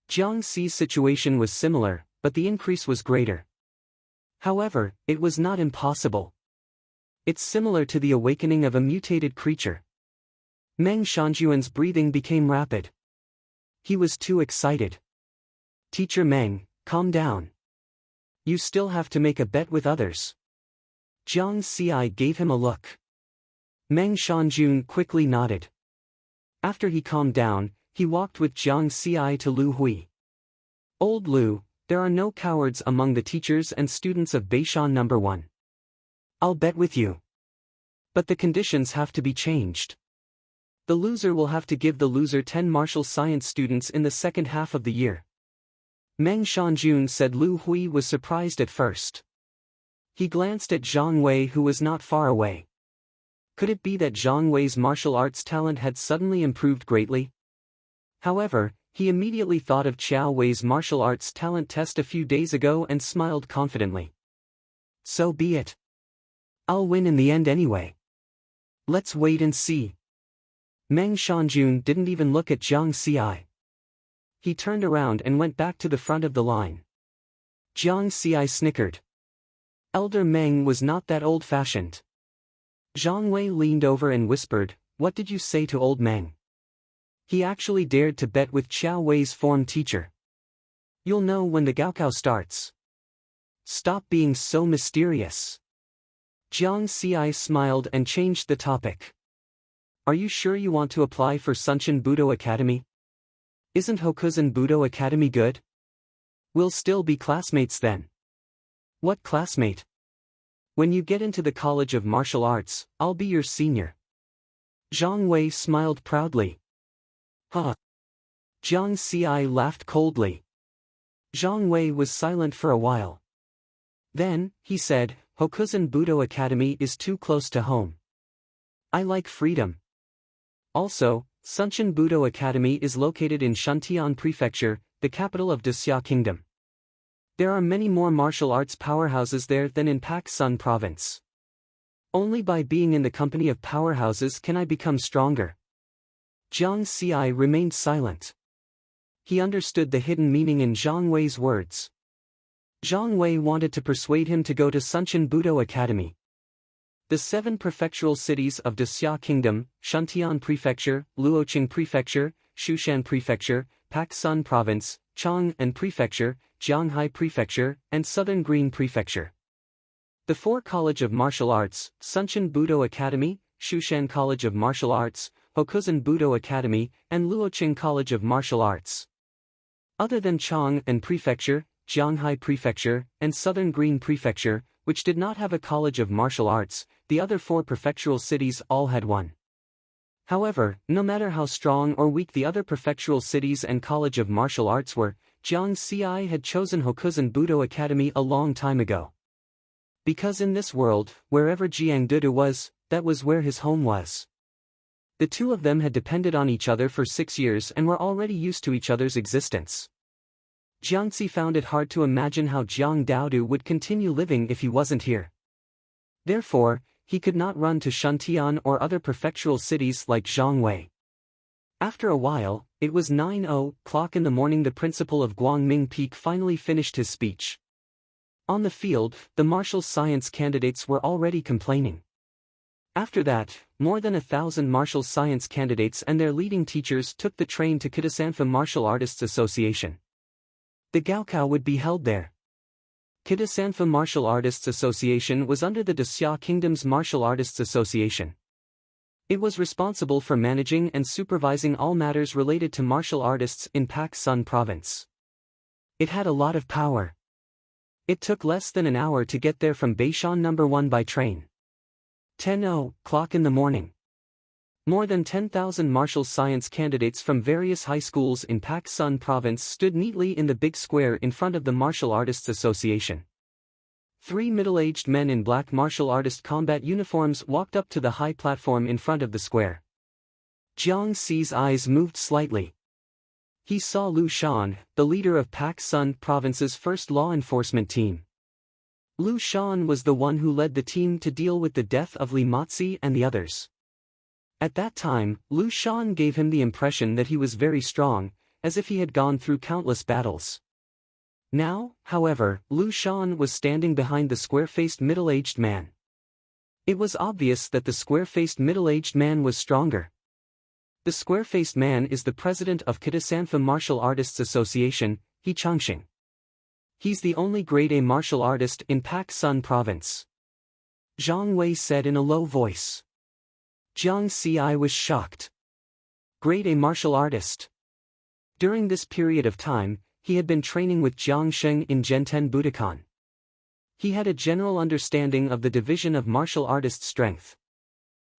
Jiang Xi's situation was similar, but the increase was greater. However, it was not impossible. It's similar to the awakening of a mutated creature. Meng Shanjuan's breathing became rapid. He was too excited. Teacher Meng, calm down. You still have to make a bet with others. Jiang Xi gave him a look. Meng Shanjun quickly nodded. After he calmed down, he walked with Jiang Xi to Lu Hui. Old Lu, there are no cowards among the teachers and students of Beishan No. 1. I'll bet with you. But the conditions have to be changed. The loser will have to give the loser 10 martial science students in the second half of the year. Meng Shanjun said. Lu Hui was surprised at first. He glanced at Zhang Wei, who was not far away. Could it be that Zhang Wei's martial arts talent had suddenly improved greatly? However, he immediately thought of Qiao Wei's martial arts talent test a few days ago and smiled confidently. So be it. I'll win in the end anyway. Let's wait and see. Meng Shanjun didn't even look at Jiang Xi. He turned around and went back to the front of the line. Jiang Xi snickered. Elder Meng was not that old-fashioned. Zhang Wei leaned over and whispered, "What did you say to old Meng?" He actually dared to bet with Qiao Wei's form teacher. You'll know when the Gaokao starts. Stop being so mysterious. Jiang Xi smiled and changed the topic. Are you sure you want to apply for Sunshin Budo Academy? Isn't Hokuzen Budo Academy good? We'll still be classmates then. What classmate? When you get into the College of Martial Arts, I'll be your senior. Zhang Wei smiled proudly. Huh. Jiang Xi laughed coldly. Zhang Wei was silent for a while. Then, he said, Hokuzen Budo Academy is too close to home. I like freedom. Also, Sunshin Budo Academy is located in Shantian Prefecture, the capital of Desya Kingdom. There are many more martial arts powerhouses there than in Pak Sun Province. Only by being in the company of powerhouses can I become stronger. Jiang Xi remained silent. He understood the hidden meaning in Zhang Wei's words. Zhang Wei wanted to persuade him to go to Sunshin Budo Academy. The 7 prefectural cities of Desya Kingdom, Shantian Prefecture, Luoqing Prefecture, Shushan Prefecture, Pak Sun Province, Chang'an Prefecture, Jianghai Prefecture, and Southern Green Prefecture. The 4 College of Martial Arts, Sunshin Budo Academy, Shushan College of Martial Arts, Hokuzen Budo Academy, and Luoqing College of Martial Arts. Other than Chang'an Prefecture, Jianghai Prefecture, and Southern Green Prefecture, which did not have a College of Martial Arts, the other 4 prefectural cities all had one. However, no matter how strong or weak the other prefectural cities and College of Martial Arts were, Jiang Xi had chosen Hokuzen Budo Academy a long time ago. Because in this world, wherever Jiang Dudu was, that was where his home was. The two of them had depended on each other for 6 years and were already used to each other's existence. Jiangxi found it hard to imagine how Jiang Daodu would continue living if he wasn't here. Therefore, he could not run to Shantian or other prefectural cities like Zhang Wei. After a while, it was 9:00 in the morning. The principal of Guangming Peak finally finished his speech. On the field, the martial science candidates were already complaining. After that, more than 1,000 martial science candidates and their leading teachers took the train to Kitasanfa Martial Artists Association. The Gaokao would be held there. Kitasanfa Martial Artists Association was under the Desya Kingdom's Martial Artists Association. It was responsible for managing and supervising all matters related to martial artists in Pak Sun Province. It had a lot of power. It took less than an hour to get there from Beishan No. 1 by train. 10:00 in the morning. More than 10,000 martial science candidates from various high schools in Pak Sun Province stood neatly in the big square in front of the Martial Artists Association. 3 middle-aged men in black martial artist combat uniforms walked up to the high platform in front of the square. Jiang Xi's eyes moved slightly. He saw Lu Shan, the leader of Pak Sun Province's first law enforcement team. Lu Shan was the one who led the team to deal with the death of Li Matzi and the others. At that time, Lu Shan gave him the impression that he was very strong, as if he had gone through countless battles. Now, however, Lu Shan was standing behind the square-faced middle-aged man. It was obvious that the square-faced middle-aged man was stronger. The square-faced man is the president of Kitasanfa Martial Artists Association, He Changxing. He's the only grade A martial artist in Pak Sun Province. Zhang Wei said in a low voice. Jiang Ci was shocked. Grade A martial artist. During this period of time, he had been training with Jiang Sheng in Zhenten Budokan. He had a general understanding of the division of martial artist strength.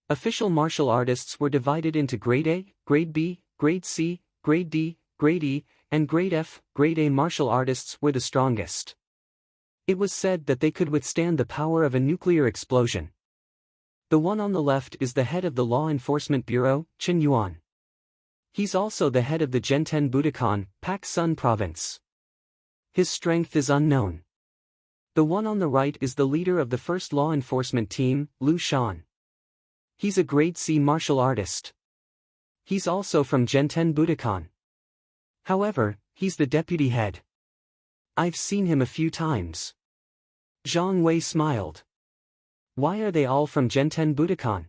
Official martial artists were divided into Grade A, Grade B, Grade C, Grade D, Grade E, and Grade F. Grade A martial artists were the strongest. It was said that they could withstand the power of a nuclear explosion. The one on the left is the head of the Law Enforcement Bureau, Chen Yuan. He's also the head of the Zhenten Budokan, Pak Sun Province. His strength is unknown. The one on the right is the leader of the first law enforcement team, Lu Shan. He's a Grade C martial artist. He's also from Zhenten Budokan. However, he's the deputy head. I've seen him a few times. Zhang Wei smiled. Why are they all from Zhenten Budokan?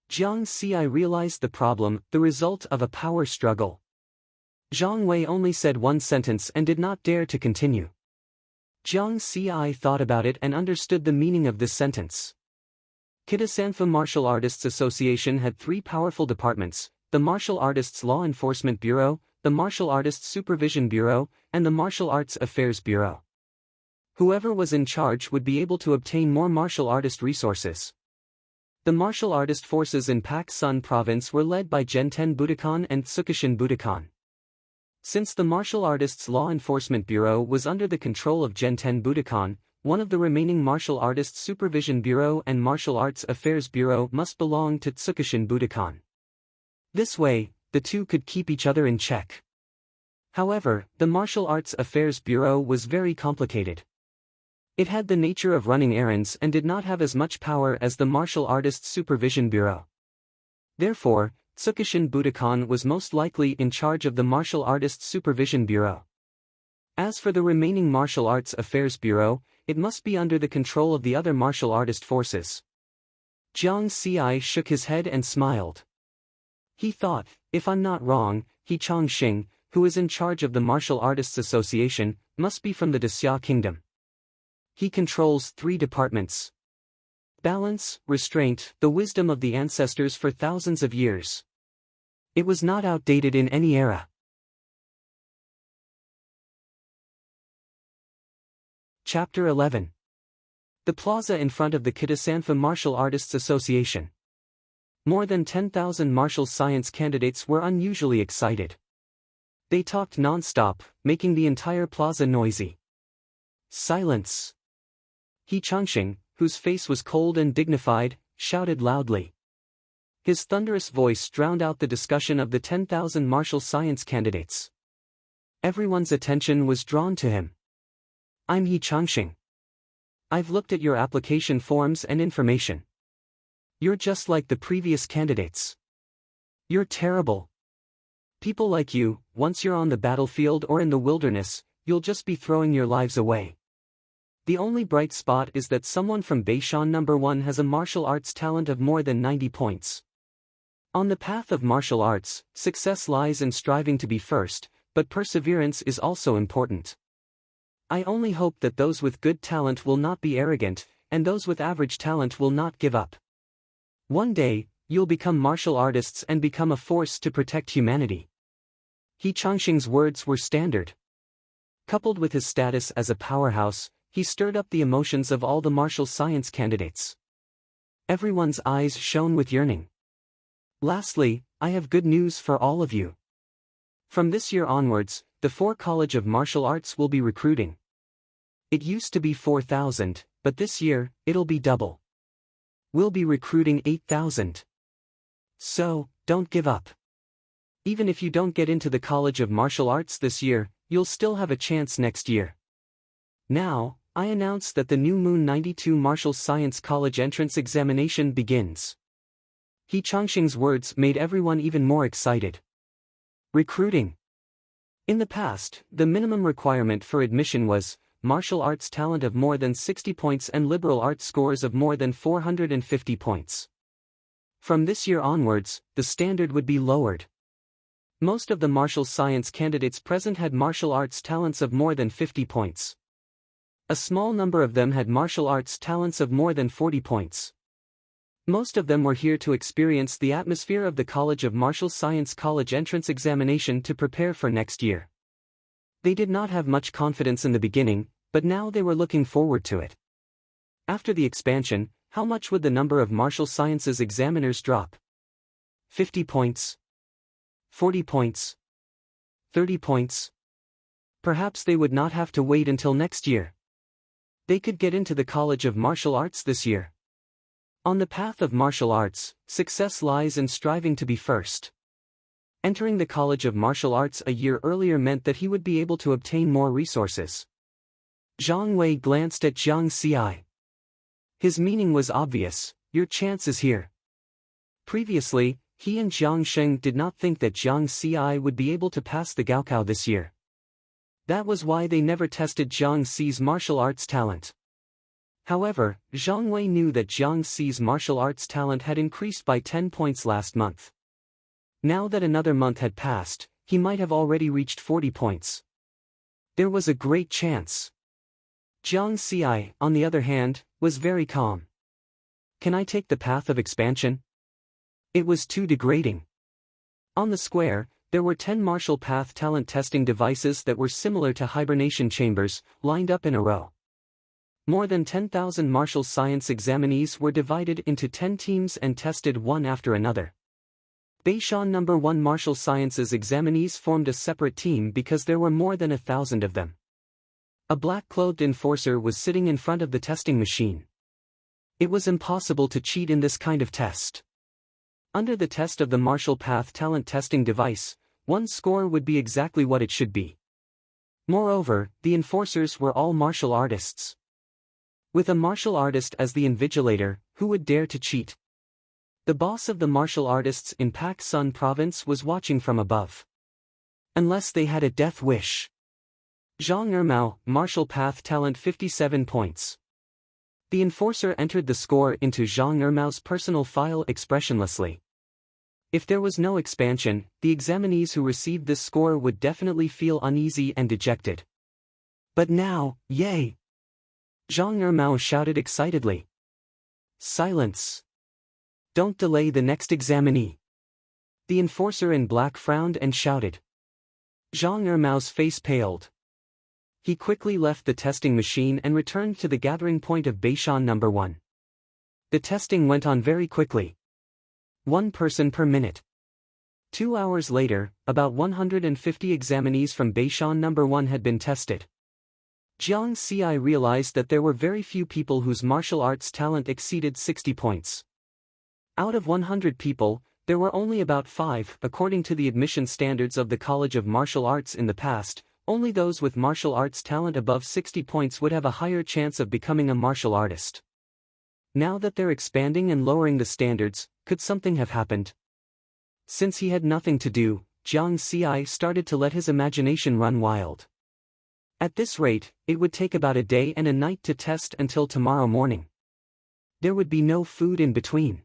Jiang Ci realized the problem, the result of a power struggle. Zhang Wei only said one sentence and did not dare to continue. Jiang Ci thought about it and understood the meaning of this sentence. Kitasanfa Martial Artists Association had three powerful departments: the Martial Artists Law Enforcement Bureau, the Martial Artists Supervision Bureau, and the Martial Arts Affairs Bureau. Whoever was in charge would be able to obtain more martial artist resources. The martial artist forces in Pak Sun Province were led by Zhenten Budokan and Tsukishin Budokan. Since the Martial Artists Law Enforcement Bureau was under the control of Zhenten Budokan, one of the remaining Martial Artists Supervision Bureau and Martial Arts Affairs Bureau must belong to Tsukishin Budokan. This way, the two could keep each other in check. However, the Martial Arts Affairs Bureau was very complicated. It had the nature of running errands and did not have as much power as the Martial Artists Supervision Bureau. Therefore, Tsukishin Budokan was most likely in charge of the Martial Artists Supervision Bureau. As for the remaining Martial Arts Affairs Bureau, it must be under the control of the other martial artist forces. Jiang Ci shook his head and smiled. He thought, if I'm not wrong, He Changxing, who is in charge of the Martial Artists Association, must be from the Xia Kingdom. He controls three departments: balance, restraint, the wisdom of the ancestors for thousands of years. It was not outdated in any era. Chapter 11. The plaza in front of the Kitasanfa Martial Artists Association. More than 10,000 martial science candidates were unusually excited. They talked non-stop, making the entire plaza noisy. Silence. He Changxing, whose face was cold and dignified, shouted loudly. His thunderous voice drowned out the discussion of the 10,000 martial science candidates. Everyone's attention was drawn to him. I'm He Changxing. I've looked at your application forms and information. You're just like the previous candidates. You're terrible. People like you, once you're on the battlefield or in the wilderness, you'll just be throwing your lives away. The only bright spot is that someone from Beishan No. 1 has a martial arts talent of more than 90 points. On the path of martial arts, success lies in striving to be first, but perseverance is also important. I only hope that those with good talent will not be arrogant, and those with average talent will not give up. One day, you'll become martial artists and become a force to protect humanity. He Changxing's words were standard. Coupled with his status as a powerhouse, he stirred up the emotions of all the martial science candidates. Everyone's eyes shone with yearning. Lastly, I have good news for all of you. From this year onwards, the 4 College of Martial Arts will be recruiting. It used to be 4,000, but this year, it'll be double. We'll be recruiting 8,000. So, don't give up. Even if you don't get into the College of Martial Arts this year, you'll still have a chance next year. Now, I announce that the new Moon 92 Martial Science College entrance examination begins. He Changxing's words made everyone even more excited. Recruiting. In the past, the minimum requirement for admission was martial arts talent of more than 60 points and liberal arts scores of more than 450 points. From this year onwards, the standard would be lowered. Most of the martial science candidates present had martial arts talents of more than 50 points. A small number of them had martial arts talents of more than 40 points. Most of them were here to experience the atmosphere of the College of Martial Science college entrance examination to prepare for next year. They did not have much confidence in the beginning, but now they were looking forward to it. After the expansion, how much would the number of martial sciences examiners drop? 50 points? 40 points? 30 points? Perhaps they would not have to wait until next year. They could get into the College of Martial Arts this year. On the path of martial arts, success lies in striving to be first. Entering the College of Martial Arts a year earlier meant that he would be able to obtain more resources. Zhang Wei glanced at Jiang Xi. His meaning was obvious: your chance is here. Previously, he and Jiang Sheng did not think that Jiang Xi would be able to pass the Gaokao this year. That was why they never tested Jiang Xi's martial arts talent. However, Zhang Wei knew that Jiang Xi's martial arts talent had increased by 10 points last month. Now that another month had passed, he might have already reached 40 points. There was a great chance. Jiang Xi, on the other hand, was very calm. Can I take the path of expansion? It was too degrading. On the square, there were 10 martial path talent testing devices that were similar to hibernation chambers, lined up in a row. More than 10,000 martial science examinees were divided into 10 teams and tested one after another. Beishan No. 1 martial sciences examinees formed a separate team because there were more than 1,000 of them. A black-clothed enforcer was sitting in front of the testing machine. It was impossible to cheat in this kind of test. Under the test of the martial path talent testing device, one score would be exactly what it should be. Moreover, the enforcers were all martial artists. With a martial artist as the invigilator, who would dare to cheat? The boss of the martial artists in Pak Sun province was watching from above. Unless they had a death wish. Zhang Ermao, martial path talent 57 points. The enforcer entered the score into Zhang Ermao's personal file expressionlessly. If there was no expansion, the examinees who received this score would definitely feel uneasy and dejected. But now, yay! Zhang Ermao shouted excitedly. Silence! Don't delay the next examinee. The enforcer in black frowned and shouted. Zhang Ermao's face paled. He quickly left the testing machine and returned to the gathering point of Beishan No. 1. The testing went on very quickly. 1 person per minute. 2 hours later, about 150 examinees from Beishan No. 1 had been tested. Jiang Xi realized that there were very few people whose martial arts talent exceeded 60 points. Out of 100 people, there were only about 5. According to the admission standards of the College of Martial Arts in the past, only those with martial arts talent above 60 points would have a higher chance of becoming a martial artist. Now that they're expanding and lowering the standards, could something have happened? Since he had nothing to do, Jiang Xi started to let his imagination run wild. At this rate, it would take about a day and a night to test until tomorrow morning. There would be no food in between.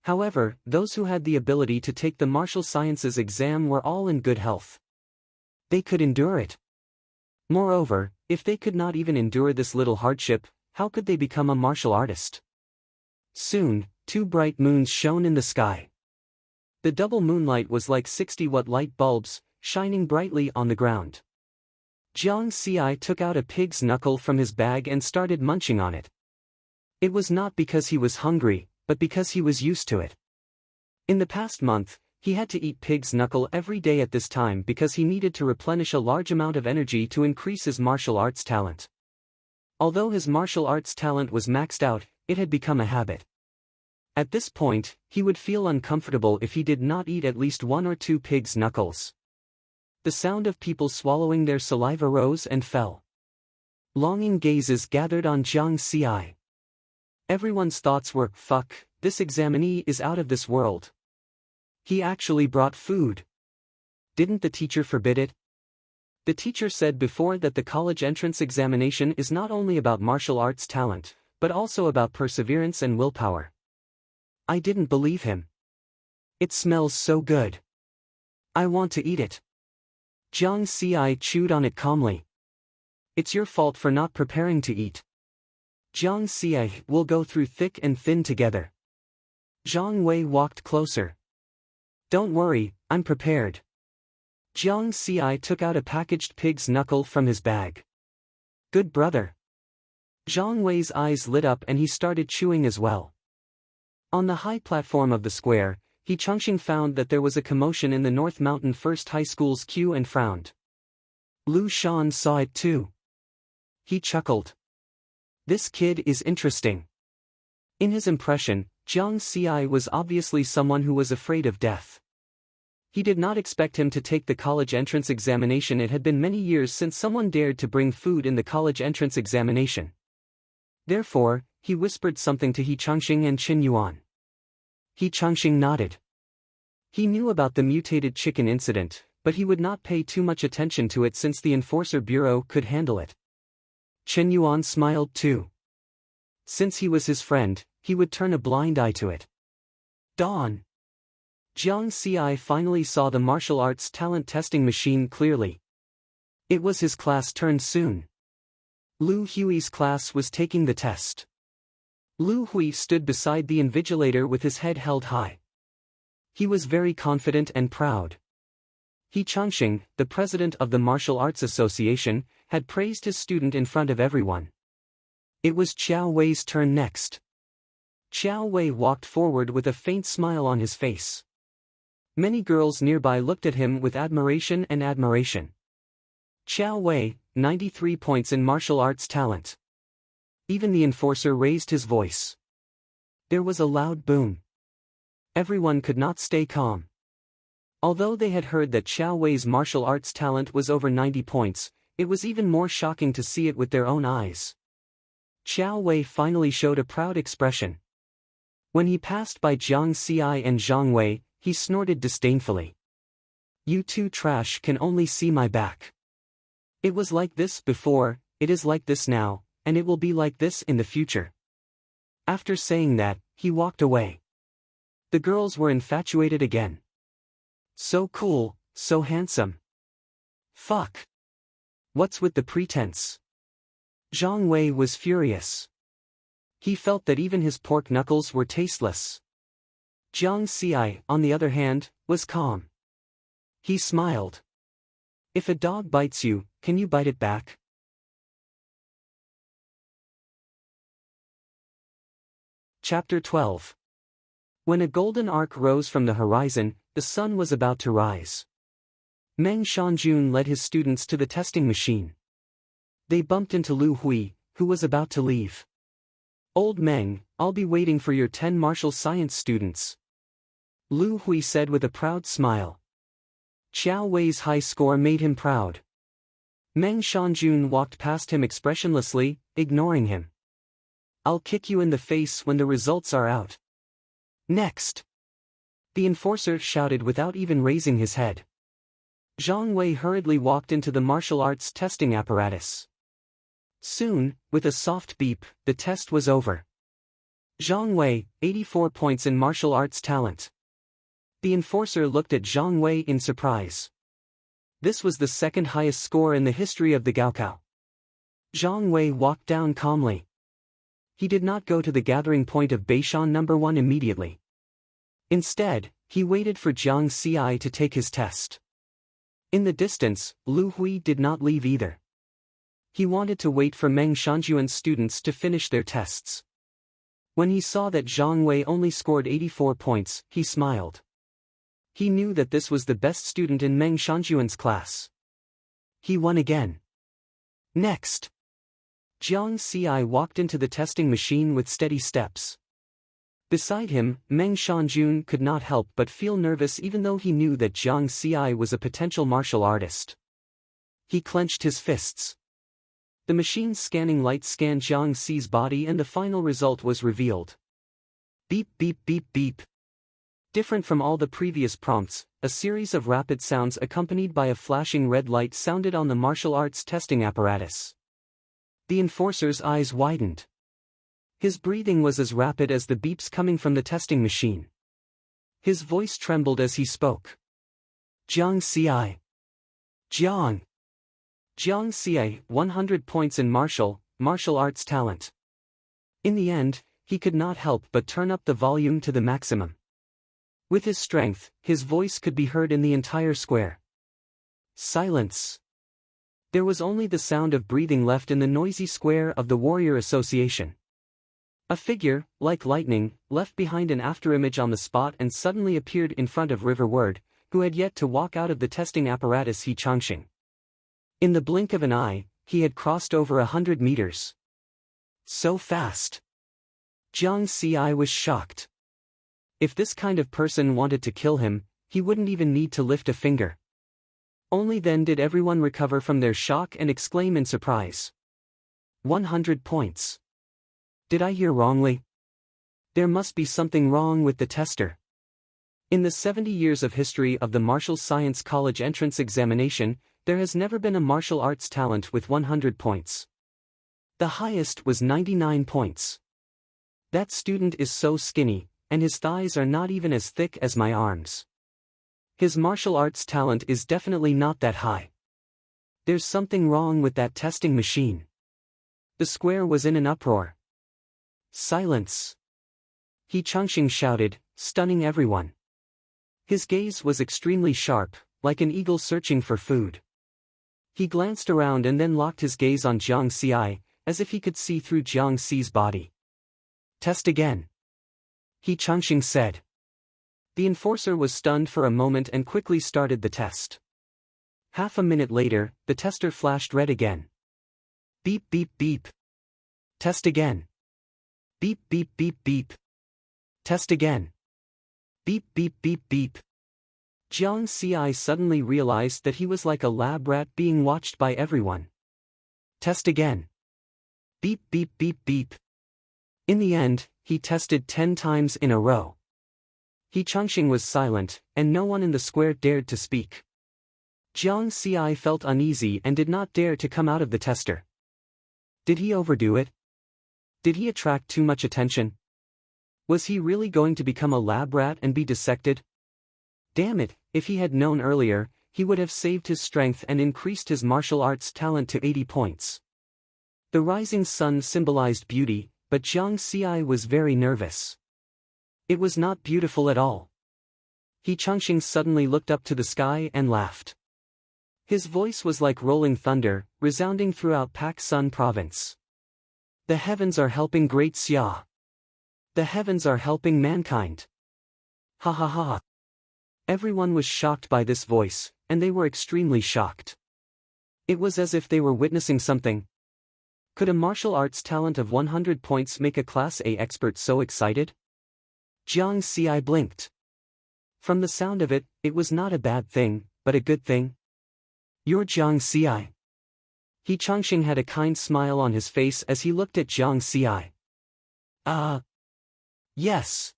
However, those who had the ability to take the martial sciences exam were all in good health. They could endure it. Moreover, if they could not even endure this little hardship, how could they become a martial artist? Soon, 2 bright moons shone in the sky. The double moonlight was like 60-watt light bulbs, shining brightly on the ground. Jiang Xi took out a pig's knuckle from his bag and started munching on it. It was not because he was hungry, but because he was used to it. In the past month, he had to eat pig's knuckle every day at this time because he needed to replenish a large amount of energy to increase his martial arts talent. Although his martial arts talent was maxed out, it had become a habit. At this point, he would feel uncomfortable if he did not eat at least 1 or 2 pig's knuckles. The sound of people swallowing their saliva rose and fell. Longing gazes gathered on Jiang Xi. Everyone's thoughts were, fuck, this examinee is out of this world. He actually brought food. Didn't the teacher forbid it? The teacher said before that the college entrance examination is not only about martial arts talent, but also about perseverance and willpower. I didn't believe him. It smells so good. I want to eat it. Jiang Xi chewed on it calmly. It's your fault for not preparing to eat. Jiang Xi will go through thick and thin together. Zhang Wei walked closer. Don't worry, I'm prepared. Jiang Xi took out a packaged pig's knuckle from his bag. Good brother. Zhang Wei's eyes lit up and he started chewing as well. On the high platform of the square, He Changxing found that there was a commotion in the North Mountain First High School's queue and frowned. Lu Shan saw it too. He chuckled. This kid is interesting. In his impression, Jiang Xi was obviously someone who was afraid of death. He did not expect him to take the college entrance examination. It had been many years since someone dared to bring food in the college entrance examination. Therefore, he whispered something to He Changxing and Qin Yuan. He Changxing nodded. He knew about the mutated chicken incident, but he would not pay too much attention to it since the Enforcer Bureau could handle it. Qin Yuan smiled too. Since he was his friend, he would turn a blind eye to it. Dawn. Jiang Xi finally saw the martial arts talent testing machine clearly. It was his class turn soon. Lu Hui's class was taking the test. Lu Hui stood beside the invigilator with his head held high. He was very confident and proud. He Changxing, the president of the Martial Arts Association, had praised his student in front of everyone. It was Qiao Wei's turn next. Qiao Wei walked forward with a faint smile on his face. Many girls nearby looked at him with admiration and admiration. Qiao Wei, 93 points in martial arts talent. Even the enforcer raised his voice. There was a loud boom. Everyone could not stay calm. Although they had heard that Qiao Wei's martial arts talent was over 90 points, it was even more shocking to see it with their own eyes. Qiao Wei finally showed a proud expression. When he passed by Jiang Xi and Zhang Wei, he snorted disdainfully. You two trash can only see my back. It was like this before, it is like this now, and it will be like this in the future. After saying that, he walked away. The girls were infatuated again. So cool, so handsome. Fuck. What's with the pretense? Zhang Wei was furious. He felt that even his pork knuckles were tasteless. Jiang Xi, on the other hand, was calm. He smiled. If a dog bites you, can you bite it back? Chapter 12. When a golden arc rose from the horizon, the sun was about to rise. Meng Shanjun led his students to the testing machine. They bumped into Lu Hui, who was about to leave. Old Meng, I'll be waiting for your 10 martial science students. Lu Hui said with a proud smile. Qiao Wei's high score made him proud. Meng Shanjun walked past him expressionlessly, ignoring him. I'll kick you in the face when the results are out. Next. The enforcer shouted without even raising his head. Zhang Wei hurriedly walked into the martial arts testing apparatus. Soon, with a soft beep, the test was over. Zhang Wei, 84 points in martial arts talent. The enforcer looked at Zhang Wei in surprise. This was the second highest score in the history of the Gaokao. Zhang Wei walked down calmly. He did not go to the gathering point of Beishan number 1 immediately. Instead, he waited for Jiang Xi to take his test. In the distance, Lu Hui did not leave either. He wanted to wait for Meng Shanjuan's students to finish their tests. When he saw that Zhang Wei only scored 84 points, he smiled. He knew that this was the best student in Meng Shanjuan's class. He won again. Next. Jiang Xi walked into the testing machine with steady steps. Beside him, Meng Shanjun could not help but feel nervous even though he knew that Jiang Xi was a potential martial artist. He clenched his fists. The machine's scanning light scanned Jiang Xi's body and the final result was revealed. Beep beep beep beep. Different from all the previous prompts, a series of rapid sounds accompanied by a flashing red light sounded on the martial arts testing apparatus. The enforcer's eyes widened. His breathing was as rapid as the beeps coming from the testing machine. His voice trembled as he spoke. Jiang Xi. Jiang. Jiang Xi, 100 points in martial arts talent. In the end, he could not help but turn up the volume to the maximum. With his strength, his voice could be heard in the entire square. Silence. There was only the sound of breathing left in the noisy square of the Warrior Association. A figure, like lightning, left behind an afterimage on the spot and suddenly appeared in front of River Word, who had yet to walk out of the testing apparatus He Changxing. In the blink of an eye, he had crossed over 100 meters. So fast. Jiang Xi was shocked. If this kind of person wanted to kill him, he wouldn't even need to lift a finger. Only then did everyone recover from their shock and exclaim in surprise. 100 points. Did I hear wrongly? There must be something wrong with the tester. In the 70 years of history of the Martial Science College entrance examination, there has never been a martial arts talent with 100 points. The highest was 99 points. That student is so skinny, and his thighs are not even as thick as my arms. His martial arts talent is definitely not that high. There's something wrong with that testing machine. The square was in an uproar. Silence. He Changxing shouted, stunning everyone. His gaze was extremely sharp, like an eagle searching for food. He glanced around and then locked his gaze on Jiang Xi, as if he could see through Jiang Xi's body. Test again. He Changxing said. The enforcer was stunned for a moment and quickly started the test. Half a minute later, the tester flashed red again. Beep beep beep. Test again. Beep beep beep beep. Test again. Beep beep beep beep. Jiang Xi suddenly realized that he was like a lab rat being watched by everyone. Test again. Beep beep beep beep. In the end, he tested 10 times in a row. He Changxing was silent, and no one in the square dared to speak. Jiang Xi felt uneasy and did not dare to come out of the tester. Did he overdo it? Did he attract too much attention? Was he really going to become a lab rat and be dissected? Damn it, if he had known earlier, he would have saved his strength and increased his martial arts talent to 80 points. The rising sun symbolized beauty, but Jiang Xi was very nervous. It was not beautiful at all. He Changxing suddenly looked up to the sky and laughed. His voice was like rolling thunder, resounding throughout Pak Sun province. The heavens are helping Great Xia. The heavens are helping mankind. Ha ha ha. Everyone was shocked by this voice, and they were extremely shocked. It was as if they were witnessing something. Could a martial arts talent of 100 points make a Class A expert so excited? Jiang Xi blinked. From the sound of it, it was not a bad thing, but a good thing. You're Jiang Xi. He Changxing had a kind smile on his face as he looked at Jiang Xi. Yes.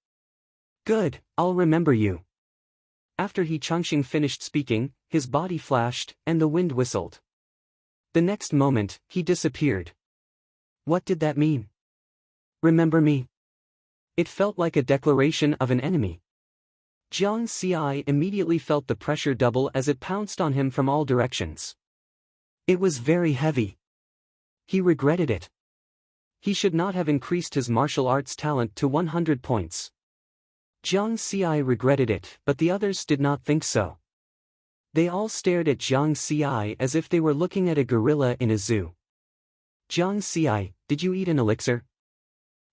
Good, I'll remember you. After He Changxing finished speaking, his body flashed, and the wind whistled. The next moment, he disappeared. What did that mean? Remember me? It felt like a declaration of an enemy. Jiang Xi immediately felt the pressure double as it pounced on him from all directions. It was very heavy. He regretted it. He should not have increased his martial arts talent to 100 points. Jiang Xi regretted it, but the others did not think so. They all stared at Jiang Xi as if they were looking at a gorilla in a zoo. Jiang Xi, did you eat an elixir?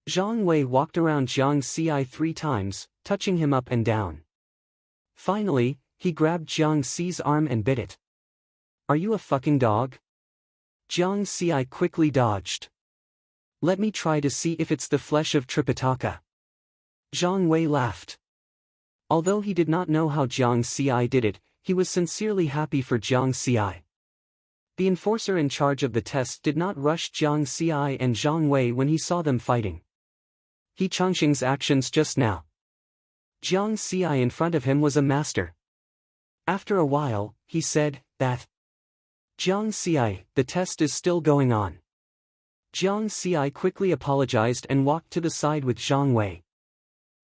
Zhang Wei walked around Jiang Xi 3 times, touching him up and down. Finally, he grabbed Jiang Xi's arm and bit it. Are you a fucking dog? Jiang Xi quickly dodged. Let me try to see if it's the flesh of Tripitaka. Zhang Wei laughed. Although he did not know how Jiang Xi did it, he was sincerely happy for Jiang Xi. The enforcer in charge of the test did not rush Jiang Xi and Zhang Wei when he saw them fighting. He Changxing's actions just now. Jiang Xi in front of him was a master. After a while, he said, "That Jiang Xi, the test is still going on." Jiang Xi quickly apologized and walked to the side with Zhang Wei.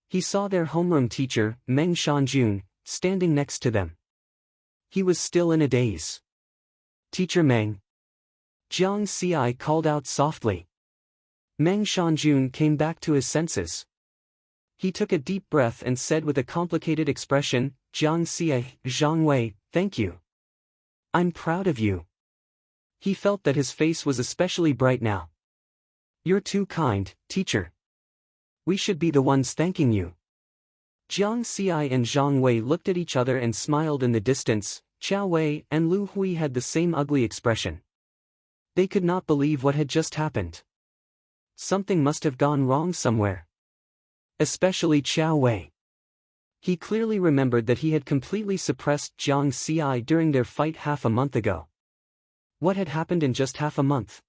He saw their homeroom teacher, Meng Shanjun, standing next to them. He was still in a daze. "Teacher Meng." Jiang Xi called out softly. Meng Shanjun came back to his senses. He took a deep breath and said with a complicated expression, "Jiang Xi, Zhang Wei, thank you. I'm proud of you." He felt that his face was especially bright now. "You're too kind, teacher. We should be the ones thanking you." Jiang Xi and Zhang Wei looked at each other and smiled in the distance. Qiao Wei and Lu Hui had the same ugly expression. They could not believe what had just happened. Something must have gone wrong somewhere. Especially Qiao Wei. He clearly remembered that he had completely suppressed Jiang Xi during their fight half a month ago. What had happened in just half a month?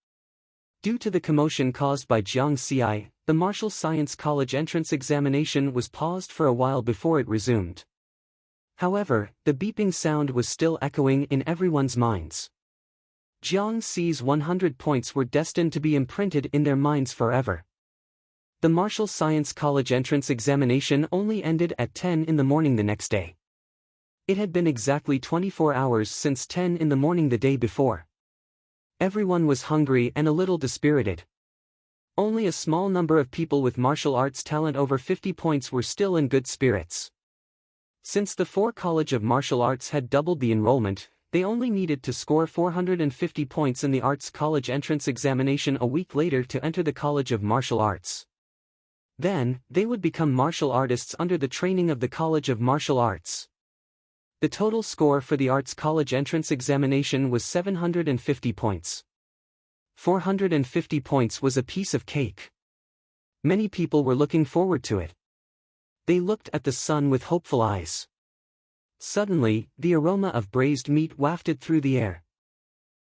Due to the commotion caused by Jiang Xi, the Martial Science College entrance examination was paused for a while before it resumed. However, the beeping sound was still echoing in everyone's minds. Jiang Xi's 100 points were destined to be imprinted in their minds forever. The Martial Science College entrance examination only ended at 10 in the morning the next day. It had been exactly 24 hours since 10 in the morning the day before. Everyone was hungry and a little dispirited. Only a small number of people with martial arts talent over 50 points were still in good spirits. Since the 4 College of Martial Arts had doubled the enrollment, they only needed to score 450 points in the Arts College entrance examination a week later to enter the College of Martial Arts. Then, they would become martial artists under the training of the College of Martial Arts. The total score for the Arts College entrance examination was 750 points. 450 points was a piece of cake. Many people were looking forward to it. They looked at the sun with hopeful eyes. Suddenly, the aroma of braised meat wafted through the air.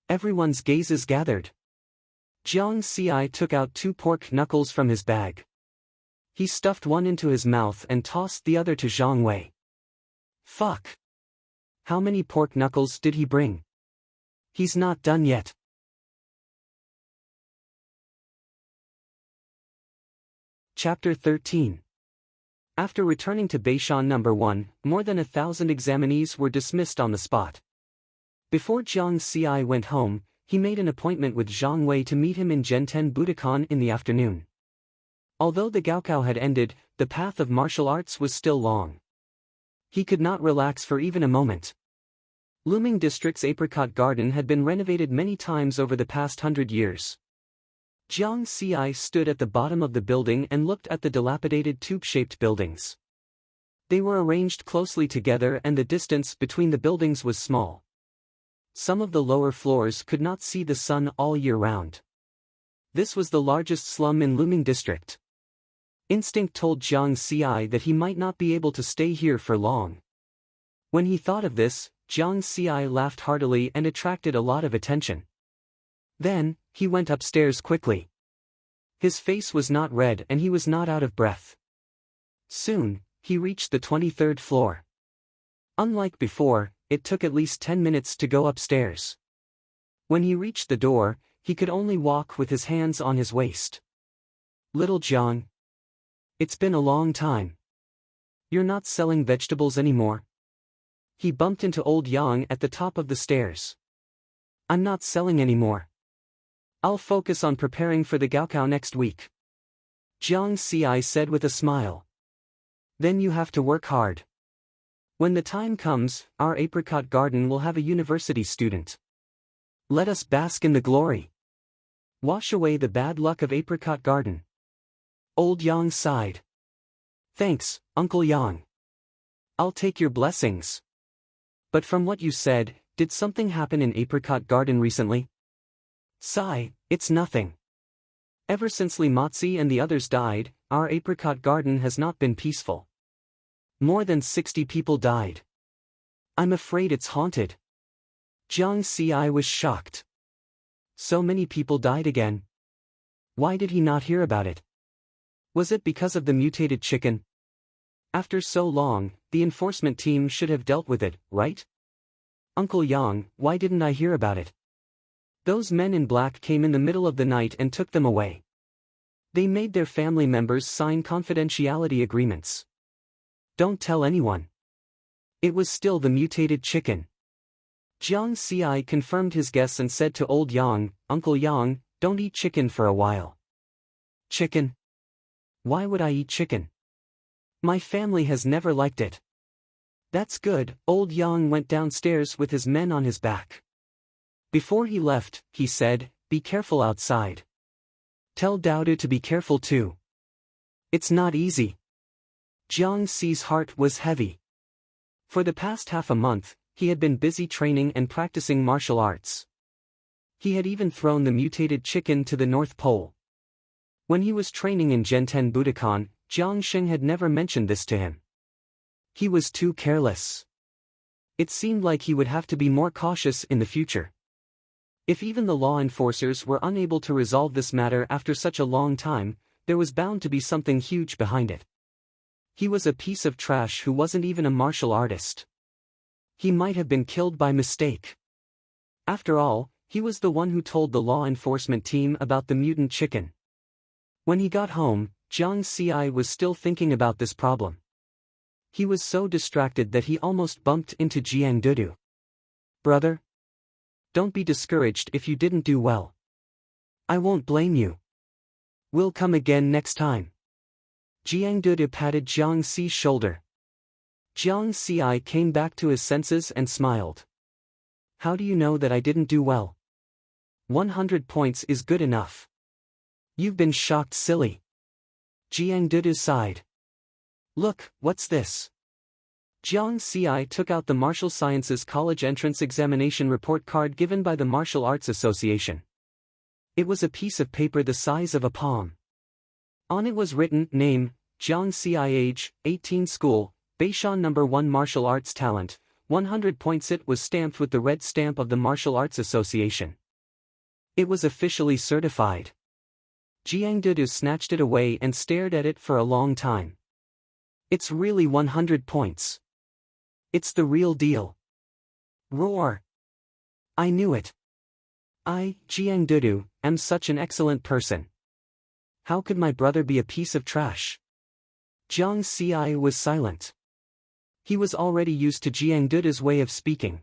Everyone's gazes gathered. Jiang Xi took out 2 pork knuckles from his bag. He stuffed one into his mouth and tossed the other to Zhang Wei. Fuck! How many pork knuckles did he bring? He's not done yet. Chapter 13. After returning to Beishan No. 1, more than 1,000 examinees were dismissed on the spot. Before Jiang Xi went home, he made an appointment with Zhang Wei to meet him in Genten Budokan in the afternoon. Although the Gaokao had ended, the path of martial arts was still long. He could not relax for even a moment. Luming District's apricot garden had been renovated many times over the past 100 years. Jiang Xi stood at the bottom of the building and looked at the dilapidated tube-shaped buildings. They were arranged closely together and the distance between the buildings was small. Some of the lower floors could not see the sun all year round. This was the largest slum in Luming District. Instinct told Jiang Xi that he might not be able to stay here for long. When he thought of this, Jiang Xi laughed heartily and attracted a lot of attention. Then, he went upstairs quickly. His face was not red and he was not out of breath. Soon, he reached the 23rd floor. Unlike before, it took at least 10 minutes to go upstairs. When he reached the door, he could only walk with his hands on his waist. "Little Jiang. It's been a long time. You're not selling vegetables anymore?" He bumped into old Yang at the top of the stairs. "I'm not selling anymore. I'll focus on preparing for the Gaokao next week," Jiang Xi said with a smile. "Then you have to work hard. When the time comes, our apricot garden will have a university student. Let us bask in the glory. Wash away the bad luck of apricot garden." Old Yang sighed. "Thanks, Uncle Yang. I'll take your blessings. But from what you said, did something happen in apricot garden recently?" "Sigh, it's nothing. Ever since Li Matzi and the others died, our apricot garden has not been peaceful. More than 60 people died. I'm afraid it's haunted." Jiang Xi was shocked. So many people died again. Why did he not hear about it? Was it because of the mutated chicken? After so long, the enforcement team should have dealt with it, right? Uncle Yang, why didn't I hear about it? Those men in black came in the middle of the night and took them away. They made their family members sign confidentiality agreements. Don't tell anyone. It was still the mutated chicken. Jiang Ci confirmed his guess and said to old Yang, Uncle Yang, don't eat chicken for a while. Chicken? Why would I eat chicken? My family has never liked it. That's good. Old Yang went downstairs with his men on his back. Before he left, he said, be careful outside. Tell Daodu to be careful too. It's not easy. Jiang Ci's heart was heavy. For the past half a month, he had been busy training and practicing martial arts. He had even thrown the mutated chicken to the North Pole. When he was training in Genten Budokan, Jiang Sheng had never mentioned this to him. He was too careless. It seemed like he would have to be more cautious in the future. If even the law enforcers were unable to resolve this matter after such a long time, there was bound to be something huge behind it. He was a piece of trash who wasn't even a martial artist. He might have been killed by mistake. After all, he was the one who told the law enforcement team about the mutant chicken. When he got home, Jiang Ci was still thinking about this problem. He was so distracted that he almost bumped into Jiang Dudu. Brother? Don't be discouraged if you didn't do well. I won't blame you. We'll come again next time. Jiang Dudu patted Jiang Ci's shoulder. Jiang Ci came back to his senses and smiled. How do you know that I didn't do well? 100 points is good enough. You've been shocked silly. Jiang Dudu sighed. Look, what's this? Jiang Ci took out the Martial Sciences College Entrance Examination report card given by the Martial Arts Association. It was a piece of paper the size of a palm. On it was written, name, Jiang Ci age, 18 school, Beishan No. 1 Martial Arts talent, 100 points. It was stamped with the red stamp of the Martial Arts Association. It was officially certified. Jiang Dudu snatched it away and stared at it for a long time. It's really 100 points. It's the real deal. Roar. I knew it. I, Jiang Dudu, am such an excellent person. How could my brother be a piece of trash? Jiang Ci was silent. He was already used to Jiang Dudu's way of speaking.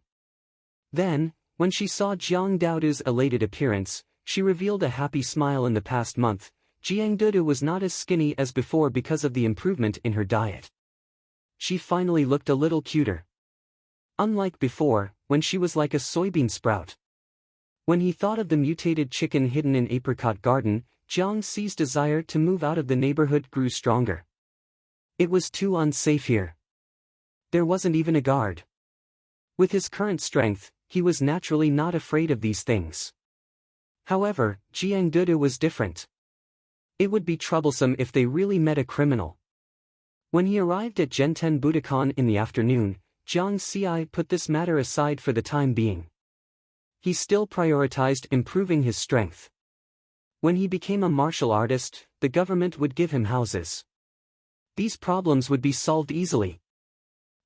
Then, when she saw Jiang Dudu's elated appearance, she revealed a happy smile. In the past month, Jiang Dudu was not as skinny as before because of the improvement in her diet. She finally looked a little cuter. Unlike before, when she was like a soybean sprout. When he thought of the mutated chicken hidden in Apricot Garden, Jiang Ci's desire to move out of the neighborhood grew stronger. It was too unsafe here. There wasn't even a guard. With his current strength, he was naturally not afraid of these things. However, Jiang Dudu was different. It would be troublesome if they really met a criminal. When he arrived at Genten Budokan in the afternoon, Jiang Ci put this matter aside for the time being. He still prioritized improving his strength. When he became a martial artist, the government would give him houses. These problems would be solved easily.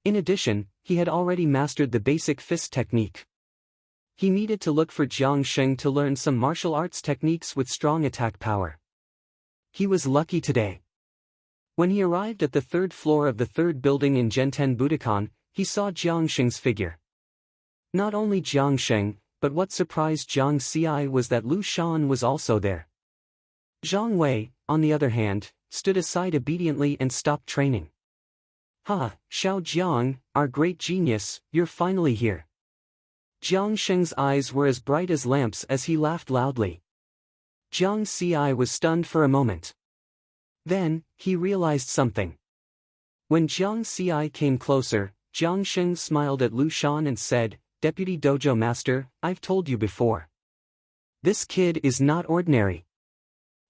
In addition, he had already mastered the basic fist technique. He needed to look for Jiang Sheng to learn some martial arts techniques with strong attack power. He was lucky today. When he arrived at the third floor of the third building in Genten Budokan, he saw Jiang Sheng's figure. Not only Jiang Sheng, but what surprised Jiang Ci was that Lu Shan was also there. Zhang Wei, on the other hand, stood aside obediently and stopped training. Ha, Xiao Jiang, our great genius, you're finally here. Jiang Sheng's eyes were as bright as lamps as he laughed loudly. Jiang Ci was stunned for a moment. Then, he realized something. When Jiang Ci came closer, Jiang Sheng smiled at Lu Shan and said, Deputy Dojo Master, I've told you before. This kid is not ordinary.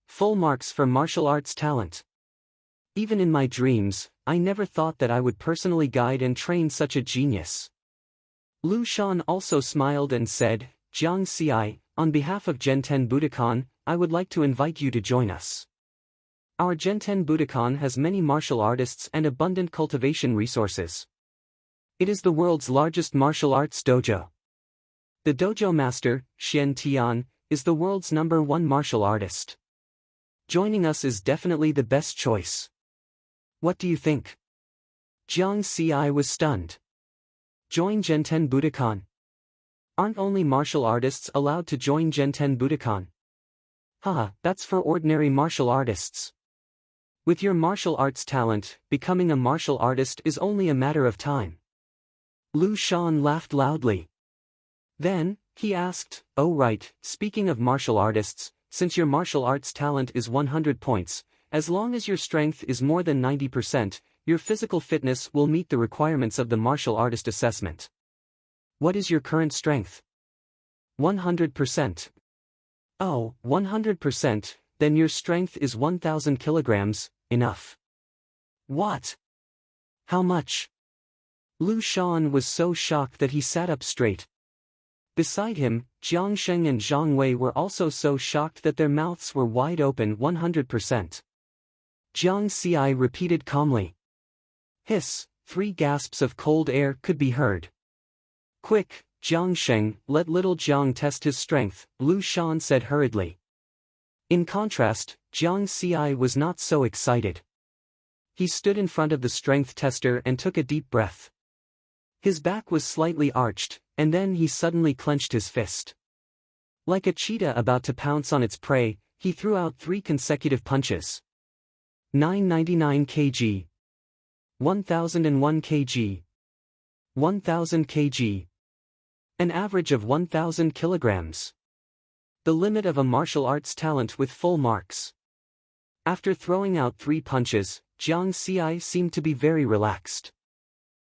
Full marks for martial arts talent. Even in my dreams, I never thought that I would personally guide and train such a genius. Lu Shan also smiled and said, Jiang Ci, on behalf of Genten Budokan, I would like to invite you to join us. Our Genten Budokan has many martial artists and abundant cultivation resources. It is the world's largest martial arts dojo. The dojo master, Xian Tian, is the world's #1 martial artist. Joining us is definitely the best choice. What do you think? Jiang Ci was stunned. Join Genten Budokan? Aren't only martial artists allowed to join Genten Budokan? Haha, that's for ordinary martial artists. With your martial arts talent, becoming a martial artist is only a matter of time. Lu Shan laughed loudly. Then, he asked, oh right, speaking of martial artists, since your martial arts talent is 100 points, as long as your strength is more than 90%, your physical fitness will meet the requirements of the martial artist assessment. What is your current strength? 100%. Oh, 100%, then your strength is 1,000 kilograms, enough. What? How much? Lu Shan was so shocked that he sat up straight. Beside him, Jiang Sheng and Zhang Wei were also so shocked that their mouths were wide open. 100%. Jiang Ci repeated calmly. Hiss, 3 gasps of cold air could be heard. Quick, Jiang Sheng, let little Jiang test his strength, Lu Shan said hurriedly. In contrast, Jiang Ci was not so excited. He stood in front of the strength tester and took a deep breath. His back was slightly arched, and then he suddenly clenched his fist. Like a cheetah about to pounce on its prey, he threw out 3 consecutive punches. 999 kg. 1001 kg. 1000 kg. An average of 1000 kilograms. The limit of a martial arts talent with full marks. After throwing out 3 punches, Jiang Ci seemed to be very relaxed.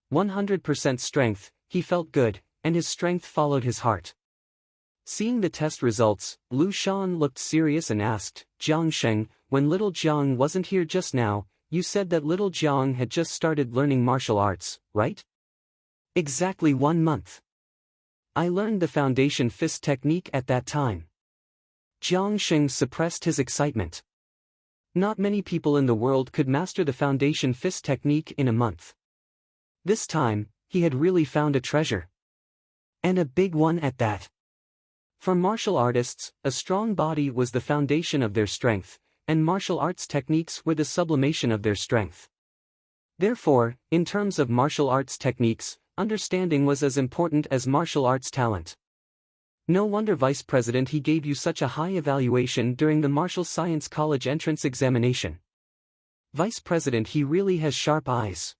100% strength, he felt good, and his strength followed his heart. Seeing the test results, Lu Shan looked serious and asked, Jiang Sheng, when little Jiang wasn't here just now, you said that little Jiang had just started learning martial arts, right? Exactly 1 month. I learned the foundation fist technique at that time. Jiang Sheng suppressed his excitement. Not many people in the world could master the foundation fist technique in a month. This time, he had really found a treasure. And a big one at that. For martial artists, a strong body was the foundation of their strength, and martial arts techniques were the sublimation of their strength. Therefore, in terms of martial arts techniques, understanding was as important as martial arts talent. No wonder Vice President he gave you such a high evaluation during the Martial Science College entrance examination. Vice President he really has sharp eyes.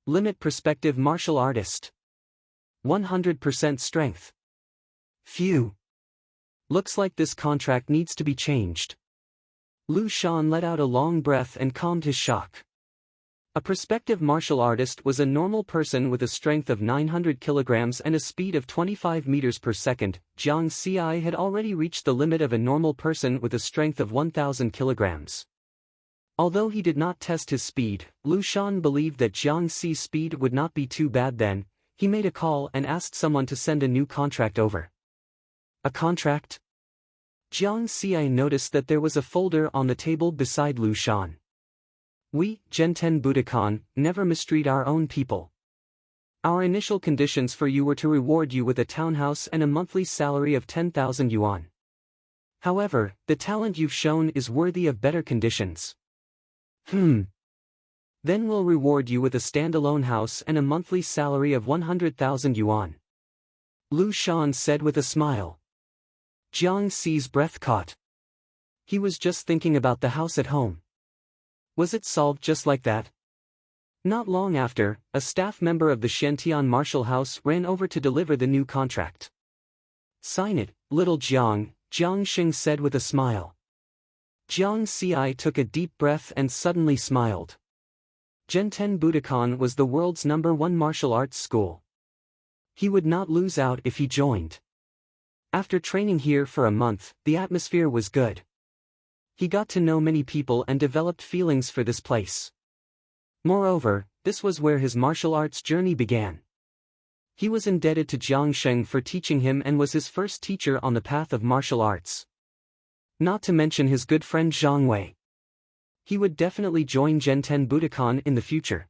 Limit perspective martial artist. 100% strength. Phew. Looks like this contract needs to be changed. Lu Shan let out a long breath and calmed his shock. A prospective martial artist was a normal person with a strength of 900 kilograms and a speed of 25 meters per second. Jiang Ci had already reached the limit of a normal person with a strength of 1,000 kilograms. Although he did not test his speed, Lu Shan believed that Jiang Ci's speed would not be too bad then. He made a call and asked someone to send a new contract over. A contract? Jiang Ci noticed that there was a folder on the table beside Lu Shan. We, Genten Budokan, never mistreat our own people. Our initial conditions for you were to reward you with a townhouse and a monthly salary of 10,000 yuan. However, the talent you've shown is worthy of better conditions. Then we'll reward you with a standalone house and a monthly salary of 100,000 yuan. Lu Shan said with a smile. Jiang Ci's breath caught. He was just thinking about the house at home. Was it solved just like that? Not long after, a staff member of the Shentian Martial House ran over to deliver the new contract. Sign it, little Jiang, Jiang Sheng said with a smile. Jiang Ci took a deep breath and suddenly smiled. Genten Budokan was the world's #1 martial arts school. He would not lose out if he joined. After training here for a month, the atmosphere was good. He got to know many people and developed feelings for this place. Moreover, this was where his martial arts journey began. He was indebted to Jiang Sheng for teaching him and was his first teacher on the path of martial arts. Not to mention his good friend Zhang Wei. He would definitely join Genten Budokan in the future.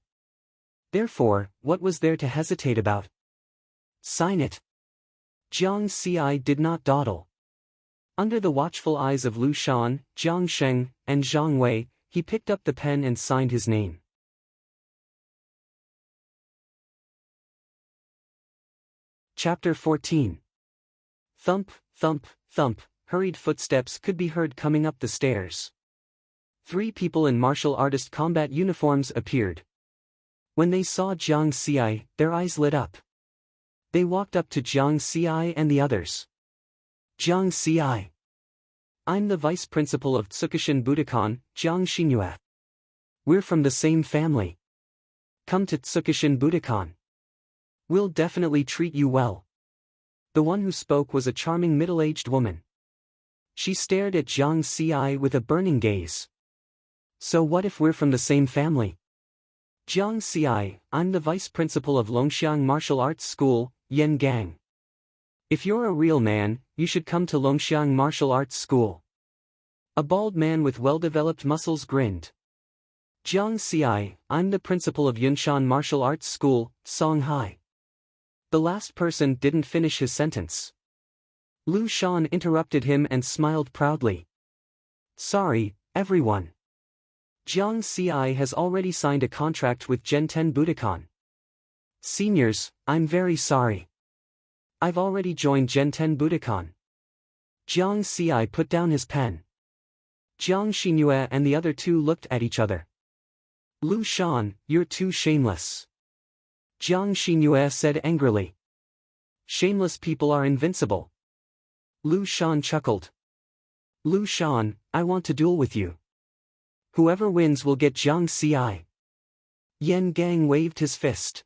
Therefore, what was there to hesitate about? Sign it. Jiang Xi did not dawdle. Under the watchful eyes of Lu Shan, Jiang Sheng, and Zhang Wei, he picked up the pen and signed his name. Chapter 14. Thump, thump, thump, hurried footsteps could be heard coming up the stairs. 3 people in martial artist combat uniforms appeared. When they saw Jiang Xi, their eyes lit up. They walked up to Jiang Xi and the others. Jiang Xi. I'm the vice principal of Tsukushin Budokan, Jiang Xingyue. We're from the same family. Come to Tsukushin Budokan. We'll definitely treat you well. The one who spoke was a charming middle-aged woman. She stared at Jiang Xi with a burning gaze. So what if we're from the same family? Jiang Xi, I'm the vice principal of Longxiang Martial Arts School, Yan Gang. If you're a real man, you should come to Longxiang Martial Arts School. A bald man with well-developed muscles grinned. Jiang Xi, I'm the principal of Yunshan Martial Arts School, Songhai. The last person didn't finish his sentence. Lu Shan interrupted him and smiled proudly. Sorry, everyone. Jiang Xi has already signed a contract with Genten Budokan. Seniors, I'm very sorry. I've already joined Genten Budokan. Jiang Xi put down his pen. Jiang Xingyue and the other 2 looked at each other. Lu Shan, you're too shameless. Jiang Xingyue said angrily. Shameless people are invincible. Lu Shan chuckled. Lu Shan, I want to duel with you. Whoever wins will get Jiang Xi. Yan Gang waved his fist.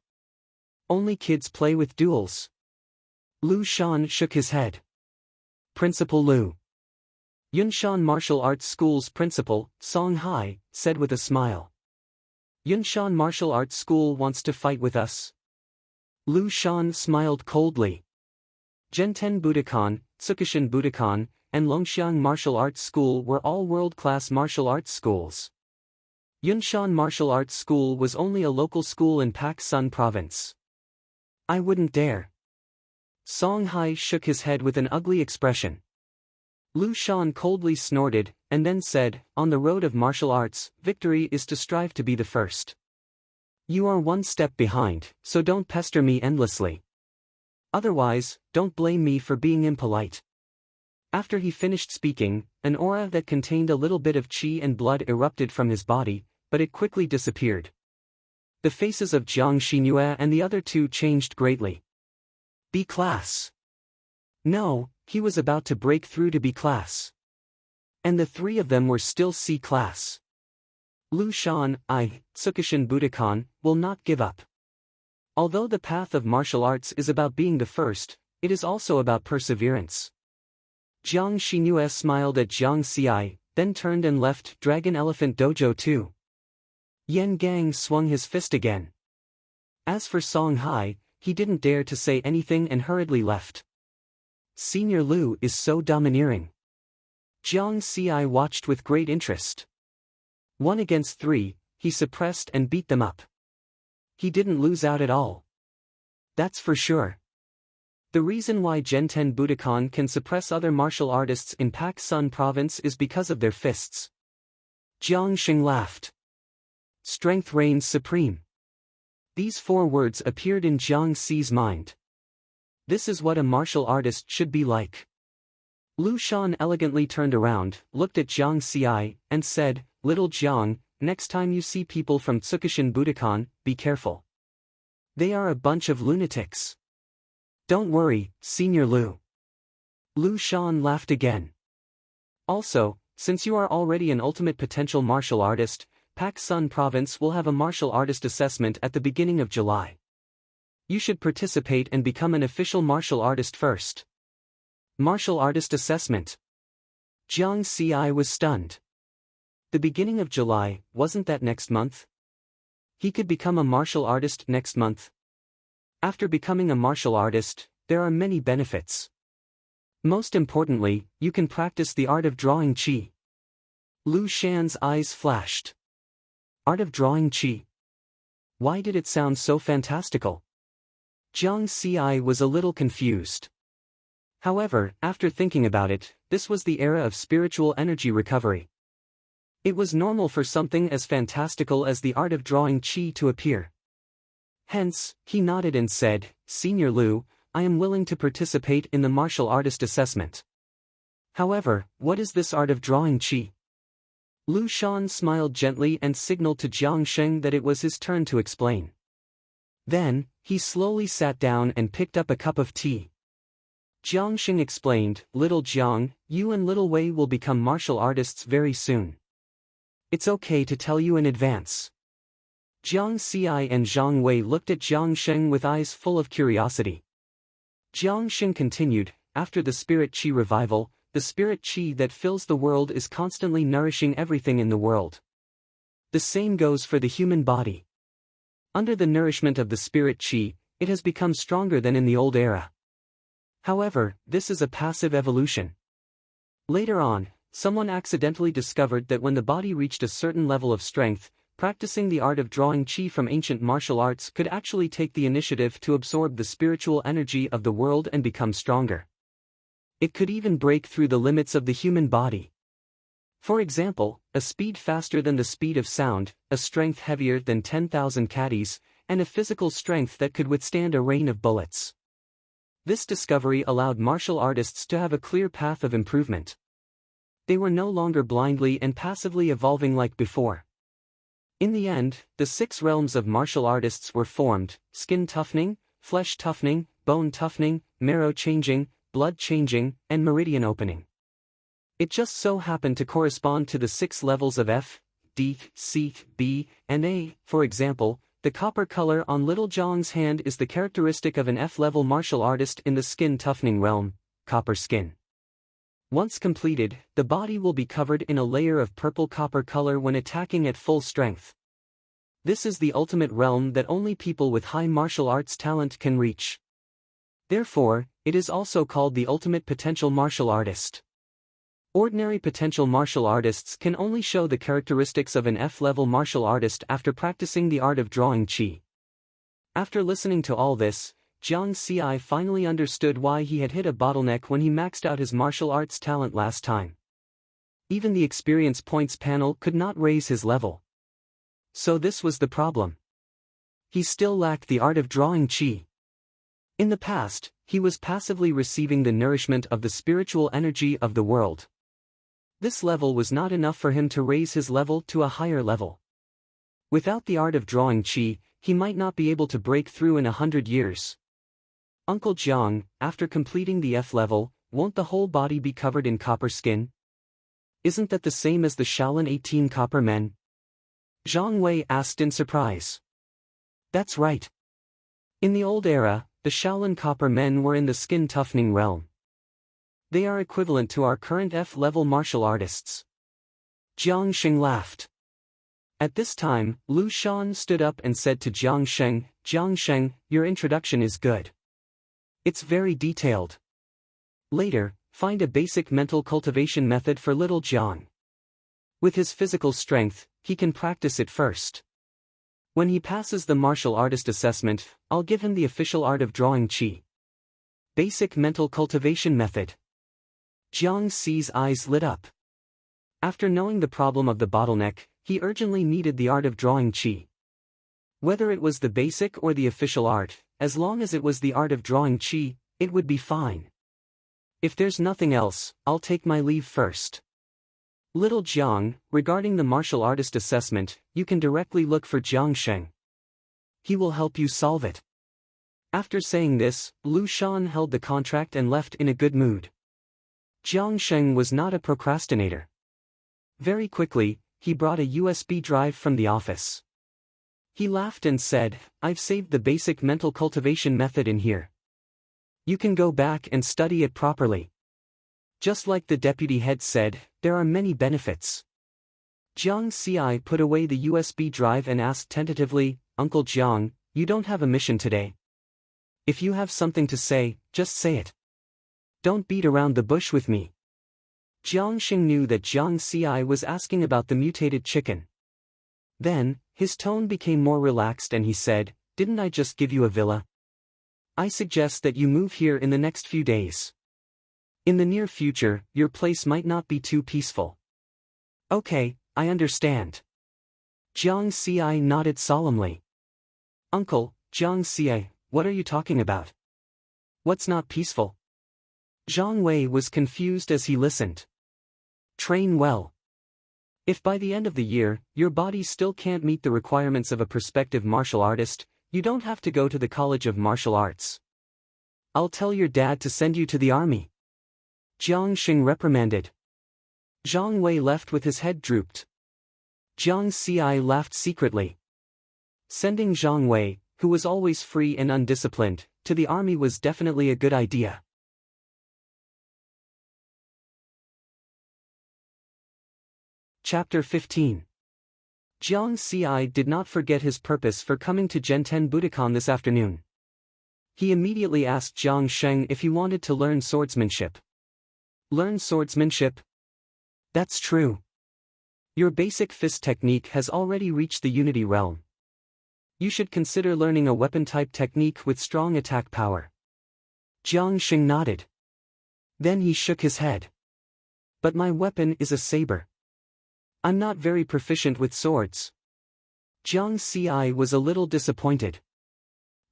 Only kids play with duels. Lu Shan shook his head. Principal Lu. Yunshan Martial Arts School's principal, Song Hai, said with a smile. Yunshan Martial Arts School wants to fight with us. Lu Shan smiled coldly. Genten Budokan, Tsukushin Budokan, and Longxiang Martial Arts School were all world-class martial arts schools. Yunshan Martial Arts School was only a local school in Pak Sun Province. I wouldn't dare. Song Hai shook his head with an ugly expression. Lu Shan coldly snorted, and then said, on the road of martial arts, victory is to strive to be the first. You are 1 step behind, so don't pester me endlessly. Otherwise, don't blame me for being impolite. After he finished speaking, an aura that contained a little bit of qi and blood erupted from his body, but it quickly disappeared. The faces of Jiang Xingyue and the other 2 changed greatly. B class. No, he was about to break through to B class. And the 3 of them were still C class. Lu Shan, Tsukushin Budokan, will not give up. Although the path of martial arts is about being the first, it is also about perseverance. Jiang Xingyue smiled at Jiang Xi, then turned and left Dragon Elephant Dojo too. Yan Gang swung his fist again. As for Song Hai, he didn't dare to say anything and hurriedly left. Senior Lu is so domineering. Jiang Xi watched with great interest. 1 against 3, he suppressed and beat them up. He didn't lose out at all. That's for sure. The reason why Genten Budokan can suppress other martial artists in Pak Sun Province is because of their fists. Jiang Sheng laughed. Strength reigns supreme. These 4 words appeared in Jiang Xi's mind. This is what a martial artist should be like. Lu Shan elegantly turned around, looked at Jiang Xi, and said, Little Jiang, next time you see people from Tsukushin Budokan, be careful. They are a bunch of lunatics. Don't worry, Senior Lu. Lu Shan laughed again. Also, since you are already an ultimate potential martial artist, Pak Sun Province will have a martial artist assessment at the beginning of July. You should participate and become an official martial artist first. Martial artist assessment. Jiang Xi was stunned. The beginning of July, wasn't that next month? He could become a martial artist next month. After becoming a martial artist, there are many benefits. Most importantly, you can practice the art of drawing qi. Lu Shan's eyes flashed. Art of drawing qi. Why did it sound so fantastical? Jiang Ci was a little confused. However, after thinking about it, this was the era of spiritual energy recovery. It was normal for something as fantastical as the art of drawing qi to appear. Hence, he nodded and said, "Senior Lu, I am willing to participate in the martial artist assessment. However, what is this art of drawing qi?" Lu Shan smiled gently and signaled to Jiang Sheng that it was his turn to explain. Then, he slowly sat down and picked up a cup of tea. Jiang Sheng explained, "Little Jiang, you and Little Wei will become martial artists very soon. It's okay to tell you in advance." Jiang Ci and Zhang Wei looked at Jiang Sheng with eyes full of curiosity. Jiang Sheng continued, "After the spirit qi revival, the spirit qi that fills the world is constantly nourishing everything in the world. The same goes for the human body. Under the nourishment of the spirit qi, it has become stronger than in the old era. However, this is a passive evolution. Later on, someone accidentally discovered that when the body reached a certain level of strength, practicing the art of drawing qi from ancient martial arts could actually take the initiative to absorb the spiritual energy of the world and become stronger. It could even break through the limits of the human body. For example, a speed faster than the speed of sound, a strength heavier than 10,000 catties, and a physical strength that could withstand a rain of bullets. This discovery allowed martial artists to have a clear path of improvement. They were no longer blindly and passively evolving like before. In the end, the 6 realms of martial artists were formed: skin toughening, flesh toughening, bone toughening, marrow changing, blood changing, and meridian opening. It just so happened to correspond to the 6 levels of F, D, C, B, and A. For example, the copper color on Little Jiang's hand is the characteristic of an F-level martial artist in the skin toughening realm, copper skin. Once completed, the body will be covered in a layer of purple copper color when attacking at full strength. This is the ultimate realm that only people with high martial arts talent can reach. Therefore, it is also called the ultimate potential martial artist. Ordinary potential martial artists can only show the characteristics of an F-level martial artist after practicing the art of drawing qi. After listening to all this, Jiang Ci finally understood why he had hit a bottleneck when he maxed out his martial arts talent last time. Even the experience points panel could not raise his level. So this was the problem. He still lacked the art of drawing qi. In the past, he was passively receiving the nourishment of the spiritual energy of the world. This level was not enough for him to raise his level to a higher level. Without the art of drawing qi, he might not be able to break through in 100 years. Uncle Jiang, after completing the F level, won't the whole body be covered in copper skin? Isn't that the same as the Shaolin 18 copper men? Zhang Wei asked in surprise. That's right. In the old era, the Shaolin copper men were in the skin toughening realm. They are equivalent to our current F-level martial artists. Jiang Sheng laughed. At this time, Lu Shan stood up and said to Jiang Sheng, your introduction is good. It's very detailed. Later, find a basic mental cultivation method for little Jiang. With his physical strength, he can practice it first. When he passes the martial artist assessment, I'll give him the official art of drawing qi. Basic mental cultivation method. Jiang Ci's eyes lit up. After knowing the problem of the bottleneck, he urgently needed the art of drawing qi. Whether it was the basic or the official art, as long as it was the art of drawing qi, it would be fine. If there's nothing else, I'll take my leave first. Little Jiang, regarding the martial artist assessment, you can directly look for Jiang Sheng. He will help you solve it. After saying this, Lu Shan held the contract and left in a good mood. Jiang Sheng was not a procrastinator. Very quickly, he brought a USB drive from the office. He laughed and said, I've saved the basic mental cultivation method in here. You can go back and study it properly. Just like the deputy head said, there are many benefits. Jiang Ci put away the USB drive and asked tentatively, Uncle Jiang, you don't have a mission today. If you have something to say, just say it. Don't beat around the bush with me. Jiang Xing knew that Jiang Xi was asking about the mutated chicken. Then, his tone became more relaxed and he said, "Didn't I just give you a villa? I suggest that you move here in the next few days. In the near future, your place might not be too peaceful." "Okay, I understand." Jiang Xi nodded solemnly. "Uncle, Jiang Xi, what are you talking about? What's not peaceful?" Zhang Wei was confused as he listened. "Train well. If by the end of the year, your body still can't meet the requirements of a prospective martial artist, you don't have to go to the College of Martial Arts. I'll tell your dad to send you to the army." Jiang Xing reprimanded. Zhang Wei left with his head drooped. Jiang Xi laughed secretly. Sending Zhang Wei, who was always free and undisciplined, to the army was definitely a good idea. Chapter 15. Jiang Xi did not forget his purpose for coming to Genten Budokan this afternoon. He immediately asked Jiang Sheng if he wanted to learn swordsmanship. "Learn swordsmanship? That's true. Your basic fist technique has already reached the unity realm. You should consider learning a weapon-type technique with strong attack power." Jiang Sheng nodded. Then he shook his head. "But my weapon is a saber. I'm not very proficient with swords." Jiang Xi was a little disappointed.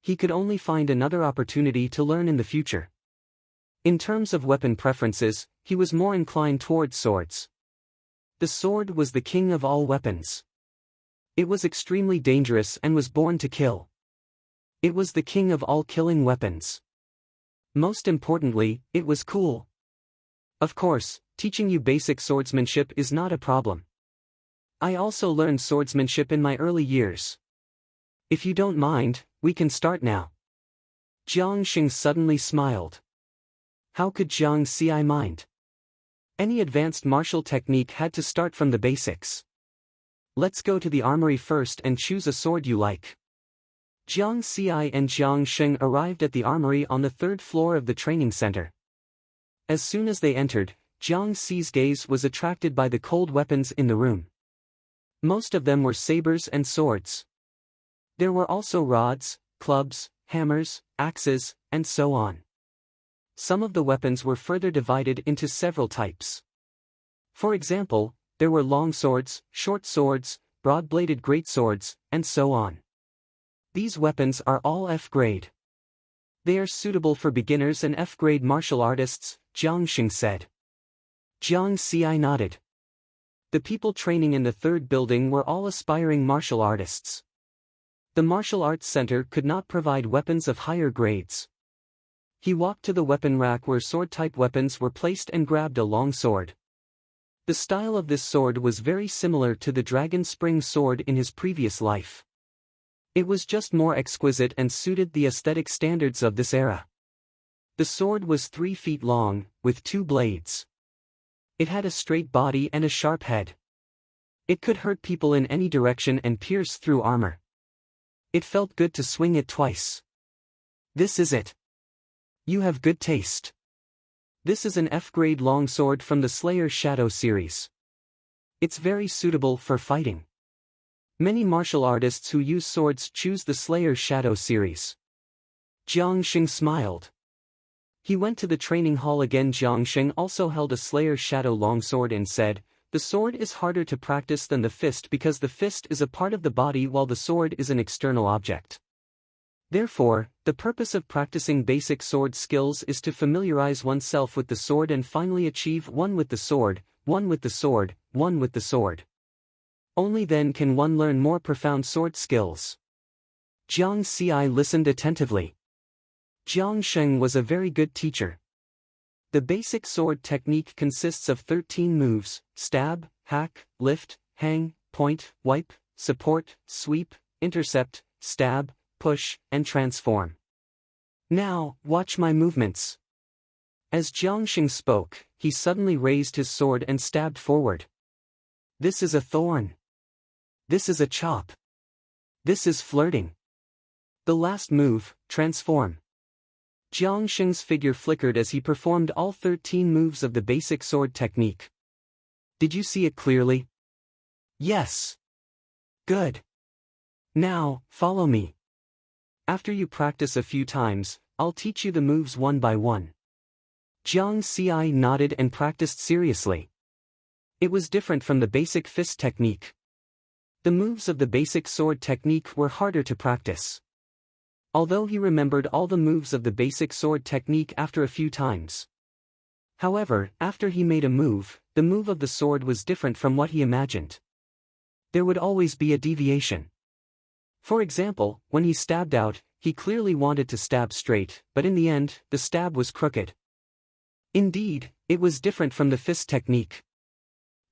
He could only find another opportunity to learn in the future. In terms of weapon preferences, he was more inclined towards swords. The sword was the king of all weapons. It was extremely dangerous and was born to kill. It was the king of all killing weapons. Most importantly, it was cool. Of course, teaching you basic swordsmanship is not a problem. I also learned swordsmanship in my early years. If you don't mind, we can start now." Jiang Xing suddenly smiled. How could Jiang Xi mind? Any advanced martial technique had to start from the basics. "Let's go to the armory first and choose a sword you like." Jiang Xi and Jiang Sheng arrived at the armory on the third floor of the training center. As soon as they entered, Jiang Xi's gaze was attracted by the cold weapons in the room. Most of them were sabers and swords. There were also rods, clubs, hammers, axes, and so on. Some of the weapons were further divided into several types. For example, there were long swords, short swords, broad-bladed greatswords, and so on. These weapons are all F-grade. They are suitable for beginners and F-grade martial artists, Jiang Xing said. Jiang Xi nodded. The people training in the third building were all aspiring martial artists. The martial arts center could not provide weapons of higher grades. He walked to the weapon rack where sword-type weapons were placed and grabbed a long sword. The style of this sword was very similar to the dragon spring sword in his previous life. It was just more exquisite and suited the aesthetic standards of this era. The sword was 3 feet long, with 2 blades. It had a straight body and a sharp head. It could hurt people in any direction and pierce through armor. It felt good to swing it twice. "This is it. You have good taste." This is an F-grade longsword from the Slayer Shadow series. It's very suitable for fighting. Many martial artists who use swords choose the Slayer Shadow series. Jiang Xing smiled. He went to the training hall again. Jiang Xing also held a Slayer Shadow longsword and said, "The sword is harder to practice than the fist because the fist is a part of the body while the sword is an external object. Therefore, the purpose of practicing basic sword skills is to familiarize oneself with the sword and finally achieve one with the sword, one with the sword, one with the sword. Only then can one learn more profound sword skills." Jiang Xi listened attentively. Jiang Sheng was a very good teacher. The basic sword technique consists of 13 moves: stab, hack, lift, hang, point, wipe, support, sweep, intercept, stab, push, and transform. "Now, watch my movements." As Jiang Xing spoke, he suddenly raised his sword and stabbed forward. "This is a thorn. This is a chop. This is flirting. The last move, transform." Jiang Sheng's figure flickered as he performed all 13 moves of the basic sword technique. Did you see it clearly? Yes. Good. Now, follow me. After you practice a few times, I'll teach you the moves one by one. Jiang Xi nodded and practiced seriously. It was different from the basic fist technique. The moves of the basic sword technique were harder to practice. Although he remembered all the moves of the basic sword technique after a few times. However, after he made a move, the move of the sword was different from what he imagined. There would always be a deviation. For example, when he stabbed out, he clearly wanted to stab straight, but in the end, the stab was crooked. Indeed, it was different from the fist technique.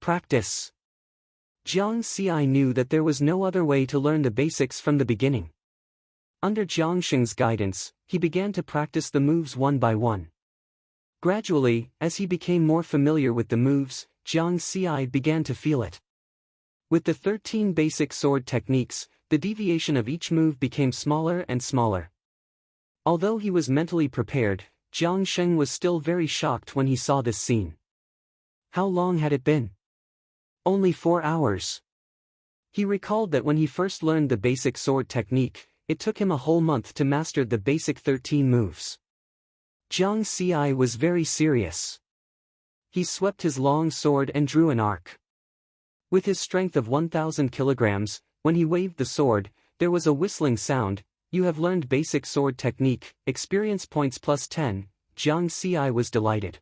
Practice. Jiang Xi knew that there was no other way to learn the basics from the beginning. Under Jiang Sheng's guidance, he began to practice the moves one by one. Gradually, as he became more familiar with the moves, Jiang Xi began to feel it. With the 13 basic sword techniques, the deviation of each move became smaller and smaller. Although he was mentally prepared, Jiang Sheng was still very shocked when he saw this scene. How long had it been? Only 4 hours. He recalled that when he first learned the basic sword technique, it took him a whole month to master the basic 13 moves. Jiang Xi was very serious. He swept his long sword and drew an arc. With his strength of 1,000 kilograms, when he waved the sword, there was a whistling sound. You have learned basic sword technique, experience points plus 10, Jiang Xi was delighted.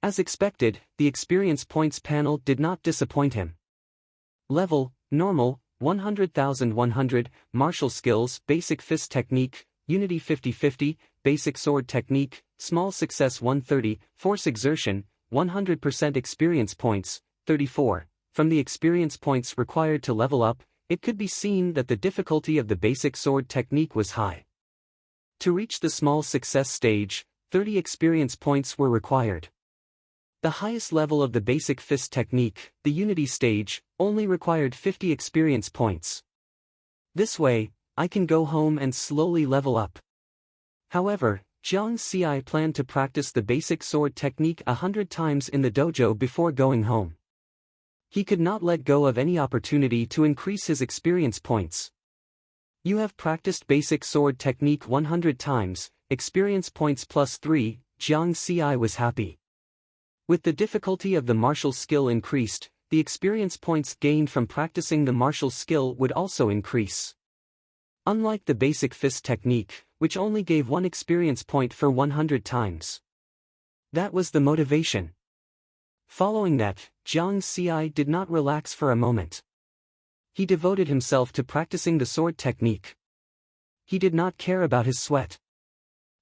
As expected, the experience points panel did not disappoint him. Level, normal, 100,100, martial skills, basic fist technique, unity 50-50, basic sword technique, small success 130, force exertion, 100% experience points, 34. From the experience points required to level up, it could be seen that the difficulty of the basic sword technique was high. To reach the small success stage, 30 experience points were required. The highest level of the basic fist technique, the unity stage, only required 50 experience points. This way, I can go home and slowly level up. However, Jiang Xi planned to practice the basic sword technique 100 times in the dojo before going home. He could not let go of any opportunity to increase his experience points. You have practiced basic sword technique 100 times, experience points plus 3, Jiang Xi was happy. With the difficulty of the martial skill increased, the experience points gained from practicing the martial skill would also increase. Unlike the basic fist technique, which only gave 1 experience point for 100 times. That was the motivation. Following that, Jiang Xi did not relax for a moment. He devoted himself to practicing the sword technique. He did not care about his sweat.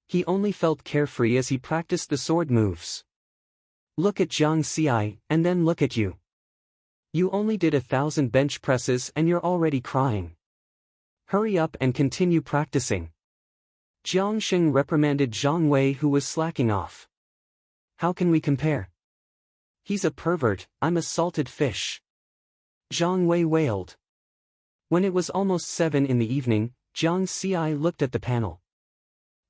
He only felt carefree as he practiced the sword moves. Look at Jiang Xi, and then look at you. You only did 1,000 bench presses and you're already crying. Hurry up and continue practicing. Jiang Sheng reprimanded Zhang Wei, who was slacking off. How can we compare? He's a pervert, I'm a salted fish. Zhang Wei wailed. When it was almost 7 in the evening, Jiang Xi looked at the panel.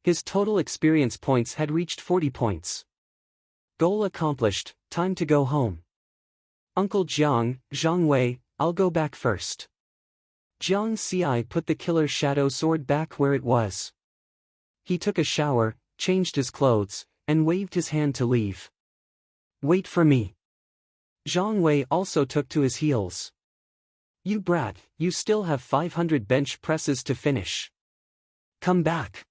His total experience points had reached 40 points. Goal accomplished, time to go home. Uncle Jiang, Zhang Wei, I'll go back first. Jiang Xi put the killer shadow sword back where it was. He took a shower, changed his clothes, and waved his hand to leave. Wait for me. Zhang Wei also took to his heels. You brat, you still have 500 bench presses to finish. Come back.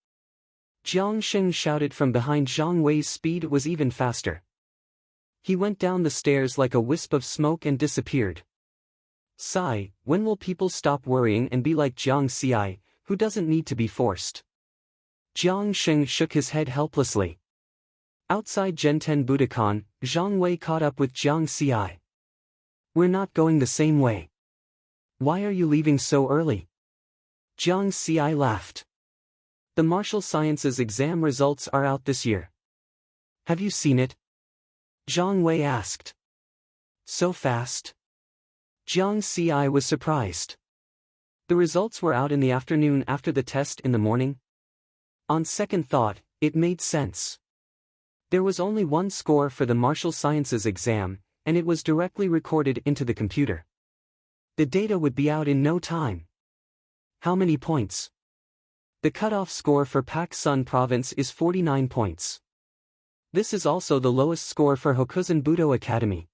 Jiang Sheng shouted from behind. Zhang Wei's speed was even faster. He went down the stairs like a wisp of smoke and disappeared. Sigh, when will people stop worrying and be like Jiang Xi, who doesn't need to be forced? Jiang Sheng shook his head helplessly. Outside Genten Budokan, Zhang Wei caught up with Jiang Xi. We're not going the same way. Why are you leaving so early? Jiang Xi laughed. The martial sciences exam results are out this year. Have you seen it? Zhang Wei asked. So fast? Jiang Xi was surprised. The results were out in the afternoon after the test in the morning. On second thought, It made sense. There was only one score for the martial sciences exam, and it was directly recorded into the computer. The data would be out in no time. How many points? The cutoff score for Pak Sun Province is 49 points. This is also the lowest score for Hokusen Budo Academy.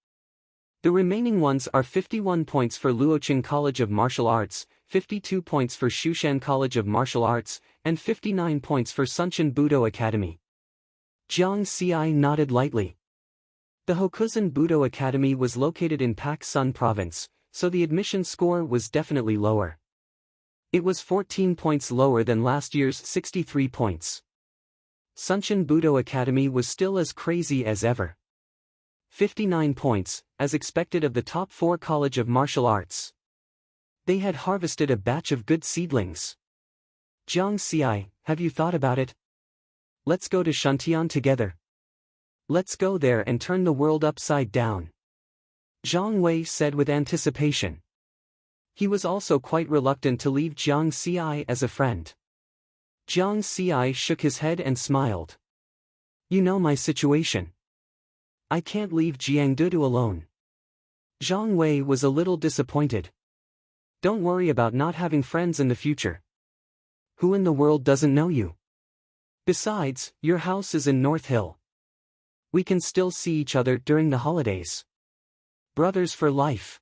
The remaining ones are 51 points for Luoqing College of Martial Arts, 52 points for Shushan College of Martial Arts, and 59 points for Sunshin Budo Academy. Jiang Xi nodded lightly. The Hokusen Budo Academy was located in Pak Sun Province, so the admission score was definitely lower. It was 14 points lower than last year's 63 points. Sunshin Budo Academy was still as crazy as ever. 59 points, as expected of the top 4 College of Martial Arts. They had harvested a batch of good seedlings. Jiang Xi, have you thought about it? Let's go to Shantian together. Let's go there and turn the world upside down. Zhang Wei said with anticipation. He was also quite reluctant to leave Jiang Xi as a friend. Jiang Xi shook his head and smiled. You know my situation. I can't leave Jiangdudu alone. Zhang Wei was a little disappointed. Don't worry about not having friends in the future. Who in the world doesn't know you? Besides, your house is in North Hill. We can still see each other during the holidays. Brothers for life.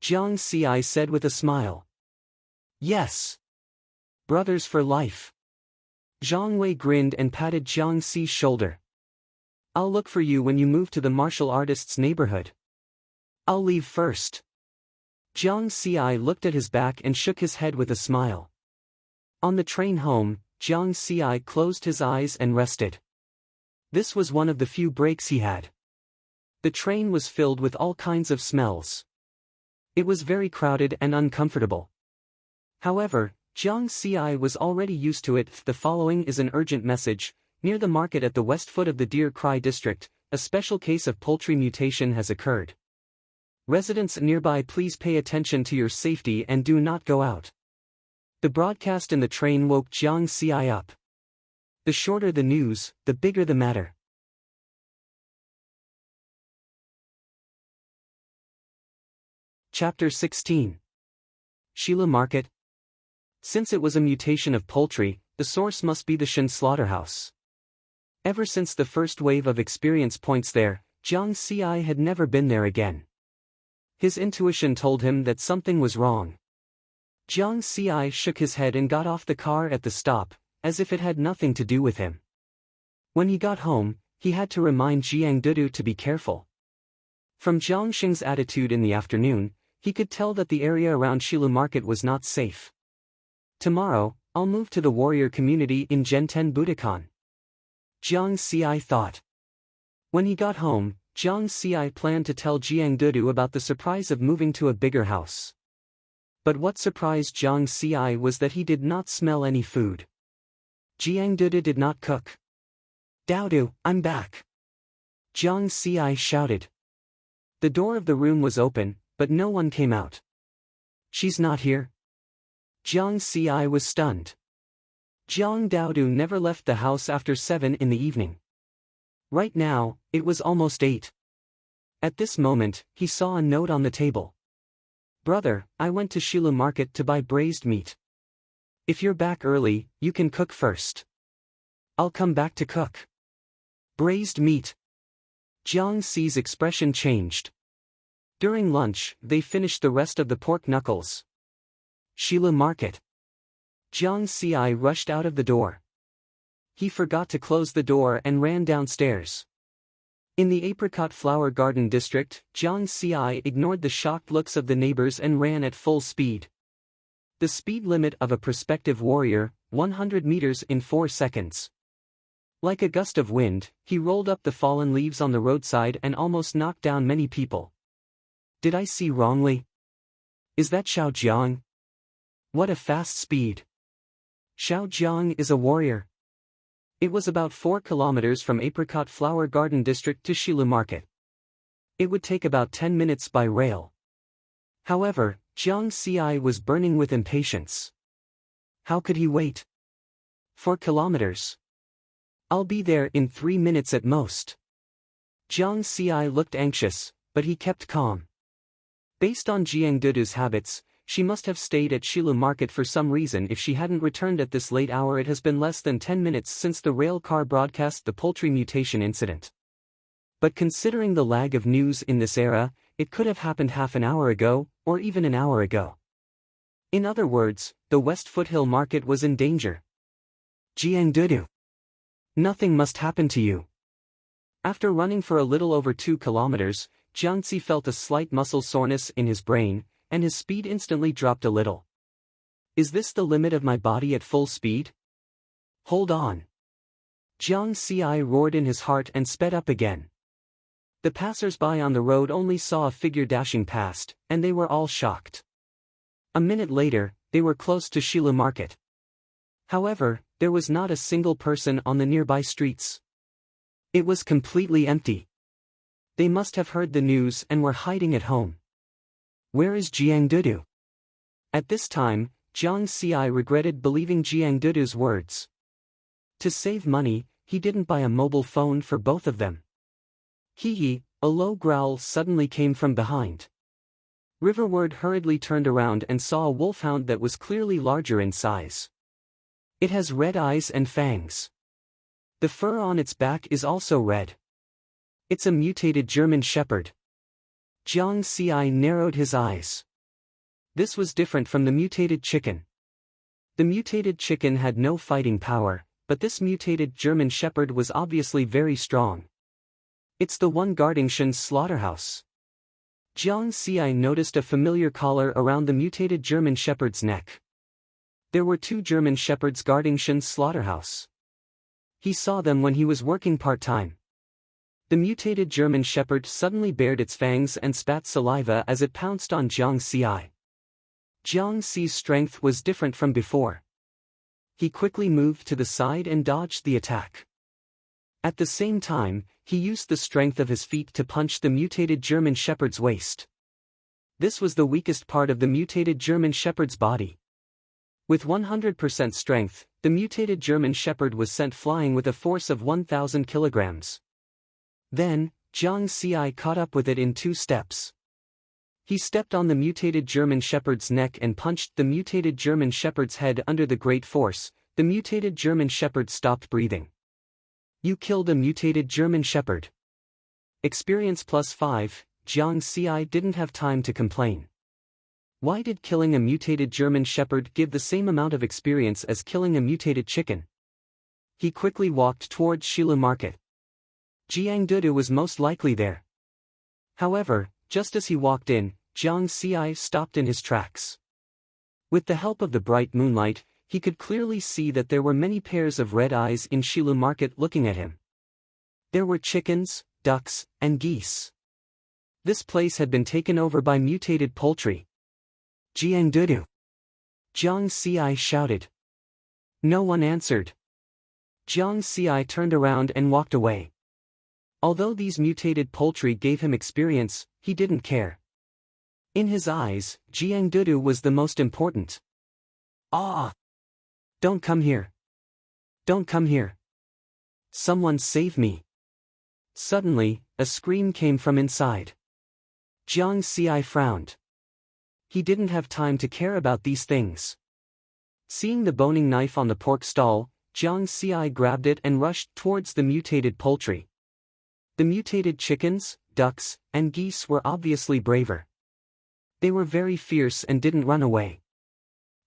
Jiang Xi said with a smile. Yes. Brothers for life. Zhang Wei grinned and patted Jiang Xi's shoulder. I'll look for you when you move to the martial artists' neighborhood. I'll leave first. Jiang Xi looked at his back and shook his head with a smile. On the train home, Jiang Xi closed his eyes and rested. This was one of the few breaks he had. The train was filled with all kinds of smells. It was very crowded and uncomfortable. However, Jiang Xi was already used to it. The following is an urgent message. Near the market at the west foot of the Deer Cry district, a special case of poultry mutation has occurred. Residents nearby, please pay attention to your safety and do not go out. The broadcast in the train woke Jiang Xi up. The shorter the news, the bigger the matter. Chapter 16. Shila Market. Since it was a mutation of poultry, the source must be the Shin slaughterhouse. Ever since the first wave of experience points there, Jiang Xi had never been there again. His intuition told him that something was wrong. Jiang Xi shook his head and got off the car at the stop, as if it had nothing to do with him. When he got home, he had to remind Jiangdudu to be careful. From Jiang Xing's attitude in the afternoon, he could tell that the area around Shila Market was not safe. Tomorrow, I'll move to the warrior community in Genten Budokan. Jiang Xi thought. When he got home, Jiang Xi planned to tell Jiangdudu about the surprise of moving to a bigger house. But what surprised Jiang Xi was that he did not smell any food. Jiangdudu did not cook. Daodu, I'm back. Jiang Xi shouted. The door of the room was open, but no one came out. She's not here? Jiang Xi was stunned. Jiang Daodu never left the house after 7 in the evening. Right now, it was almost 8. At this moment, he saw a note on the table. Brother, I went to Shila Market to buy braised meat. If you're back early, you can cook first. I'll come back to cook. Braised meat. Jiang Xi's expression changed. During lunch, they finished the rest of the pork knuckles. Shila Market. Jiang Xi rushed out of the door. He forgot to close the door and ran downstairs. In the apricot flower garden district, Jiang Xi ignored the shocked looks of the neighbors and ran at full speed. The speed limit of a prospective warrior, 100 meters in 4 seconds. Like a gust of wind, he rolled up the fallen leaves on the roadside and almost knocked down many people. Did I see wrongly? Is that Xiao Jiang? What a fast speed. Xiao Jiang is a warrior. It was about 4 kilometers from Apricot Flower Garden District to Shila Market. It would take about 10 minutes by rail. However, Jiang Xi was burning with impatience. How could he wait? 4 kilometers. I'll be there in 3 minutes at most. Jiang Xi looked anxious, but he kept calm. Based on Jiang Dudu's habits, she must have stayed at Shilu Market for some reason. If she hadn't returned at this late hour, it has been less than 10 minutes since the rail car broadcast the poultry mutation incident. But considering the lag of news in this era, it could have happened half an hour ago, or even an hour ago. In other words, the West Foothill Market was in danger. Jiang Dudu. Nothing must happen to you. After running for a little over 2 kilometers, Jiangxi felt a slight muscle soreness in his brain, and his speed instantly dropped a little. Is this the limit of my body at full speed? Hold on. Jiang Xi roared in his heart and sped up again. The passers-by on the road only saw a figure dashing past, and they were all shocked. A minute later, they were close to Shilu Market. However, there was not a single person on the nearby streets. It was completely empty. They must have heard the news and were hiding at home. Where is Jiang Dudu? At this time, Jiang Xi regretted believing Jiang Dudu's words. To save money, he didn't buy a mobile phone for both of them. Hee, a low growl suddenly came from behind. Riverward hurriedly turned around and saw a wolfhound that was clearly larger in size. It has red eyes and fangs. The fur on its back is also red. It's a mutated German Shepherd. Jiang Xi narrowed his eyes. This was different from the mutated chicken. The mutated chicken had no fighting power, but this mutated German Shepherd was obviously very strong. It's the one guarding Shen's slaughterhouse. Jiang Xi noticed a familiar collar around the mutated German Shepherd's neck. There were 2 German Shepherds guarding Shen's slaughterhouse. He saw them when he was working part-time. The mutated German Shepherd suddenly bared its fangs and spat saliva as it pounced on Jiang Xi. Jiang Xi's strength was different from before. He quickly moved to the side and dodged the attack. At the same time, he used the strength of his feet to punch the mutated German Shepherd's waist. This was the weakest part of the mutated German Shepherd's body. With 100% strength, the mutated German Shepherd was sent flying with a force of 1,000 kilograms. Then, Jiang Xi caught up with it in 2 steps. He stepped on the mutated German Shepherd's neck and punched the mutated German Shepherd's head under the great force. The mutated German Shepherd stopped breathing. You killed a mutated German Shepherd. Experience +5, Jiang Xi didn't have time to complain. Why did killing a mutated German Shepherd give the same amount of experience as killing a mutated chicken? He quickly walked towards Shilu Market. Jiang Dudu was most likely there. However, just as he walked in, Jiang Xi stopped in his tracks. With the help of the bright moonlight, he could clearly see that there were many pairs of red eyes in Shilu Market looking at him. There were chickens, ducks, and geese. This place had been taken over by mutated poultry. Jiang Dudu! Jiang Xi shouted. No one answered. Jiang Xi turned around and walked away. Although these mutated poultry gave him experience, he didn't care. In his eyes, Jiang Dudu was the most important. Ah! Don't come here. Don't come here. Someone save me. Suddenly, a scream came from inside. Jiang Xi frowned. He didn't have time to care about these things. Seeing the boning knife on the pork stall, Jiang Xi grabbed it and rushed towards the mutated poultry. The mutated chickens, ducks, and geese were obviously braver. They were very fierce and didn't run away.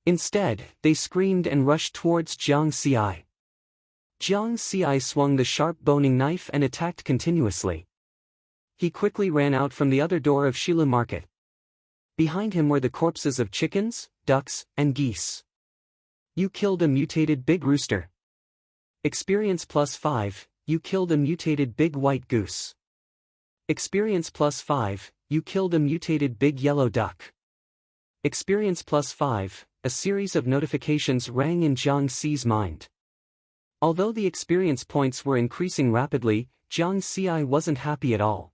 Instead, they screamed and rushed towards Jiang Xi. Jiang Xi swung the sharp boning knife and attacked continuously. He quickly ran out from the other door of Shilu Market. Behind him were the corpses of chickens, ducks, and geese. You killed a mutated big rooster. Experience +5, you killed a mutated big white goose. Experience +5, you killed a mutated big yellow duck. Experience +5, a series of notifications rang in Jiang Xi's mind. Although the experience points were increasing rapidly, Jiang Xi wasn't happy at all.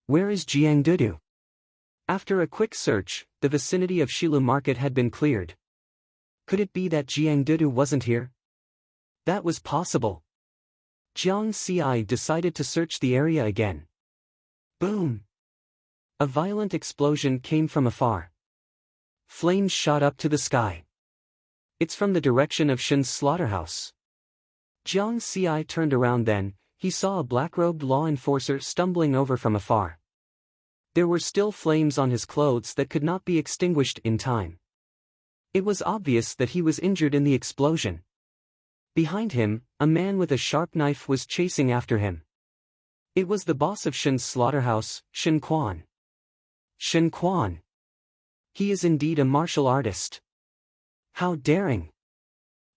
Where is Jiang Dudu? After a quick search, the vicinity of Shilu Market had been cleared. Could it be that Jiang Dudu wasn't here? That was possible. Jiang Xi decided to search the area again. Boom! A violent explosion came from afar. Flames shot up to the sky. It's from the direction of Shen's slaughterhouse. Jiang Xi turned around then, he saw a black-robed law enforcer stumbling over from afar. There were still flames on his clothes that could not be extinguished in time. It was obvious that he was injured in the explosion. Behind him, a man with a sharp knife was chasing after him. It was the boss of Shen's slaughterhouse, Shen Quan. Shen Quan. He is indeed a martial artist. How daring!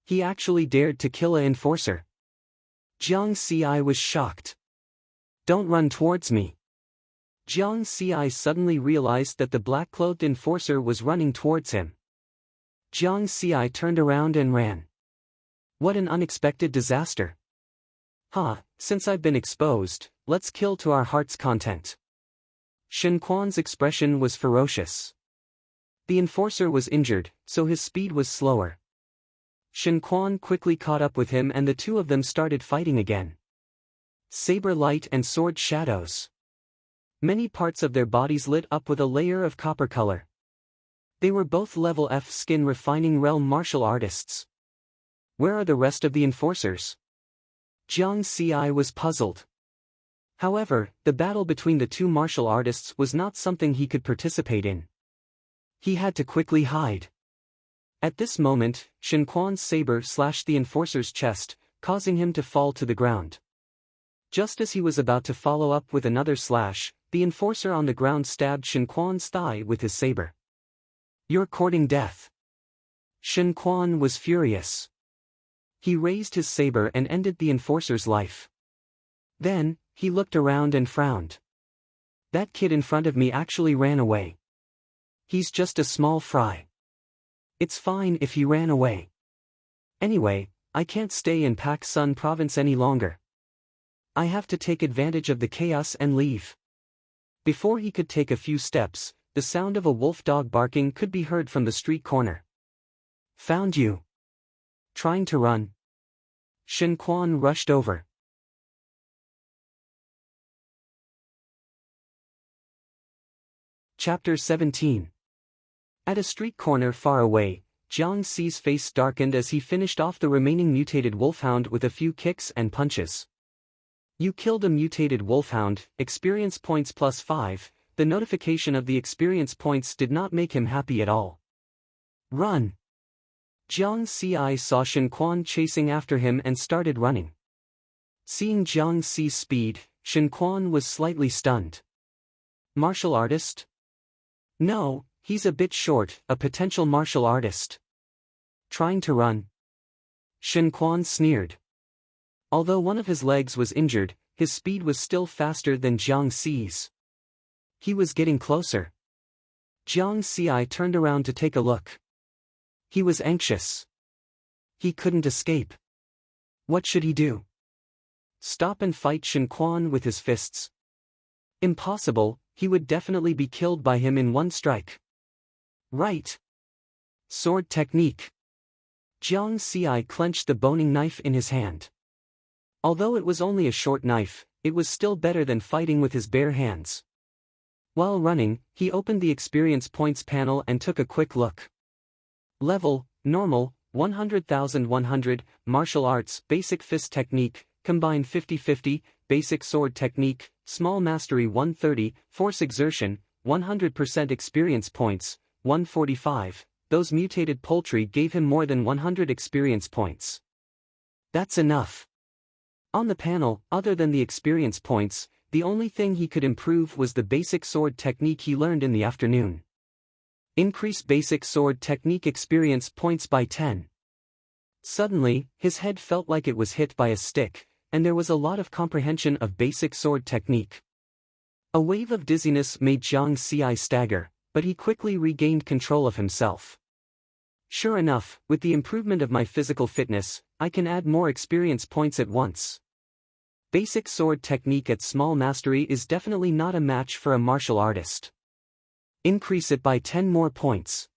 He actually dared to kill an enforcer. Jiang Xi was shocked. Don't run towards me. Jiang Xi suddenly realized that the black-clothed enforcer was running towards him. Jiang Xi turned around and ran. What an unexpected disaster. Since I've been exposed, let's kill to our heart's content. Shen Quan's expression was ferocious. The enforcer was injured, so his speed was slower. Shen Quan quickly caught up with him and the two of them started fighting again. Saber light and sword shadows. Many parts of their bodies lit up with a layer of copper color. They were both level F skin refining realm martial artists. Where are the rest of the enforcers? Jiang Xi was puzzled. However, the battle between the two martial artists was not something he could participate in. He had to quickly hide. At this moment, Shen Quan's saber slashed the enforcer's chest, causing him to fall to the ground. Just as he was about to follow up with another slash, the enforcer on the ground stabbed Shen Quan's thigh with his saber. You're courting death. Shen Quan was furious. He raised his saber and ended the enforcer's life. Then, he looked around and frowned. That kid in front of me actually ran away. He's just a small fry. It's fine if he ran away. Anyway, I can't stay in Pak Sun province any longer. I have to take advantage of the chaos and leave. Before he could take a few steps, the sound of a wolf dog barking could be heard from the street corner. Found you. Trying to run. Shen Quan rushed over. Chapter 17. At a street corner far away, Jiang Xi's face darkened as he finished off the remaining mutated wolfhound with a few kicks and punches. You killed a mutated wolfhound, experience points +5, the notification of the experience points did not make him happy at all. Run! Jiang Xi saw Shen Quan chasing after him and started running. Seeing Jiang Xi's speed, Shen Quan was slightly stunned. Martial artist? No, he's a bit short, a potential martial artist. Trying to run? Shen Quan sneered. Although one of his legs was injured, his speed was still faster than Jiang Xi's. He was getting closer. Jiang Xi turned around to take a look. He was anxious. He couldn't escape. What should he do? Stop and fight Shen Quan with his fists? Impossible, he would definitely be killed by him in one strike. Right. Sword technique. Jiang Xi clenched the boning knife in his hand. Although it was only a short knife, it was still better than fighting with his bare hands. While running, he opened the experience points panel and took a quick look. Level, Normal, 100,100, Martial Arts, Basic Fist Technique, Combined 50-50, Basic Sword Technique, Small Mastery 130, Force Exertion, 100% Experience Points, 145, those mutated poultry gave him more than 100 experience points. That's enough. On the panel, other than the experience points, the only thing he could improve was the basic sword technique he learned in the afternoon. Increase basic sword technique experience points by 10. Suddenly, his head felt like it was hit by a stick, and there was a lot of comprehension of basic sword technique. A wave of dizziness made Jiang Xi stagger, but he quickly regained control of himself. Sure enough, with the improvement of my physical fitness, I can add more experience points at once. Basic sword technique at small mastery is definitely not a match for a martial artist. Increase it by 10 more points.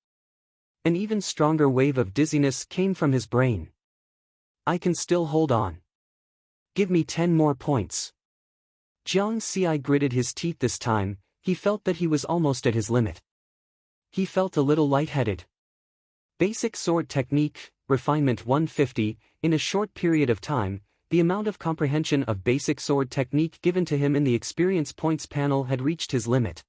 An even stronger wave of dizziness came from his brain. I can still hold on. Give me 10 more points. Jiang Xi gritted his teeth this time. He felt that he was almost at his limit. He felt a little lightheaded. Basic sword technique, refinement 150, in a short period of time, the amount of comprehension of basic sword technique given to him in the experience points panel had reached his limit.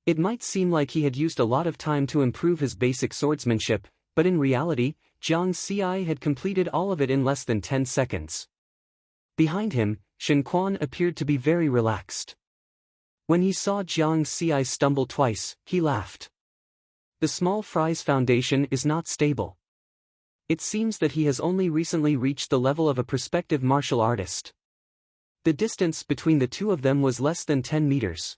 It might seem like he had used a lot of time to improve his basic swordsmanship, but in reality, Jiang Xi had completed all of it in less than 10 seconds. Behind him, Shen Quan appeared to be very relaxed. When he saw Jiang Xi stumble twice, he laughed. The small fry's foundation is not stable. It seems that he has only recently reached the level of a prospective martial artist. The distance between the two of them was less than 10 meters.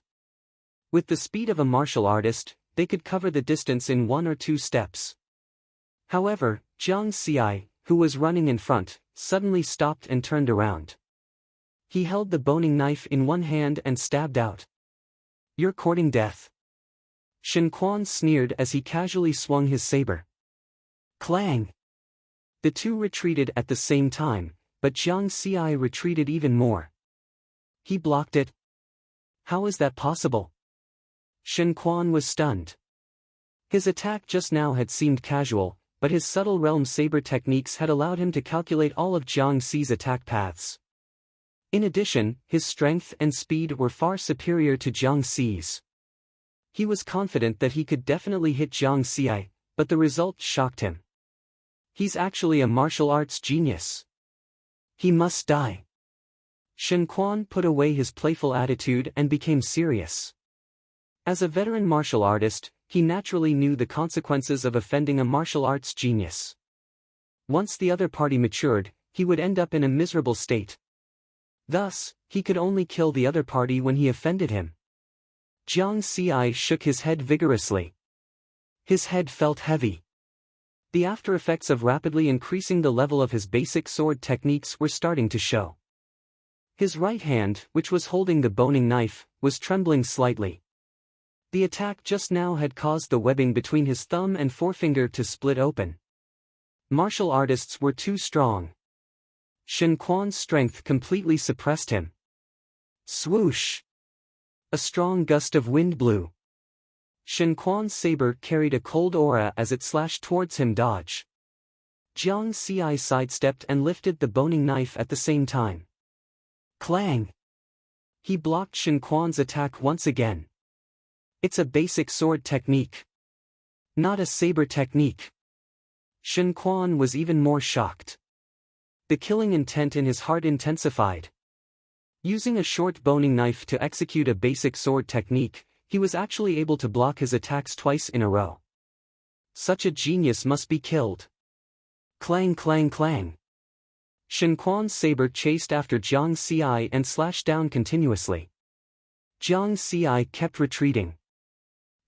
With the speed of a martial artist, they could cover the distance in 1 or 2 steps. However, Jiang Xi, who was running in front, suddenly stopped and turned around. He held the boning knife in one hand and stabbed out. You're courting death. Shen Quan sneered as he casually swung his saber. Clang! The two retreated at the same time, but Jiang Xi retreated even more. He blocked it. How is that possible? Shen Quan was stunned. His attack just now had seemed casual, but his subtle realm saber techniques had allowed him to calculate all of Jiang Xi's attack paths. In addition, his strength and speed were far superior to Jiang Xi's. He was confident that he could definitely hit Jiang Xi, but the result shocked him. He's actually a martial arts genius. He must die. Shen Quan put away his playful attitude and became serious. As a veteran martial artist, he naturally knew the consequences of offending a martial arts genius. Once the other party matured, he would end up in a miserable state. Thus, he could only kill the other party when he offended him. Jiang Xi shook his head vigorously. His head felt heavy. The after effects of rapidly increasing the level of his basic sword techniques were starting to show. His right hand, which was holding the boning knife, was trembling slightly. The attack just now had caused the webbing between his thumb and forefinger to split open. Martial artists were too strong. Shen Quan's strength completely suppressed him. Swoosh! A strong gust of wind blew. Shen Quan's saber carried a cold aura as it slashed towards him. Dodge. Jiang Xi sidestepped and lifted the boning knife at the same time. Clang! He blocked Shen Quan's attack once again. It's a basic sword technique. Not a saber technique. Shen Quan was even more shocked. The killing intent in his heart intensified. Using a short boning knife to execute a basic sword technique, he was actually able to block his attacks twice in a row. Such a genius must be killed. Clang clang clang. Shen Quan's saber chased after Jiang Xi and slashed down continuously. Jiang Xi kept retreating.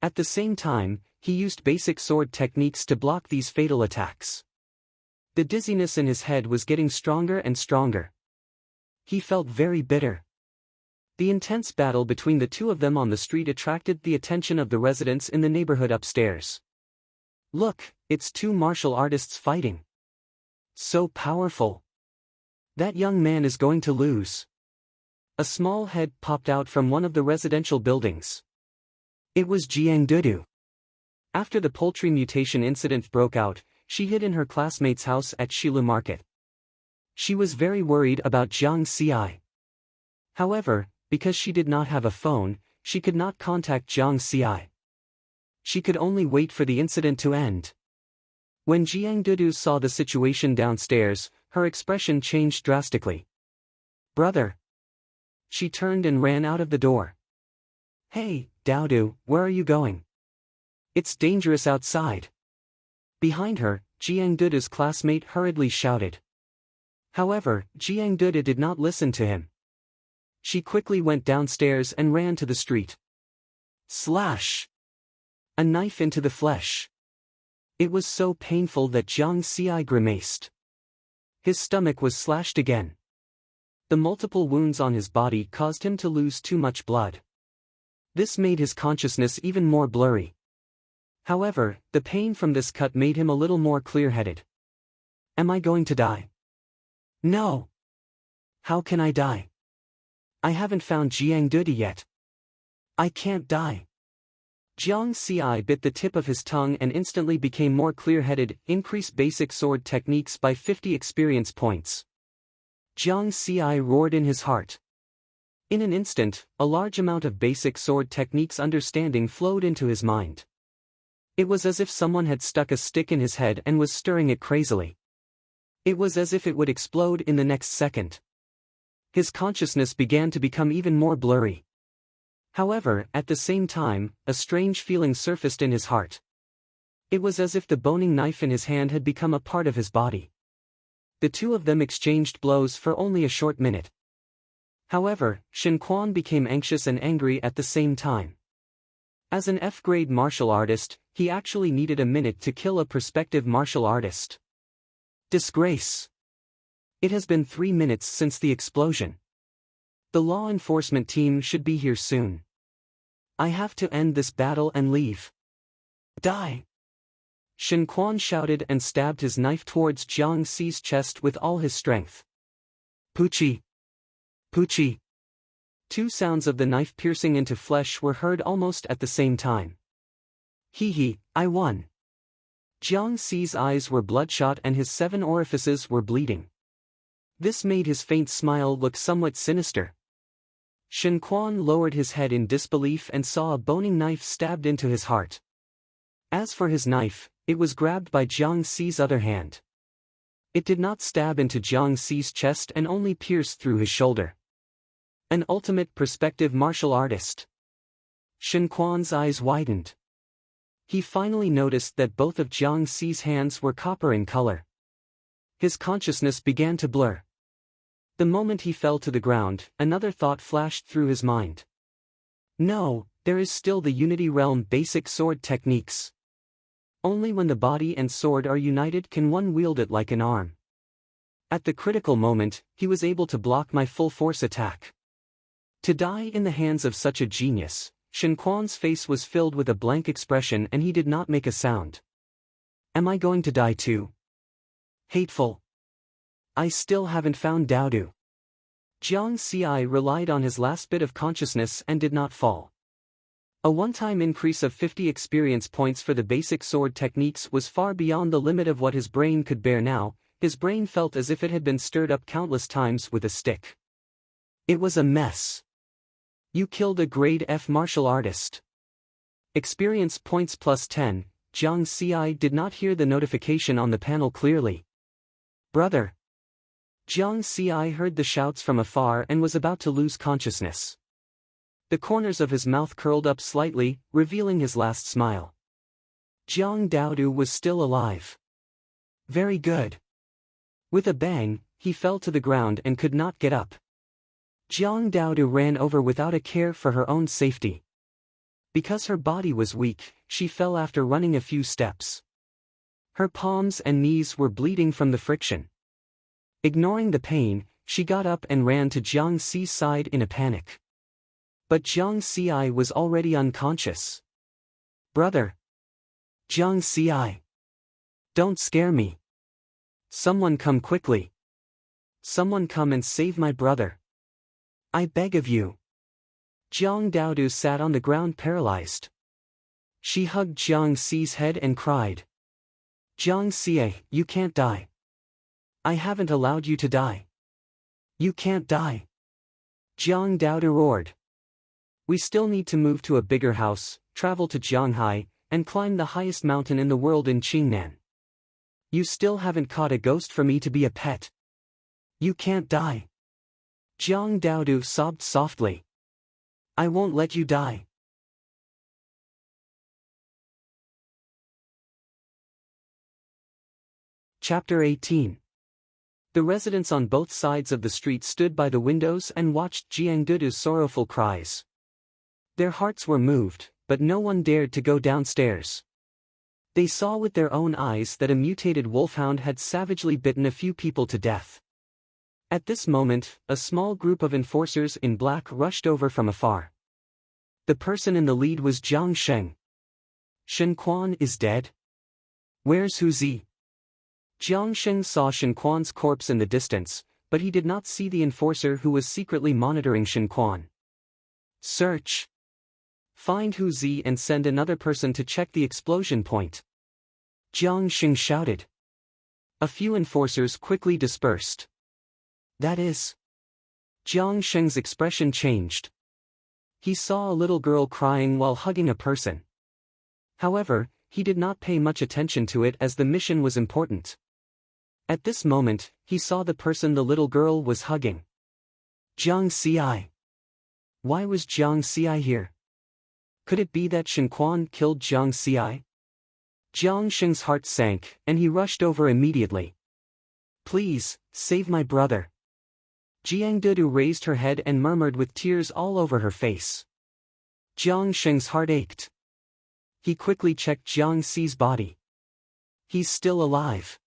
At the same time, he used basic sword techniques to block these fatal attacks. The dizziness in his head was getting stronger and stronger. He felt very bitter. The intense battle between the two of them on the street attracted the attention of the residents in the neighborhood upstairs. Look, it's two martial artists fighting. So powerful. That young man is going to lose. A small head popped out from one of the residential buildings. It was Jiang Dudu. After the poultry mutation incident broke out, she hid in her classmate's house at Shilu Market. She was very worried about Jiang Xi. However, because she did not have a phone, she could not contact Jiang Xi. She could only wait for the incident to end. When Jiang Dudu saw the situation downstairs, her expression changed drastically. Brother! She turned and ran out of the door. Hey, Dudu, where are you going? It's dangerous outside. Behind her, Jiang Dudu's classmate hurriedly shouted. However, Jiang Dudu did not listen to him. She quickly went downstairs and ran to the street. Slash! A knife into the flesh. It was so painful that Jiang Xi grimaced. His stomach was slashed again. The multiple wounds on his body caused him to lose too much blood. This made his consciousness even more blurry. However, the pain from this cut made him a little more clear-headed. Am I going to die? No. How can I die? I haven't found Jiang Dudi yet. I can't die. Jiang Ci bit the tip of his tongue and instantly became more clear-headed. Increase basic sword techniques by 50 experience points. Jiang Ci roared in his heart. In an instant, a large amount of basic sword techniques understanding flowed into his mind. It was as if someone had stuck a stick in his head and was stirring it crazily. It was as if it would explode in the next second. His consciousness began to become even more blurry. However, at the same time, a strange feeling surfaced in his heart. It was as if the boning knife in his hand had become a part of his body. The two of them exchanged blows for only a short minute. However, Shen Quan became anxious and angry at the same time. As an F-grade martial artist, he actually needed a minute to kill a prospective martial artist. Disgrace! It has been 3 minutes since the explosion. The law enforcement team should be here soon. I have to end this battle and leave. Die! Shen Quan shouted and stabbed his knife towards Jiang Ci's chest with all his strength. Poochie! Poochie! Two sounds of the knife piercing into flesh were heard almost at the same time. Hee, I won. Jiang Ci's eyes were bloodshot and his 7 orifices were bleeding. This made his faint smile look somewhat sinister. Shen Quan lowered his head in disbelief and saw a boning knife stabbed into his heart. As for his knife, it was grabbed by Jiang Ci's other hand. It did not stab into Jiang Ci's chest and only pierced through his shoulder. An ultimate prospective martial artist. Shen Quan's eyes widened. He finally noticed that both of Jiang Ci's hands were copper in color. His consciousness began to blur. The moment he fell to the ground, another thought flashed through his mind. No, there is still the Unity Realm basic sword techniques. Only when the body and sword are united can one wield it like an arm. At the critical moment, he was able to block my full force attack. To die in the hands of such a genius, Shen Quan's face was filled with a blank expression and he did not make a sound. Am I going to die too? Hateful. I still haven't found Daodu. Jiang Ci relied on his last bit of consciousness and did not fall. A one-time increase of 50 experience points for the basic sword techniques was far beyond the limit of what his brain could bear now. His brain felt as if it had been stirred up countless times with a stick. It was a mess. You killed a grade F martial artist. Experience points plus 10, Jiang Ci did not hear the notification on the panel clearly. Brother. Jiang Ci heard the shouts from afar and was about to lose consciousness. The corners of his mouth curled up slightly, revealing his last smile. Jiang Daodu was still alive. Very good. With a bang, he fell to the ground and could not get up. Jiang Daodu ran over without a care for her own safety. Because her body was weak, she fell after running a few steps. Her palms and knees were bleeding from the friction. Ignoring the pain, she got up and ran to Jiang Ci's side in a panic. But Jiang Ci was already unconscious. Brother. Jiang Ci. Don't scare me. Someone come quickly. Someone come and save my brother. I beg of you. Jiang Daodu sat on the ground paralyzed. She hugged Jiang Ci's head and cried. Jiang Ci, you can't die. I haven't allowed you to die. You can't die. Jiang Daodu roared. We still need to move to a bigger house, travel to Jianghai, and climb the highest mountain in the world in Qingnan. You still haven't caught a ghost for me to be a pet. You can't die. Jiang Daodu sobbed softly. I won't let you die. Chapter 18. The residents on both sides of the street stood by the windows and watched Jiang Dudu's sorrowful cries. Their hearts were moved, but no one dared to go downstairs. They saw with their own eyes that a mutated wolfhound had savagely bitten a few people to death. At this moment, a small group of enforcers in black rushed over from afar. The person in the lead was Jiang Sheng. Shen Quan is dead? Where's Hu Zi? Jiang Sheng saw Shen Quan's corpse in the distance, but he did not see the enforcer who was secretly monitoring Shen Quan. Search. Find Hu Zi and send another person to check the explosion point. Jiang Xing shouted. A few enforcers quickly dispersed. That is. Jiang Sheng's expression changed. He saw a little girl crying while hugging a person. However, he did not pay much attention to it as the mission was important. At this moment, he saw the person the little girl was hugging. Jiang Xi. Why was Jiang Xi here? Could it be that Shen Quan killed Jiang Xi? Jiang Sheng's heart sank, and he rushed over immediately. Please, save my brother. Jiang Dudu raised her head and murmured with tears all over her face. Jiang Sheng's heart ached. He quickly checked Jiang Xi's body. He's still alive.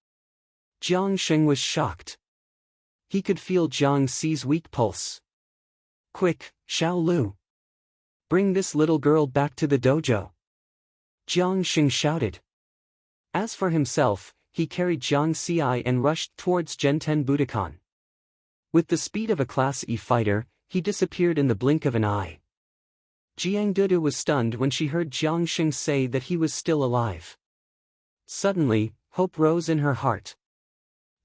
Jiang Sheng was shocked. He could feel Jiang Xi's weak pulse. Quick, Xiao Lu. Bring this little girl back to the dojo. Jiang Sheng shouted. As for himself, he carried Jiang Xi and rushed towards Genten Budokan. With the speed of a Class E fighter, he disappeared in the blink of an eye. Jiang Dudu was stunned when she heard Jiang Sheng say that he was still alive. Suddenly, hope rose in her heart.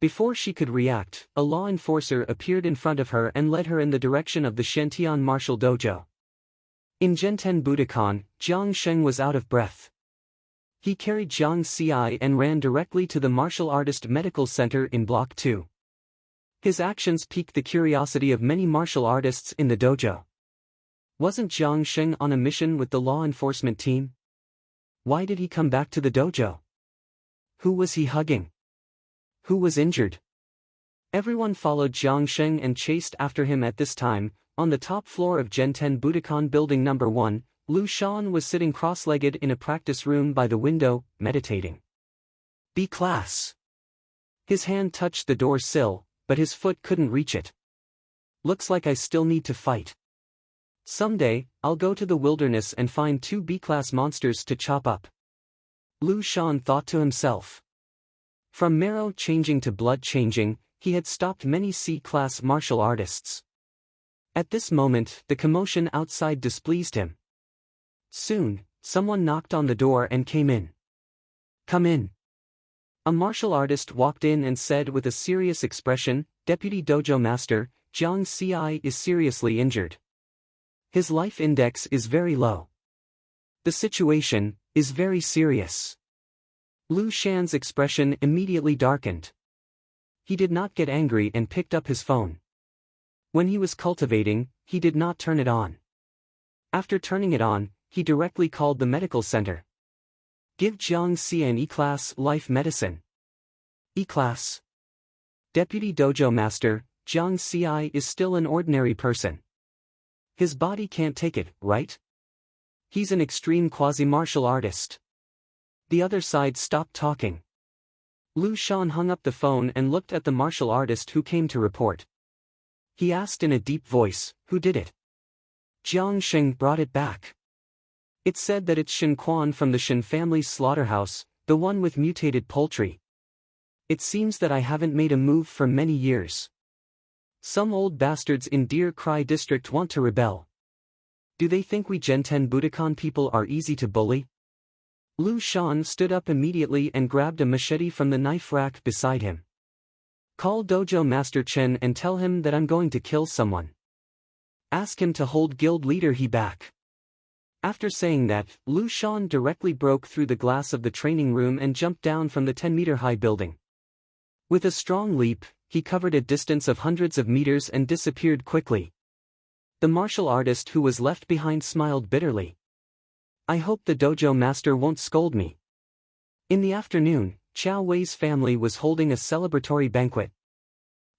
Before she could react, a law enforcer appeared in front of her and led her in the direction of the Shentian Martial Dojo. In Genten Budokan, Jiang Sheng was out of breath. He carried Jiang Xi and ran directly to the Martial Artist Medical Center in Block 2. His actions piqued the curiosity of many martial artists in the dojo. Wasn't Jiang Sheng on a mission with the law enforcement team? Why did he come back to the dojo? Who was he hugging? Who was injured? Everyone followed Jiang Sheng and chased after him at this time. On the top floor of Genten Budokan Building No. 1, Lu Shan was sitting cross-legged in a practice room by the window, meditating. B-class. His hand touched the door sill, but his foot couldn't reach it. Looks like I still need to fight. Someday, I'll go to the wilderness and find 2 B-class monsters to chop up. Lu Shan thought to himself. From marrow changing to blood changing, he had stopped many C-class martial artists. At this moment, the commotion outside displeased him. Soon, someone knocked on the door and came in. Come in. A martial artist walked in and said with a serious expression, Deputy Dojo Master, Jiang Xi is seriously injured. His life index is very low. The situation is very serious. Lu Shan's expression immediately darkened. He did not get angry and picked up his phone. When he was cultivating, he did not turn it on. After turning it on, he directly called the medical center. Give Jiang Xi an E-class life medicine. E-class. Deputy Dojo Master, Jiang Xi is still an ordinary person. His body can't take it, right? He's an extreme quasi-martial artist. The other side stopped talking. Lu Shan hung up the phone and looked at the martial artist who came to report. He asked in a deep voice, who did it? Jiang Sheng brought it back. It said that it's Shen Quan from the Shen family's slaughterhouse, the one with mutated poultry. It seems that I haven't made a move for many years. Some old bastards in Deer Cry district want to rebel. Do they think we Genten Budokan people are easy to bully? Lu Shan stood up immediately and grabbed a machete from the knife rack beside him. Call Dojo Master Chen and tell him that I'm going to kill someone. Ask him to hold guild leader He back. After saying that, Lu Shan directly broke through the glass of the training room and jumped down from the 10-meter-high building. With a strong leap, he covered a distance of hundreds of meters and disappeared quickly. The martial artist who was left behind smiled bitterly. I hope the dojo master won't scold me. In the afternoon, Qiao Wei's family was holding a celebratory banquet.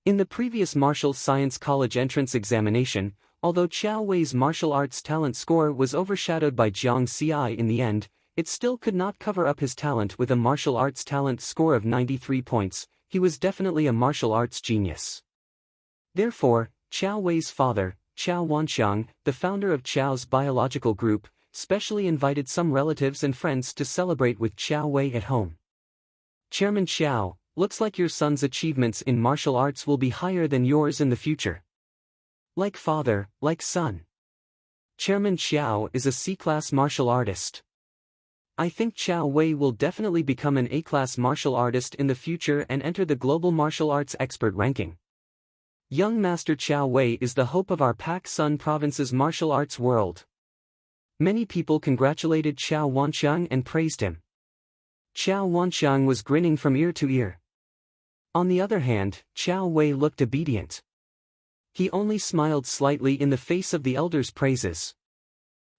In the previous Martial Science College entrance examination, although Qiao Wei's martial arts talent score was overshadowed by Jiang Xi in the end, it still could not cover up his talent with a martial arts talent score of 93 points. He was definitely a martial arts genius. Therefore, Qiao Wei's father, Qiao Wanxiang, the founder of Qiao's biological group, specially invited some relatives and friends to celebrate with Qiao Wei at home. Chairman Qiao, looks like your son's achievements in martial arts will be higher than yours in the future. Like father, like son. Chairman Xiao is a C-class martial artist. I think Qiao Wei will definitely become an A-class martial artist in the future and enter the global martial arts expert ranking. Young Master Qiao Wei is the hope of our Pak Sun province's martial arts world. Many people congratulated Qiao Wanxiang and praised him. Qiao Wanxiang was grinning from ear to ear. On the other hand, Qiao Wei looked obedient. He only smiled slightly in the face of the elders' praises.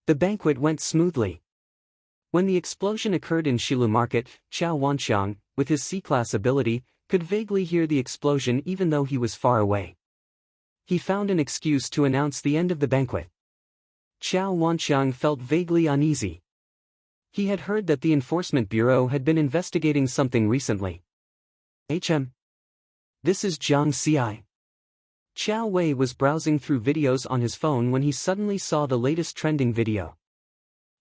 The banquet went smoothly. When the explosion occurred in Shilu Market, Qiao Wanxiang, with his C-class ability, could vaguely hear the explosion even though he was far away. He found an excuse to announce the end of the banquet. Qiao Wanxiang felt vaguely uneasy. He had heard that the Enforcement Bureau had been investigating something recently. This is Jiang Xiai. Qiao Wei was browsing through videos on his phone when he suddenly saw the latest trending video.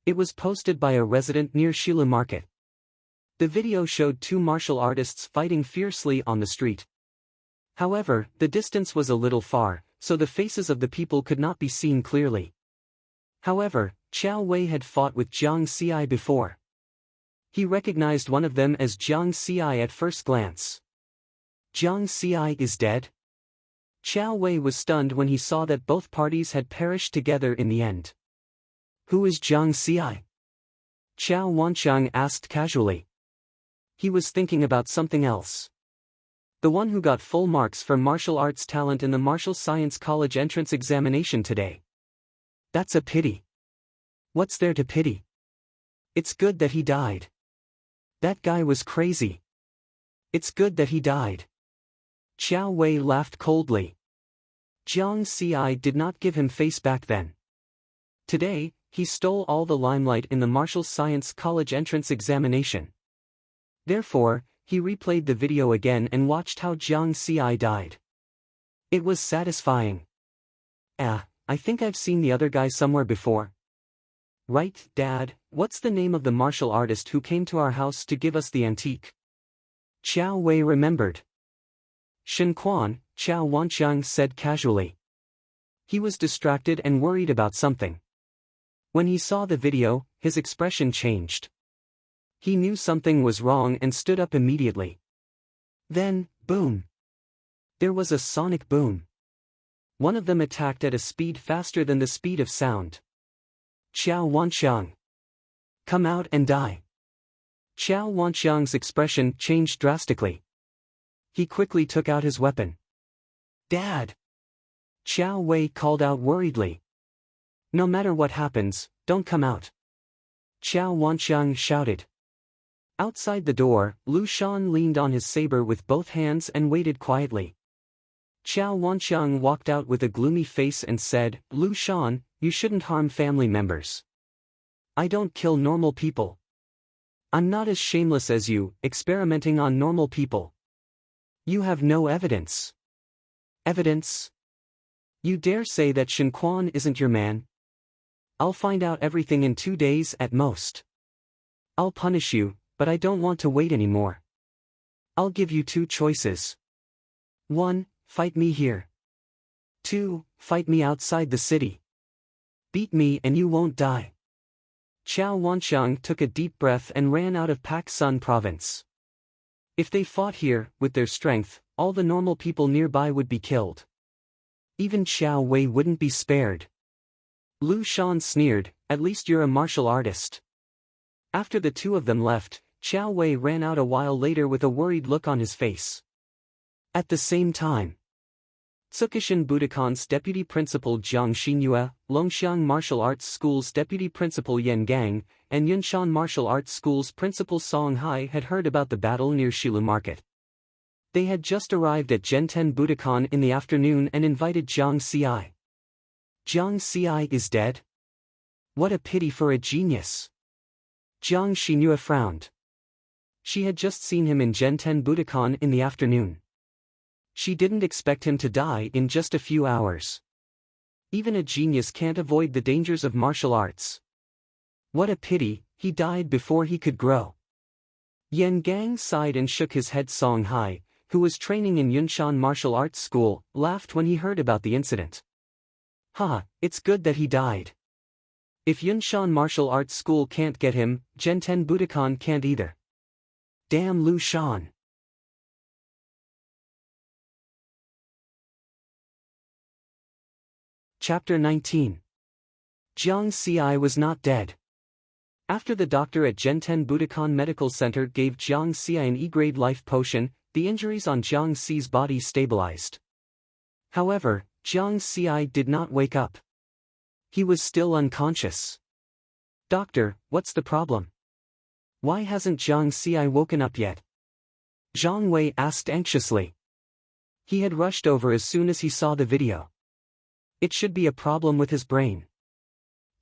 It was posted by a resident near Shilu Market. The video showed two martial artists fighting fiercely on the street. However, the distance was a little far, so the faces of the people could not be seen clearly. However, Qiao Wei had fought with Jiang Xiai before. He recognized one of them as Jiang Xiai at first glance. Jiang Xiai is dead? Qiao Wei was stunned when he saw that both parties had perished together in the end. Who is Jiang Xiai? Qiao Wanxiang asked casually. He was thinking about something else. The one who got full marks for martial arts talent in the Martial Science College entrance examination today. That's a pity. What's there to pity? It's good that he died. That guy was crazy. It's good that he died. Qiao Wei laughed coldly. Jiang Xiai did not give him face back then. Today, he stole all the limelight in the Martial Science College entrance examination. Therefore, he replayed the video again and watched how Jiang Xiai died. It was satisfying. I think I've seen the other guy somewhere before. Right, Dad, what's the name of the martial artist who came to our house to give us the antique? Qiao Wei remembered. Shen Quan, Qiao Wanxiang said casually. He was distracted and worried about something. When he saw the video, his expression changed. He knew something was wrong and stood up immediately. Then, boom. There was a sonic boom. One of them attacked at a speed faster than the speed of sound. Qiao Wanxiang. Come out and die. Qiao Wanxiang's expression changed drastically. He quickly took out his weapon. Dad! Qiao Wei called out worriedly. No matter what happens, don't come out. Qiao Wanxiang shouted. Outside the door, Lu Shan leaned on his saber with both hands and waited quietly. Qiao Wanxiang walked out with a gloomy face and said, Lu Shan, you shouldn't harm family members. I don't kill normal people. I'm not as shameless as you, experimenting on normal people. You have no evidence. Evidence? You dare say that Shen Quan isn't your man? I'll find out everything in 2 days at most. I'll punish you, but I don't want to wait anymore. I'll give you 2 choices. 1, fight me here. 2, fight me outside the city. Beat me and you won't die. Qiao Wanxiang took a deep breath and ran out of Pak Sun province. If they fought here, with their strength, all the normal people nearby would be killed. Even Qiao Wei wouldn't be spared. Lu Shan sneered, at least you're a martial artist. After the two of them left, Qiao Wei ran out a while later with a worried look on his face. At the same time, Tsukishan Budokan's deputy principal Jiang Xinyue, Longxiang Martial Arts School's deputy principal Yan Gang, and Yunshan Martial Arts School's principal Song Hai had heard about the battle near Shilu Market. They had just arrived at Genten Budokan in the afternoon and invited Jiang Xiai. Jiang Xiai is dead? What a pity for a genius. Jiang Xinyue frowned. She had just seen him in Genten Budokan in the afternoon. She didn't expect him to die in just a few hours. Even a genius can't avoid the dangers of martial arts. What a pity, he died before he could grow. Yan Gang sighed and shook his head. Song Hai, who was training in Yunshan martial arts school, laughed when he heard about the incident. "Ha, it's good that he died. If Yunshan martial arts school can't get him, Genten Budokan can't either. Damn Lu Shan." Chapter 19. Jiang Ci was not dead. After the doctor at Genten Budokan Medical Center gave Jiang Ci an E-grade life potion, the injuries on Jiang Ci's body stabilized. However, Jiang Ci did not wake up. He was still unconscious. "Doctor, what's the problem? Why hasn't Jiang Ci woken up yet?" Zhang Wei asked anxiously. He had rushed over as soon as he saw the video. "It should be a problem with his brain.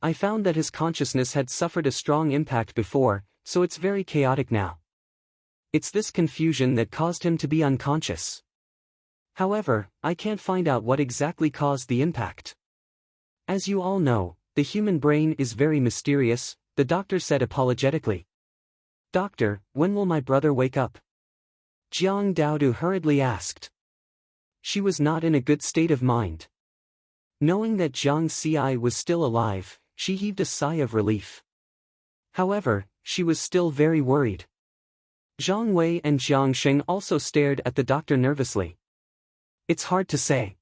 I found that his consciousness had suffered a strong impact before, so it's very chaotic now. It's this confusion that caused him to be unconscious. However, I can't find out what exactly caused the impact. As you all know, the human brain is very mysterious," the doctor said apologetically. "Doctor, when will my brother wake up?" Jiang Daodu hurriedly asked. She was not in a good state of mind. Knowing that Jiang Ci was still alive, she heaved a sigh of relief. However, she was still very worried. Zhang Wei and Jiang Sheng also stared at the doctor nervously. "It's hard to say.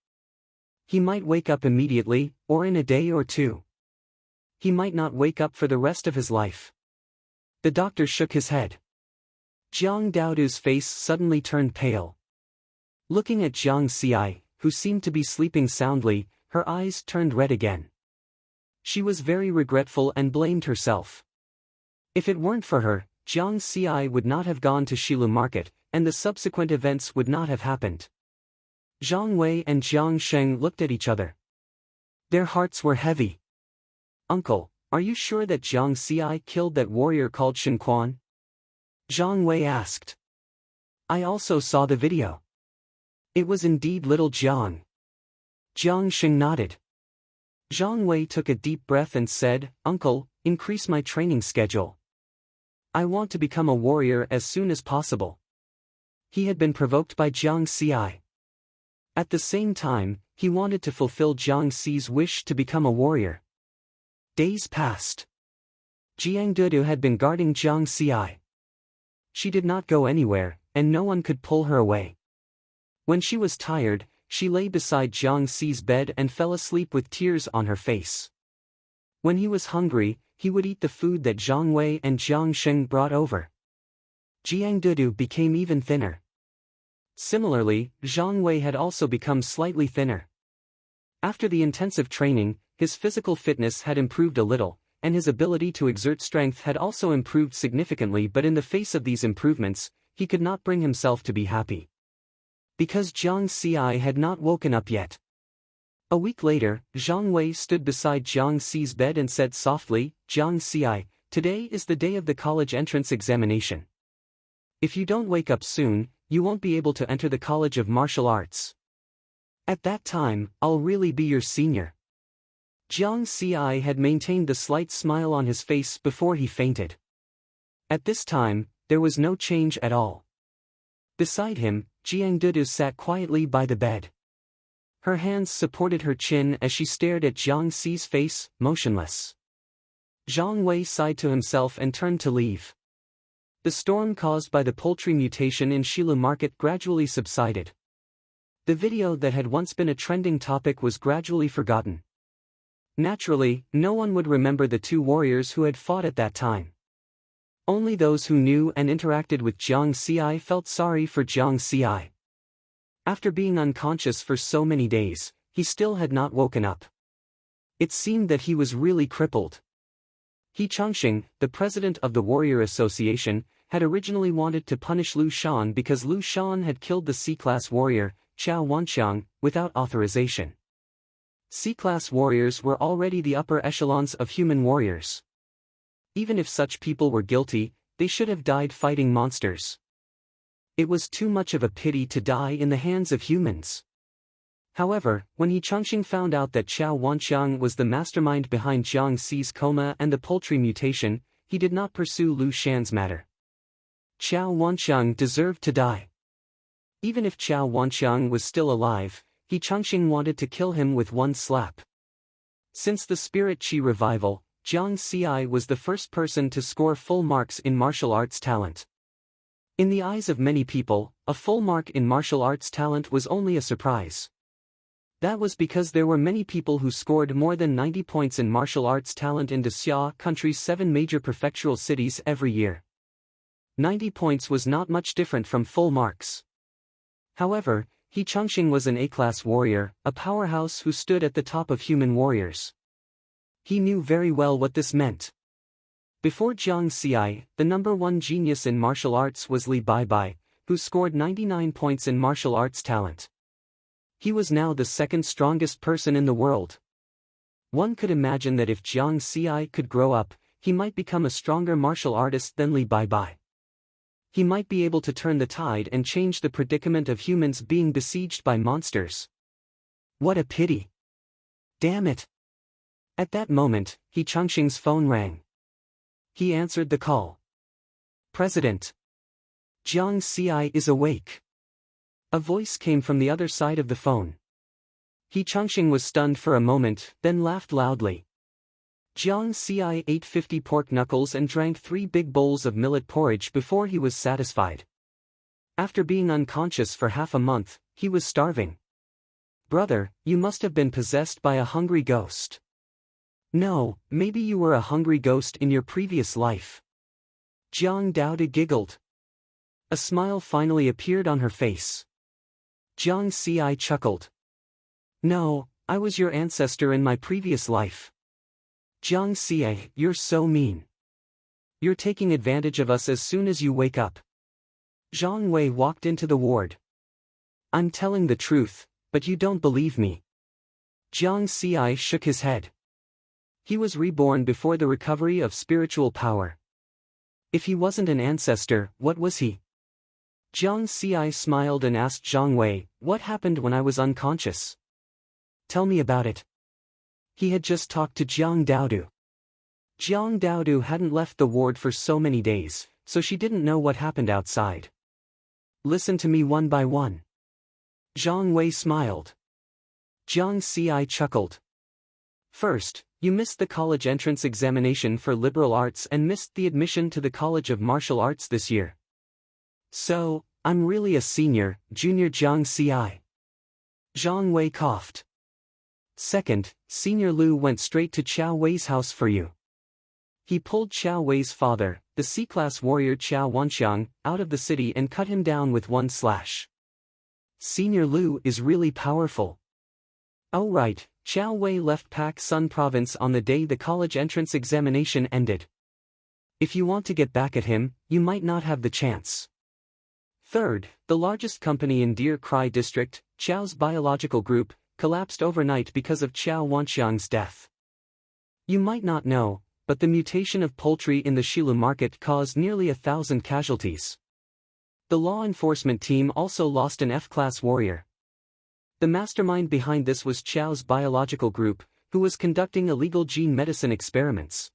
He might wake up immediately, or in a day or two. He might not wake up for the rest of his life." The doctor shook his head. Jiang Daodu's face suddenly turned pale. Looking at Jiang Ci, who seemed to be sleeping soundly, her eyes turned red again. She was very regretful and blamed herself. If it weren't for her, Jiang Ci would not have gone to Shilu Market, and the subsequent events would not have happened. Zhang Wei and Jiang Sheng looked at each other. Their hearts were heavy. "Uncle, are you sure that Jiang Ci killed that warrior called Shen Quan?" Zhang Wei asked. "I also saw the video. It was indeed little Jiang." Jiang Sheng nodded. Zhang Wei took a deep breath and said, "Uncle, increase my training schedule. I want to become a warrior as soon as possible." He had been provoked by Jiang Ci. At the same time, he wanted to fulfill Jiang Ci's wish to become a warrior. Days passed. Jiang Dudu had been guarding Jiang Ci. She did not go anywhere, and no one could pull her away. When she was tired, she lay beside Jiang Ci's bed and fell asleep with tears on her face. When he was hungry, he would eat the food that Zhang Wei and Jiang Sheng brought over. Jiang Dudu became even thinner. Similarly, Zhang Wei had also become slightly thinner. After the intensive training, his physical fitness had improved a little, and his ability to exert strength had also improved significantly, but in the face of these improvements, he could not bring himself to be happy. Because Jiang Ci had not woken up yet. A week later, Zhang Wei stood beside Jiang Ci's bed and said softly, "Jiang Ci, today is the day of the college entrance examination. If you don't wake up soon, you won't be able to enter the College of Martial Arts. At that time, I'll really be your senior." Jiang Ci had maintained the slight smile on his face before he fainted. At this time, there was no change at all. Beside him, Jiang Dudu sat quietly by the bed. Her hands supported her chin as she stared at Jiang Ci's face, motionless. Zhang Wei sighed to himself and turned to leave. The storm caused by the poultry mutation in Shilu Market gradually subsided. The video that had once been a trending topic was gradually forgotten. Naturally, no one would remember the two warriors who had fought at that time. Only those who knew and interacted with Jiang Ci felt sorry for Jiang Ci. After being unconscious for so many days, he still had not woken up. It seemed that he was really crippled. He Changxing, the president of the Warrior Association, had originally wanted to punish Lu Shan because Lu Shan had killed the C-class warrior, Qiao Wanqiang, without authorization. C-class warriors were already the upper echelons of human warriors. Even if such people were guilty, they should have died fighting monsters. It was too much of a pity to die in the hands of humans. However, when He Changxing found out that Qiao Wanqiang was the mastermind behind Jiang Ci's coma and the poultry mutation, he did not pursue Lu Shan's matter. Qiao Wanxiang deserved to die. Even if Qiao Wanxiang was still alive, He Changxing wanted to kill him with one slap. Since the Spirit Qi revival, Jiang Xi was the first person to score full marks in martial arts talent. In the eyes of many people, a full mark in martial arts talent was only a surprise. That was because there were many people who scored more than 90 points in martial arts talent in Xia country's 7 major prefectural cities every year. 90 points was not much different from full marks. However, He Changxing was an A-class warrior, a powerhouse who stood at the top of human warriors. He knew very well what this meant. Before Jiang Xi, the number one genius in martial arts was Li Baibai, who scored 99 points in martial arts talent. He was now the second strongest person in the world. One could imagine that if Jiang Xi could grow up, he might become a stronger martial artist than Li Baibai. He might be able to turn the tide and change the predicament of humans being besieged by monsters. What a pity! Damn it! At that moment, He Changxing's phone rang. He answered the call. President. Jiang Xi is awake. A voice came from the other side of the phone. He Changxing was stunned for a moment, then laughed loudly. Jiang Xi ate 50 pork knuckles and drank 3 big bowls of millet porridge before he was satisfied. After being unconscious for half a month, he was starving. Brother, you must have been possessed by a hungry ghost. No, maybe you were a hungry ghost in your previous life. Jiang Daoda giggled. A smile finally appeared on her face. Jiang Xi chuckled. No, I was your ancestor in my previous life. Jiang Xi, you're so mean. You're taking advantage of us as soon as you wake up. Zhang Wei walked into the ward. I'm telling the truth, but you don't believe me. Jiang Xi shook his head. He was reborn before the recovery of spiritual power. If he wasn't an ancestor, what was he? Jiang Xi smiled and asked Zhang Wei, what happened when I was unconscious? Tell me about it. He had just talked to Jiang Daodu. Jiang Daodu hadn't left the ward for so many days, so she didn't know what happened outside. Listen to me one by one. Zhang Wei smiled. Jiang Xi chuckled. First, you missed the college entrance examination for liberal arts and missed the admission to the College of Martial Arts this year. So, I'm really a senior, junior Jiang Xi. Zhang Wei coughed. Second, Senior Lu went straight to Qiao Wei's house for you. He pulled Qiao Wei's father, the C-class warrior Qiao Wanxiang, out of the city and cut him down with one slash. Senior Lu is really powerful. Oh right, Qiao Wei left Pak Sun province on the day the college entrance examination ended. If you want to get back at him, you might not have the chance. Third, the largest company in Deer Cry district, Qiao's biological group, collapsed overnight because of Qiao Wanxiang's death. You might not know, but the mutation of poultry in the Shilu market caused nearly 1,000 casualties. The law enforcement team also lost an F-class warrior. The mastermind behind this was Qiao's biological group, who was conducting illegal gene medicine experiments.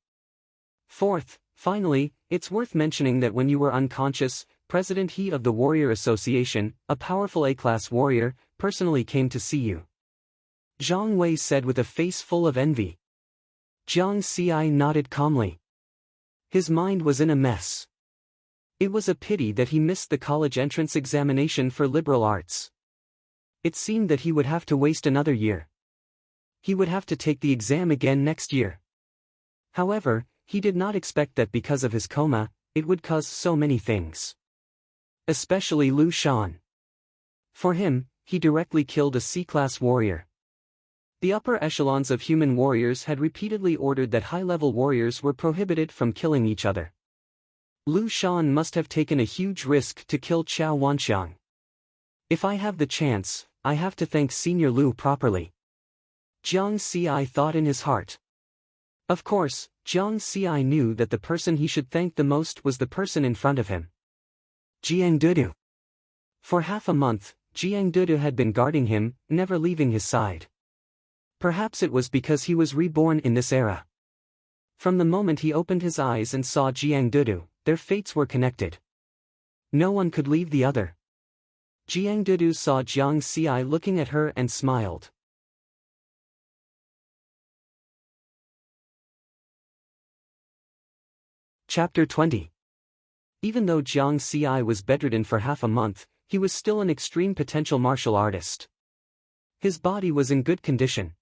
Fourth, finally, it's worth mentioning that when you were unconscious, President He of the Warrior Association, a powerful A-class warrior, personally came to see you. Zhang Wei said with a face full of envy. Jiang Xi nodded calmly. His mind was in a mess. It was a pity that he missed the college entrance examination for liberal arts. It seemed that he would have to waste another year. He would have to take the exam again next year. However, he did not expect that because of his coma, it would cause so many things. Especially Lu Shan. For him, he directly killed a C-class warrior. The upper echelons of human warriors had repeatedly ordered that high-level warriors were prohibited from killing each other. Lu Shan must have taken a huge risk to kill Qiao Wanxiang. If I have the chance, I have to thank Senior Lu properly. Jiang Xi thought in his heart. Of course, Jiang Xi knew that the person he should thank the most was the person in front of him. Jiang Dudu. For half a month, Jiang Dudu had been guarding him, never leaving his side. Perhaps it was because he was reborn in this era. From the moment he opened his eyes and saw Jiang Dudu, their fates were connected. No one could leave the other. Jiang Dudu saw Jiang Xi looking at her and smiled. Chapter 20. Even though Jiang Xi was bedridden for half a month, he was still an extreme potential martial artist. His body was in good condition.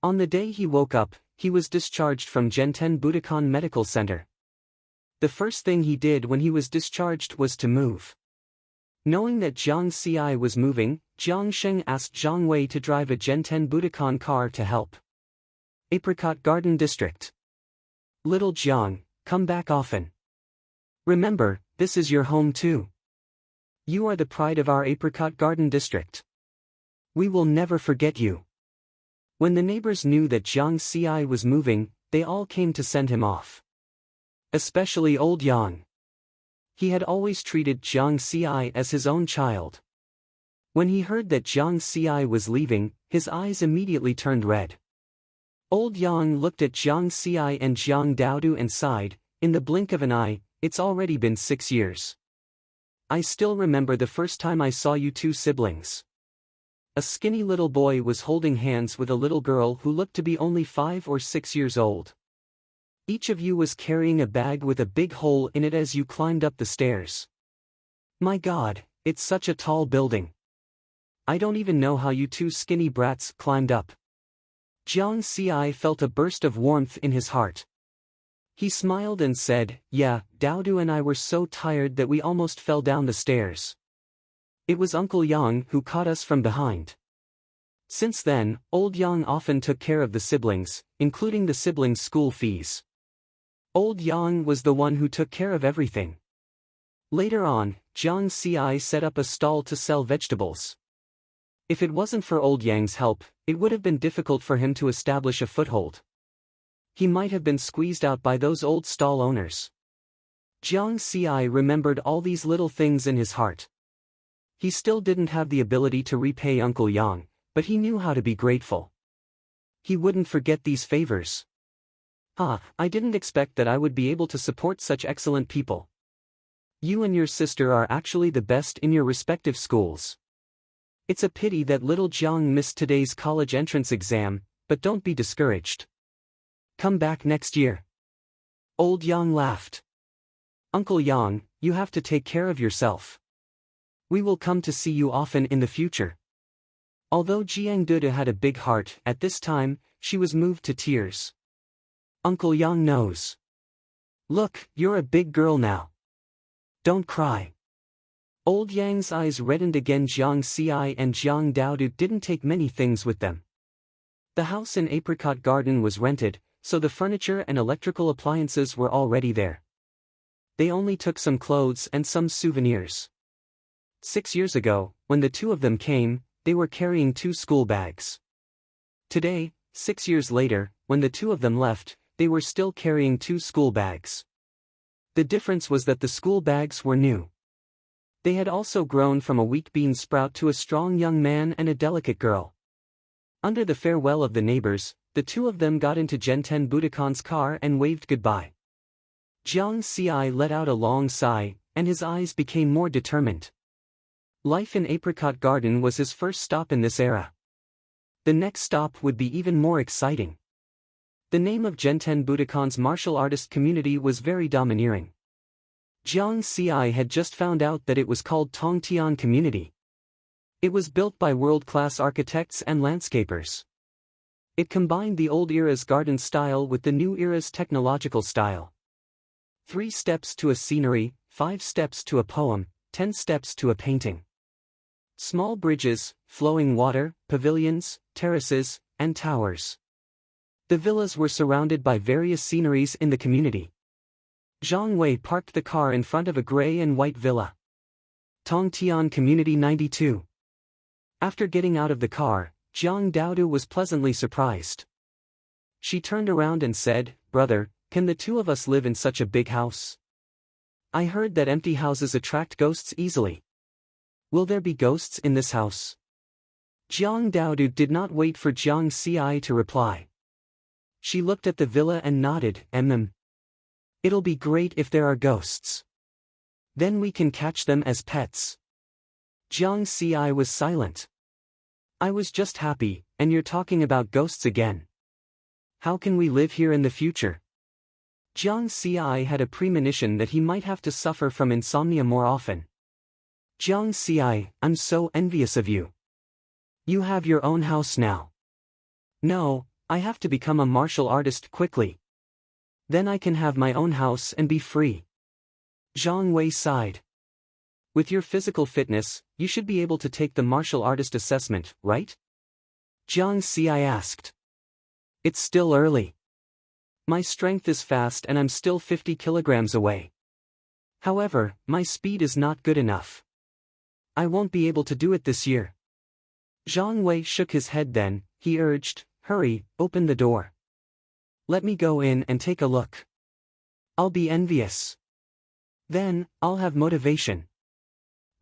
On the day he woke up, he was discharged from Genten Budokan Medical Center. The first thing he did when he was discharged was to move. Knowing that Jiang Xi was moving, Jiang Sheng asked Zhang Wei to drive a Genten Budokan car to help. Apricot Garden District. Little Jiang, come back often. Remember, this is your home too. You are the pride of our Apricot Garden District. We will never forget you. When the neighbors knew that Jiang Xi was moving, they all came to send him off. Especially old Yang. He had always treated Jiang Xi as his own child. When he heard that Jiang Xi was leaving, his eyes immediately turned red. Old Yang looked at Jiang Xi and Jiang Daodu and sighed, in the blink of an eye, it's already been 6 years. I still remember the first time I saw you two siblings. A skinny little boy was holding hands with a little girl who looked to be only 5 or 6 years old. Each of you was carrying a bag with a big hole in it as you climbed up the stairs. My God, it's such a tall building. I don't even know how you two skinny brats climbed up. Jiang Xi felt a burst of warmth in his heart. He smiled and said, yeah, Daodu and I were so tired that we almost fell down the stairs. It was Uncle Yang who caught us from behind. Since then, old Yang often took care of the siblings, including the siblings' school fees. Old Yang was the one who took care of everything. Later on, Jiang Xi set up a stall to sell vegetables. If it wasn't for old Yang's help, it would have been difficult for him to establish a foothold. He might have been squeezed out by those old stall owners. Jiang Xi remembered all these little things in his heart. He still didn't have the ability to repay Uncle Yang, but he knew how to be grateful. He wouldn't forget these favors. I didn't expect that I would be able to support such excellent people. You and your sister are actually the best in your respective schools. It's a pity that little Jiang missed today's college entrance exam, but don't be discouraged. Come back next year. Old Yang laughed. Uncle Yang, you have to take care of yourself. We will come to see you often in the future. Although Jiang Duda had a big heart, at this time, she was moved to tears. Uncle Yang knows. Look, you're a big girl now. Don't cry. Old Yang's eyes reddened again. Jiang Xi and Jiang Daodu didn't take many things with them. The house in Apricot Garden was rented, so the furniture and electrical appliances were already there. They only took some clothes and some souvenirs. 6 years ago, when the two of them came, they were carrying 2 school bags. Today, 6 years later, when the two of them left, they were still carrying 2 school bags. The difference was that the school bags were new. They had also grown from a weak bean sprout to a strong young man and a delicate girl. Under the farewell of the neighbors, the two of them got into Genten Budokan's car and waved goodbye. Jiang Xi let out a long sigh, and his eyes became more determined. Life in Apricot Garden was his first stop in this era. The next stop would be even more exciting. The name of Genten Budokan's martial artist community was very domineering. Jiang Xi had just found out that it was called Tongtian Community. It was built by world-class architects and landscapers. It combined the old era's garden style with the new era's technological style. 3 steps to a scenery, 5 steps to a poem, 10 steps to a painting. Small bridges, flowing water, pavilions, terraces, and towers. The villas were surrounded by various sceneries in the community. Zhang Wei parked the car in front of a gray and white villa. Tongtian Community 92. After getting out of the car, Jiang Daodu was pleasantly surprised. She turned around and said, "Brother, can the two of us live in such a big house? I heard that empty houses attract ghosts easily. Will there be ghosts in this house?" Jiang Daodu did not wait for Jiang Xi to reply. She looked at the villa and nodded, It'll be great if there are ghosts. Then we can catch them as pets. Jiang Xi was silent. I was just happy, and you're talking about ghosts again. How can we live here in the future? Jiang Xi had a premonition that he might have to suffer from insomnia more often. Jiang Xi, I'm so envious of you. You have your own house now. No, I have to become a martial artist quickly. Then I can have my own house and be free. Zhang Wei sighed. With your physical fitness, you should be able to take the martial artist assessment, right? Jiang Xi asked. It's still early. My strength is fast and I'm still 50 kilograms away. However, my speed is not good enough. I won't be able to do it this year. Zhang Wei shook his head then, he urged, hurry, open the door. Let me go in and take a look. I'll be envious. Then, I'll have motivation.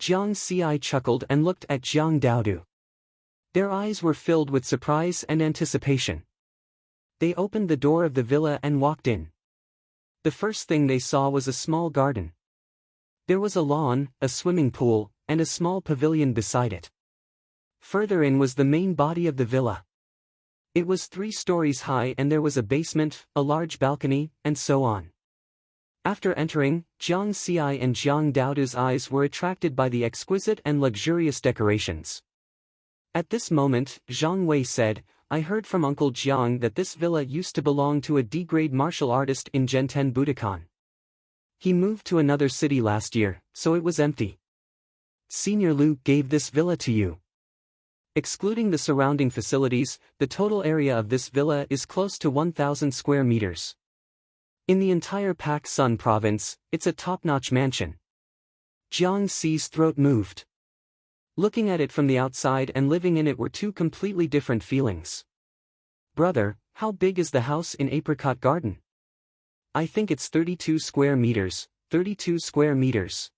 Jiang Xi chuckled and looked at Jiang Daodu. Their eyes were filled with surprise and anticipation. They opened the door of the villa and walked in. The first thing they saw was a small garden. There was a lawn, a swimming pool, and a small pavilion beside it. Further in was the main body of the villa. It was 3 stories high and there was a basement, a large balcony, and so on. After entering, Jiang Xi and Jiang Daodu's eyes were attracted by the exquisite and luxurious decorations. At this moment, Zhang Wei said, I heard from Uncle Jiang that this villa used to belong to a D-grade martial artist in Genten Budokan. He moved to another city last year, so it was empty. Senior Liu gave this villa to you. Excluding the surrounding facilities, the total area of this villa is close to 1,000 square meters. In the entire Pak Sun province, it's a top-notch mansion. Jiang Xi's throat moved. Looking at it from the outside and living in it were 2 completely different feelings. Brother, how big is the house in Apricot Garden? I think it's 32 square meters, 32 square meters.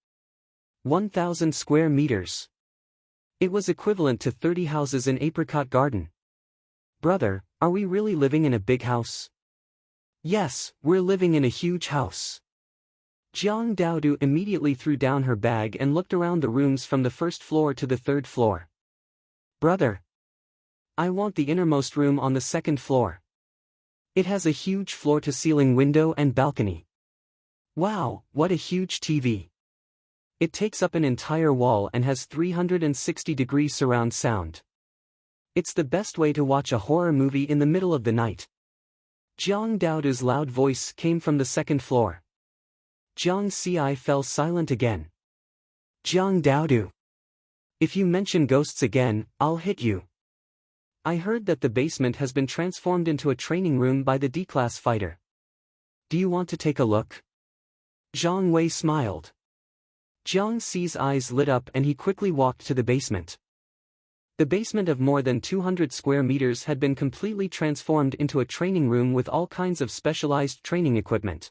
1,000 square meters. It was equivalent to 30 houses in Apricot Garden. Brother, are we really living in a big house? Yes, we're living in a huge house. Jiang Daodu immediately threw down her bag and looked around the rooms from the 1st floor to the 3rd floor. Brother, I want the innermost room on the 2nd floor. It has a huge floor-to-ceiling window and balcony. Wow, what a huge TV. It takes up an entire wall and has 360-degree surround sound. It's the best way to watch a horror movie in the middle of the night. Jiang Daodu's loud voice came from the 2nd floor. Jiang Xi fell silent again. Jiang Daodu. If you mention ghosts again, I'll hit you. I heard that the basement has been transformed into a training room by the D-class fighter. Do you want to take a look? Zhang Wei smiled. Jiang Xi's eyes lit up and he quickly walked to the basement. The basement of more than 200 square meters had been completely transformed into a training room with all kinds of specialized training equipment.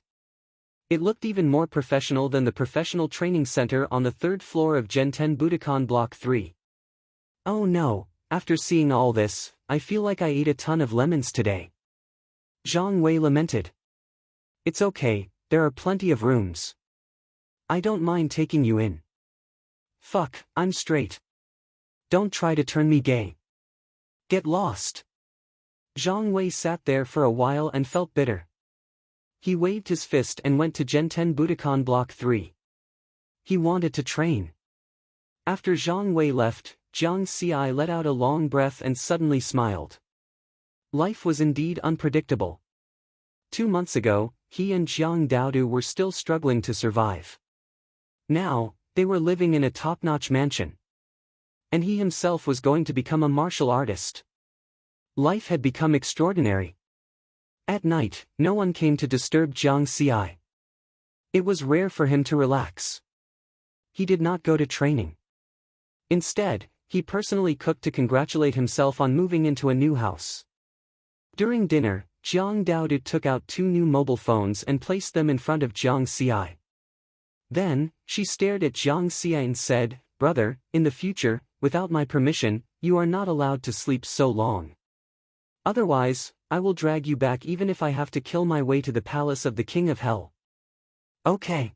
It looked even more professional than the professional training center on the 3rd floor of Genten Budokan Block 3. Oh no, after seeing all this, I feel like I ate a ton of lemons today. Zhang Wei lamented. It's okay, there are plenty of rooms. I don't mind taking you in. Fuck, I'm straight. Don't try to turn me gay. Get lost. Zhang Wei sat there for a while and felt bitter. He waved his fist and went to Genten Budokan Block 3. He wanted to train. After Zhang Wei left, Jiang Xi let out a long breath and suddenly smiled. Life was indeed unpredictable. 2 months ago, he and Jiang Daodu were still struggling to survive. Now, they were living in a top-notch mansion. And he himself was going to become a martial artist. Life had become extraordinary. At night, no one came to disturb Jiang Xi. It was rare for him to relax. He did not go to training. Instead, he personally cooked to congratulate himself on moving into a new house. During dinner, Jiang Daodu took out 2 new mobile phones and placed them in front of Jiang Xi. Then, she stared at Jiang Xi and said, Brother, in the future, without my permission, you are not allowed to sleep so long. Otherwise, I will drag you back even if I have to kill my way to the palace of the King of Hell. Okay.